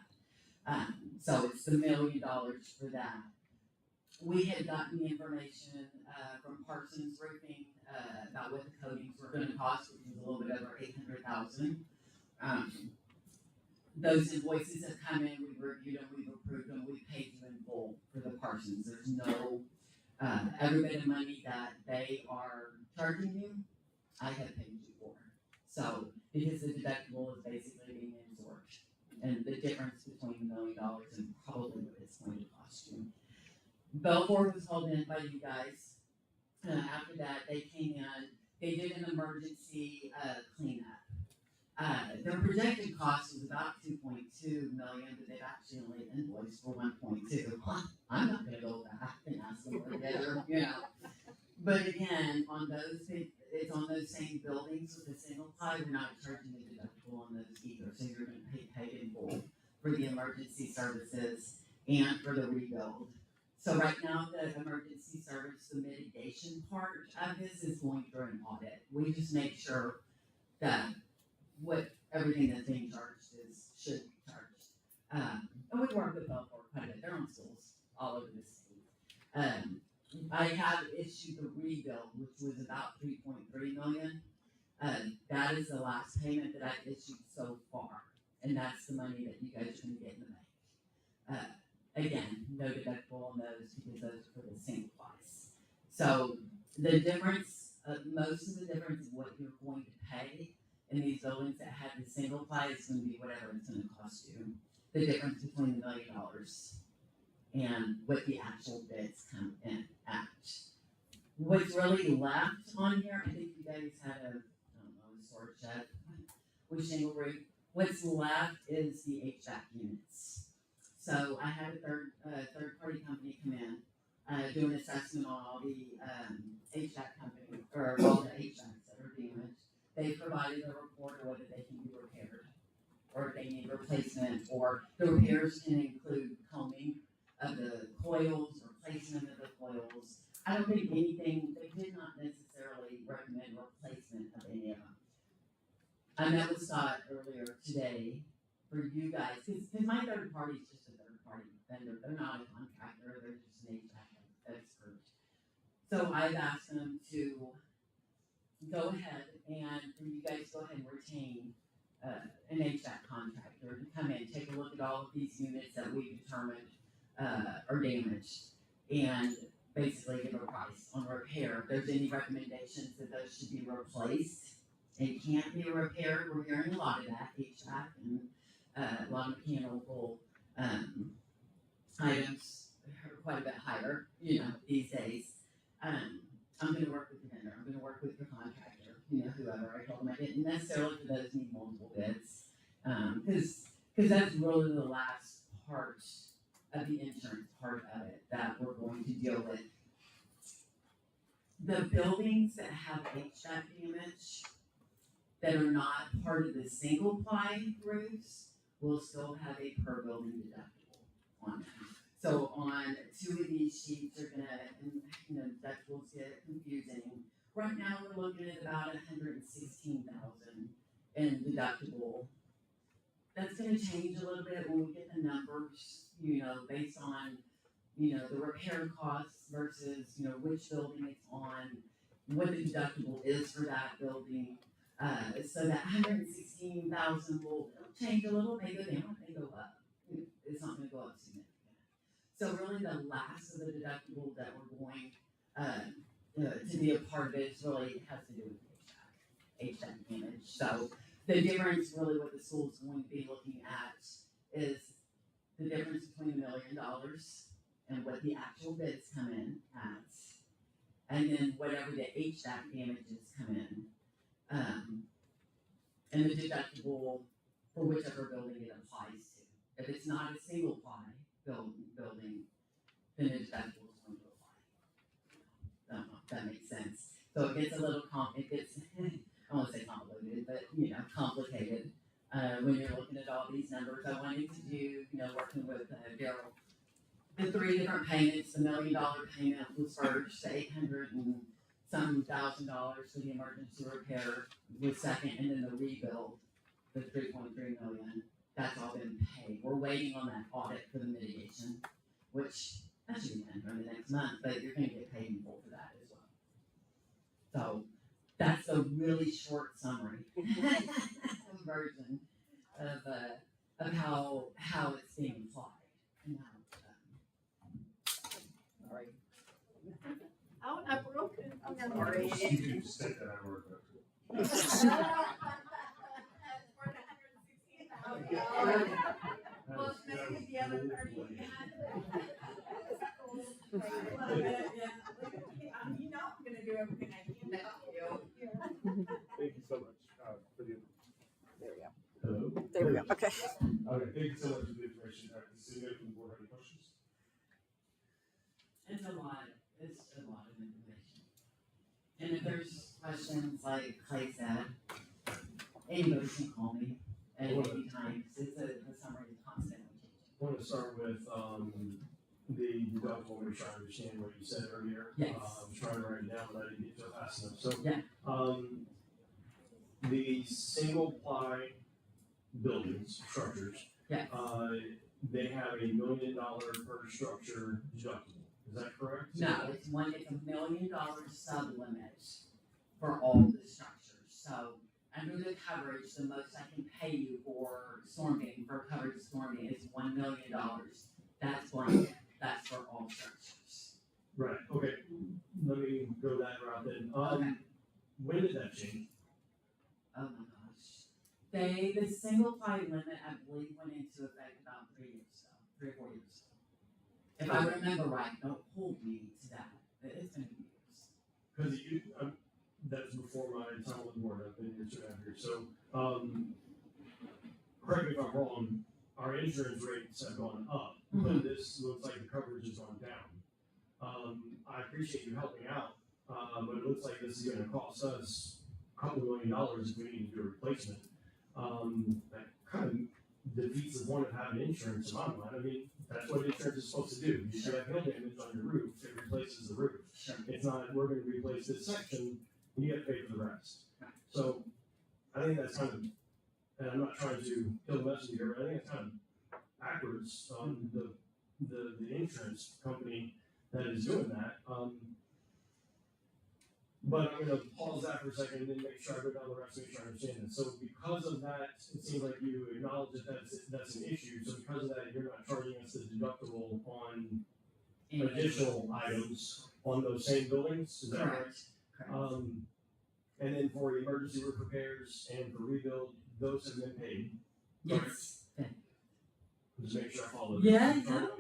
So it's the $1 million for that. We had gotten the information from Parsons Roofing about what the coatings were going to cost, which was a little bit over $800,000. Those invoices have come in. We've reviewed them. We've approved them. We've paid you in full for the Parsons. There's no every bit of money that they are charging you, I have paid you for. So, because the deductible is basically being absorbed, and the difference between $1 million and probably what it's going to cost you. Belfort was called in by you guys. After that, they came in, they did an emergency cleanup. Their projected cost was about 2.2 million, but they've actually only invoiced for 1.2. I'm not gonna go back and ask them for better, you know. But again, on those, it's on those same buildings with a single ply, we're not charging a deductible on those either, so you're gonna pay in full for the emergency services and for the rebuild. So right now, the emergency service, the mitigation part of this is going through an audit. We just make sure that everything that's being charged should be charged. And we work with Belfort quite a bit. They're on schools all over the state. I have issued the rebuild, which was about 3.3 million. That is the last payment that I've issued so far, and that's the money that you guys are going to get in the bank. Again, no deductible on those because those are for the single price. So the difference, most of the difference of what you're going to pay in these buildings that have the single ply is going to be whatever it's going to cost you. The difference between $1 million and what the actual bids come in at. What's really left on here, I think you guys had a storage shed with shingle roof. What's left is the HVAC units. So I had a third party company come in, do an assessment on all the HVAC company, or all the HVACs that are damaged. They provided a report of whether they can be repaired, or if they need replacement, or the repairs can include combing of the coils, replacement of the coils. I don't think anything, they did not necessarily recommend replacement of any of them. I met with Scott earlier today for you guys, because my third party is just a third party vendor. They're not a contractor, they're just an HVAC expert. So I've asked them to go ahead and for you guys to go ahead and retain an HVAC contractor to come in, take a look at all of these units that we determined are damaged, and basically give a price on repair. If there's any recommendations that those should be replaced and can't be repaired, we're hearing a lot of that, HVAC and a lot of mechanical items are quite a bit higher, these days. I'm going to work with the vendor. I'm going to work with your contractor, whoever. I told them I didn't necessarily for those need multiple bids, because that's really the last part of the insurance part of it that we're going to deal with. The buildings that have HVAC damage that are not part of the single ply roofs will still have a per building deductible on them. So on two of these sheets are gonna, deductibles get confusing. Right now we're looking at about $116,000 in deductible. That's gonna change a little bit when we get the numbers, based on, the repair costs versus, which building it's on, what the deductible is for that building. So that $116,000 will change a little, may go down, may go up. It's not gonna go up significantly. So really the last of the deductible that we're going to be a part of it really has to do with HVAC damage. So the difference really what the school's going to be looking at is the difference between $1 million and what the actual bids come in at, and then whatever the HVAC damages come in, and the deductible for whichever building it applies to. If it's not a single ply building, then the deductible is going to apply. I don't know if that makes sense. So it gets a little I won't say convoluted, but complicated when you're looking at all these numbers. I wanted to do, working with Daryl, the 3 different payments. The $1 million payment was first, $800,000 and some thousand for the emergency repair was second, and then the rebuild, the 3.3 million. That's all been paid. We're waiting on that audit for the mitigation, which that should be done during the next month, but you're going to get paid in full for that as well. So that's a really short summary version of how it's being applied. And how, all right. Oh, I broke it. I'm You sorry. can just take that out of our budget. Well, maybe the other 30. You know I'm gonna do everything I can to help you. Thank you so much, for the. There we go. Hello? There we go. Okay. Okay, thank you so much for the information. Does anybody from the board have any questions? It's a lot of information. And if there's questions, like Clay said, anybody can call me at any time, 'cause the summary is constantly changing. I want to start with, the deductible, make sure I understand what you said earlier. Yes. I'm trying to write it down, but I didn't get to it fast enough. So, Yeah. The single ply buildings, structures. Yes. They have $1 million per structure deductible. Is that correct? No, it's $1 million sub-limit for all the structures. So under the coverage, the most I can pay you for storming, for coverage storming is $1 million. That's blanket. That's for all structures. Right, okay. Let me go that route then. Okay. When did that change? Oh my gosh. The single ply limit, I believe, went into effect about 3 years ago, 3 or 4 years ago. If I remember right, don't hold me to that. It's been years. Because that's before my time on the board. I've been here 2.5 years. So, correct me if I'm wrong, our insurance rates have gone up, but this looks like the coverage has gone down. I appreciate you helping out, but it looks like this is gonna cost us a couple $1 million if we need to do a replacement. That kind of defeats the point of having insurance in my mind. I mean, that's what insurance is supposed to do. You should have hail damage on your roof, it replaces the roof. It's not, we're gonna replace this section, and you have to pay for the rest. So, I think that's kind of, and I'm not trying to kill the messenger here, but I think it's kind of backwards on the insurance company that is doing that. But I'm gonna pause that for a second and then make sure I go down the rest, make sure I understand it. So because of that, it seems like you acknowledge that that's an issue. So because of that, you're not charging us the deductible on additional items on those same buildings, is that right? Correct. And then for emergency roof repairs and for rebuild, those have been paid. Yes. Just make sure I follow. Yeah, this. no.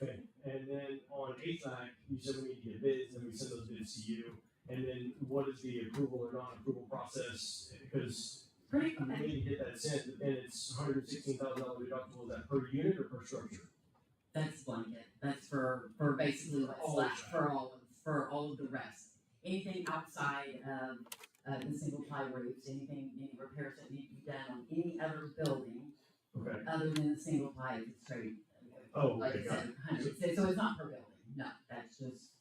Okay, and then on HVAC, you said we need to get bids, and we send those bids to you. And then what is the approval or non-approval process? Because pretty we need to get that sent, but then it's $116,000 deductible. Is that per unit or per structure? That's blanket. That's for basically what's left for all of the rest. Anything outside of the single ply roofs, any repairs that need to be done on any other building, okay, other than the single ply, it's straight. Oh, like okay, I said, 100. So it's not per building. No, that's just.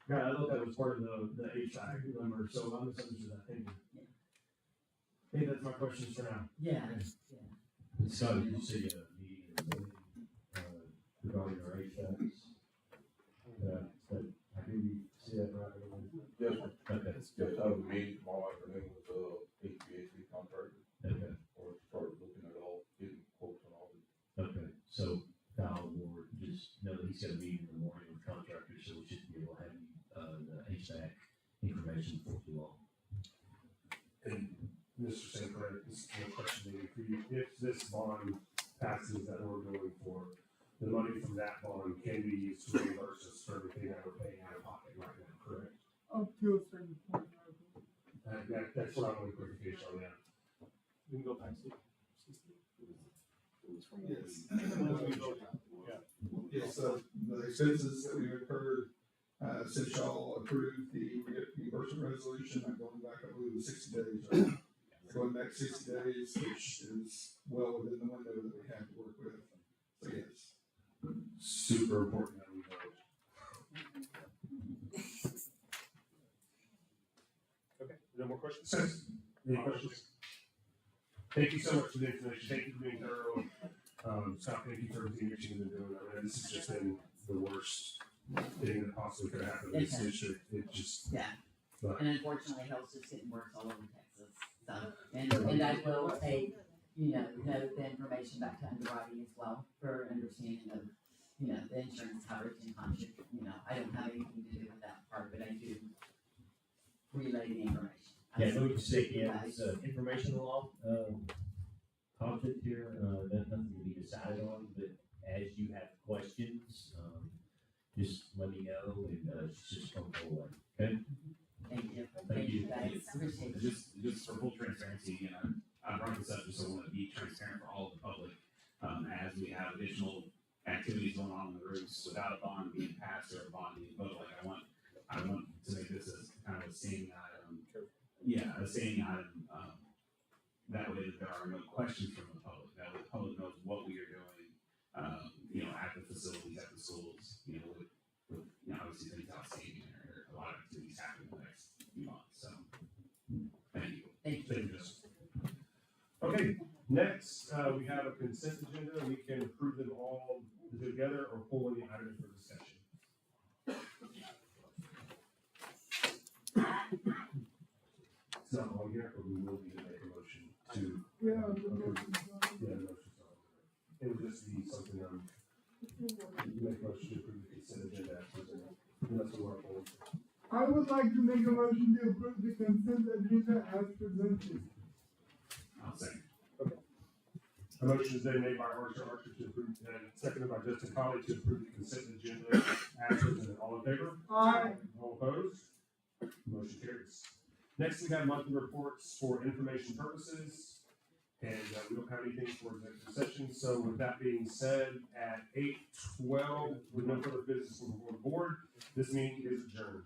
Yeah, I thought that was part of the HVAC number, so I misunderstood that. Thank you. Yeah. I think that's my questions for now. Yeah. Okay. Yeah. Scott, did you say you had a meeting in the morning, regarding our HVACs? I can see that right away. Yes, sir. Okay. Yes, I have a meeting tomorrow afternoon with the HVAC contractor. Okay. Or start looking at all, getting quotes on all of it. Okay, so Kyle will just know that he's got a meeting in the morning with contractors, so we should be able to have the HVAC information for you all. And Mr. St. Clair, this is a question maybe for you. If this bond passes that we're going for, the money from that bond can be used to reimburse us for everything that we're paying out of pocket right now, correct? Up to a certain point. That's what I want to clarification on that. We can go back to. Yes. Yes, the expenses that we incurred, since y'all approved the reimbursement resolution, I'm going back, I believe, 60 days, right? Going back 60 days, which is well within the window that we have to work with. So yes. Super important that we vote. Okay, no more questions? Any questions? Thank you so much for the information. Thank you for being thorough. Scott, thank you for everything that you've been doing. I mean, this has just been the worst thing that possibly could have happened in this district. It just. Yeah. But, and unfortunately, health's just getting worse all over Texas. So, and I will take, the information back to underwriting as well for understanding of you know, the insurance coverage and contract, you know, I don't have anything to do with that part, but I do relay the information. Yeah, let me just say again, it's information law, conflict here, nothing to be decided on, but as you have questions, just let me know and, just come forward, okay? Thank you. Thank you. Guys. Appreciate it. Just for full transparency, you know, I brought this up just so I want to be transparent for all of the public. As we have additional activities going on in the roofs without a bond being passed or a bond being voted, like I want to make this as kind of a standing item. Yeah, a standing item. That way that there are no questions from the public. That way the public knows what we are doing. You know, at the facilities, at the schools. You know, with you know, obviously things outstanding. There are a lot of activities happening in the next few months. So, thank you. Thank you. Thank you, Justin. Okay, next, we have a consent agenda. We can approve them all together or pull any items for discussion. It's not all here, but we will need to make a motion to. Yeah, Yeah, the motion's not on there. It would just be something, you make a motion to approve the consent agenda as presented. Unless we want to pull it. I would like to make a motion to approve the consent agenda as presented. I'll second. A motion is then made by Archer to approve, and seconded by Justin Colley to approve the consent agenda as presented. All in favor? Aye. All opposed? Motion carries. Next, we have monthly reports for information purposes, and we don't have anything for executive session. So with that being said, at 8:12, with no further business before the board, this meeting is adjourned.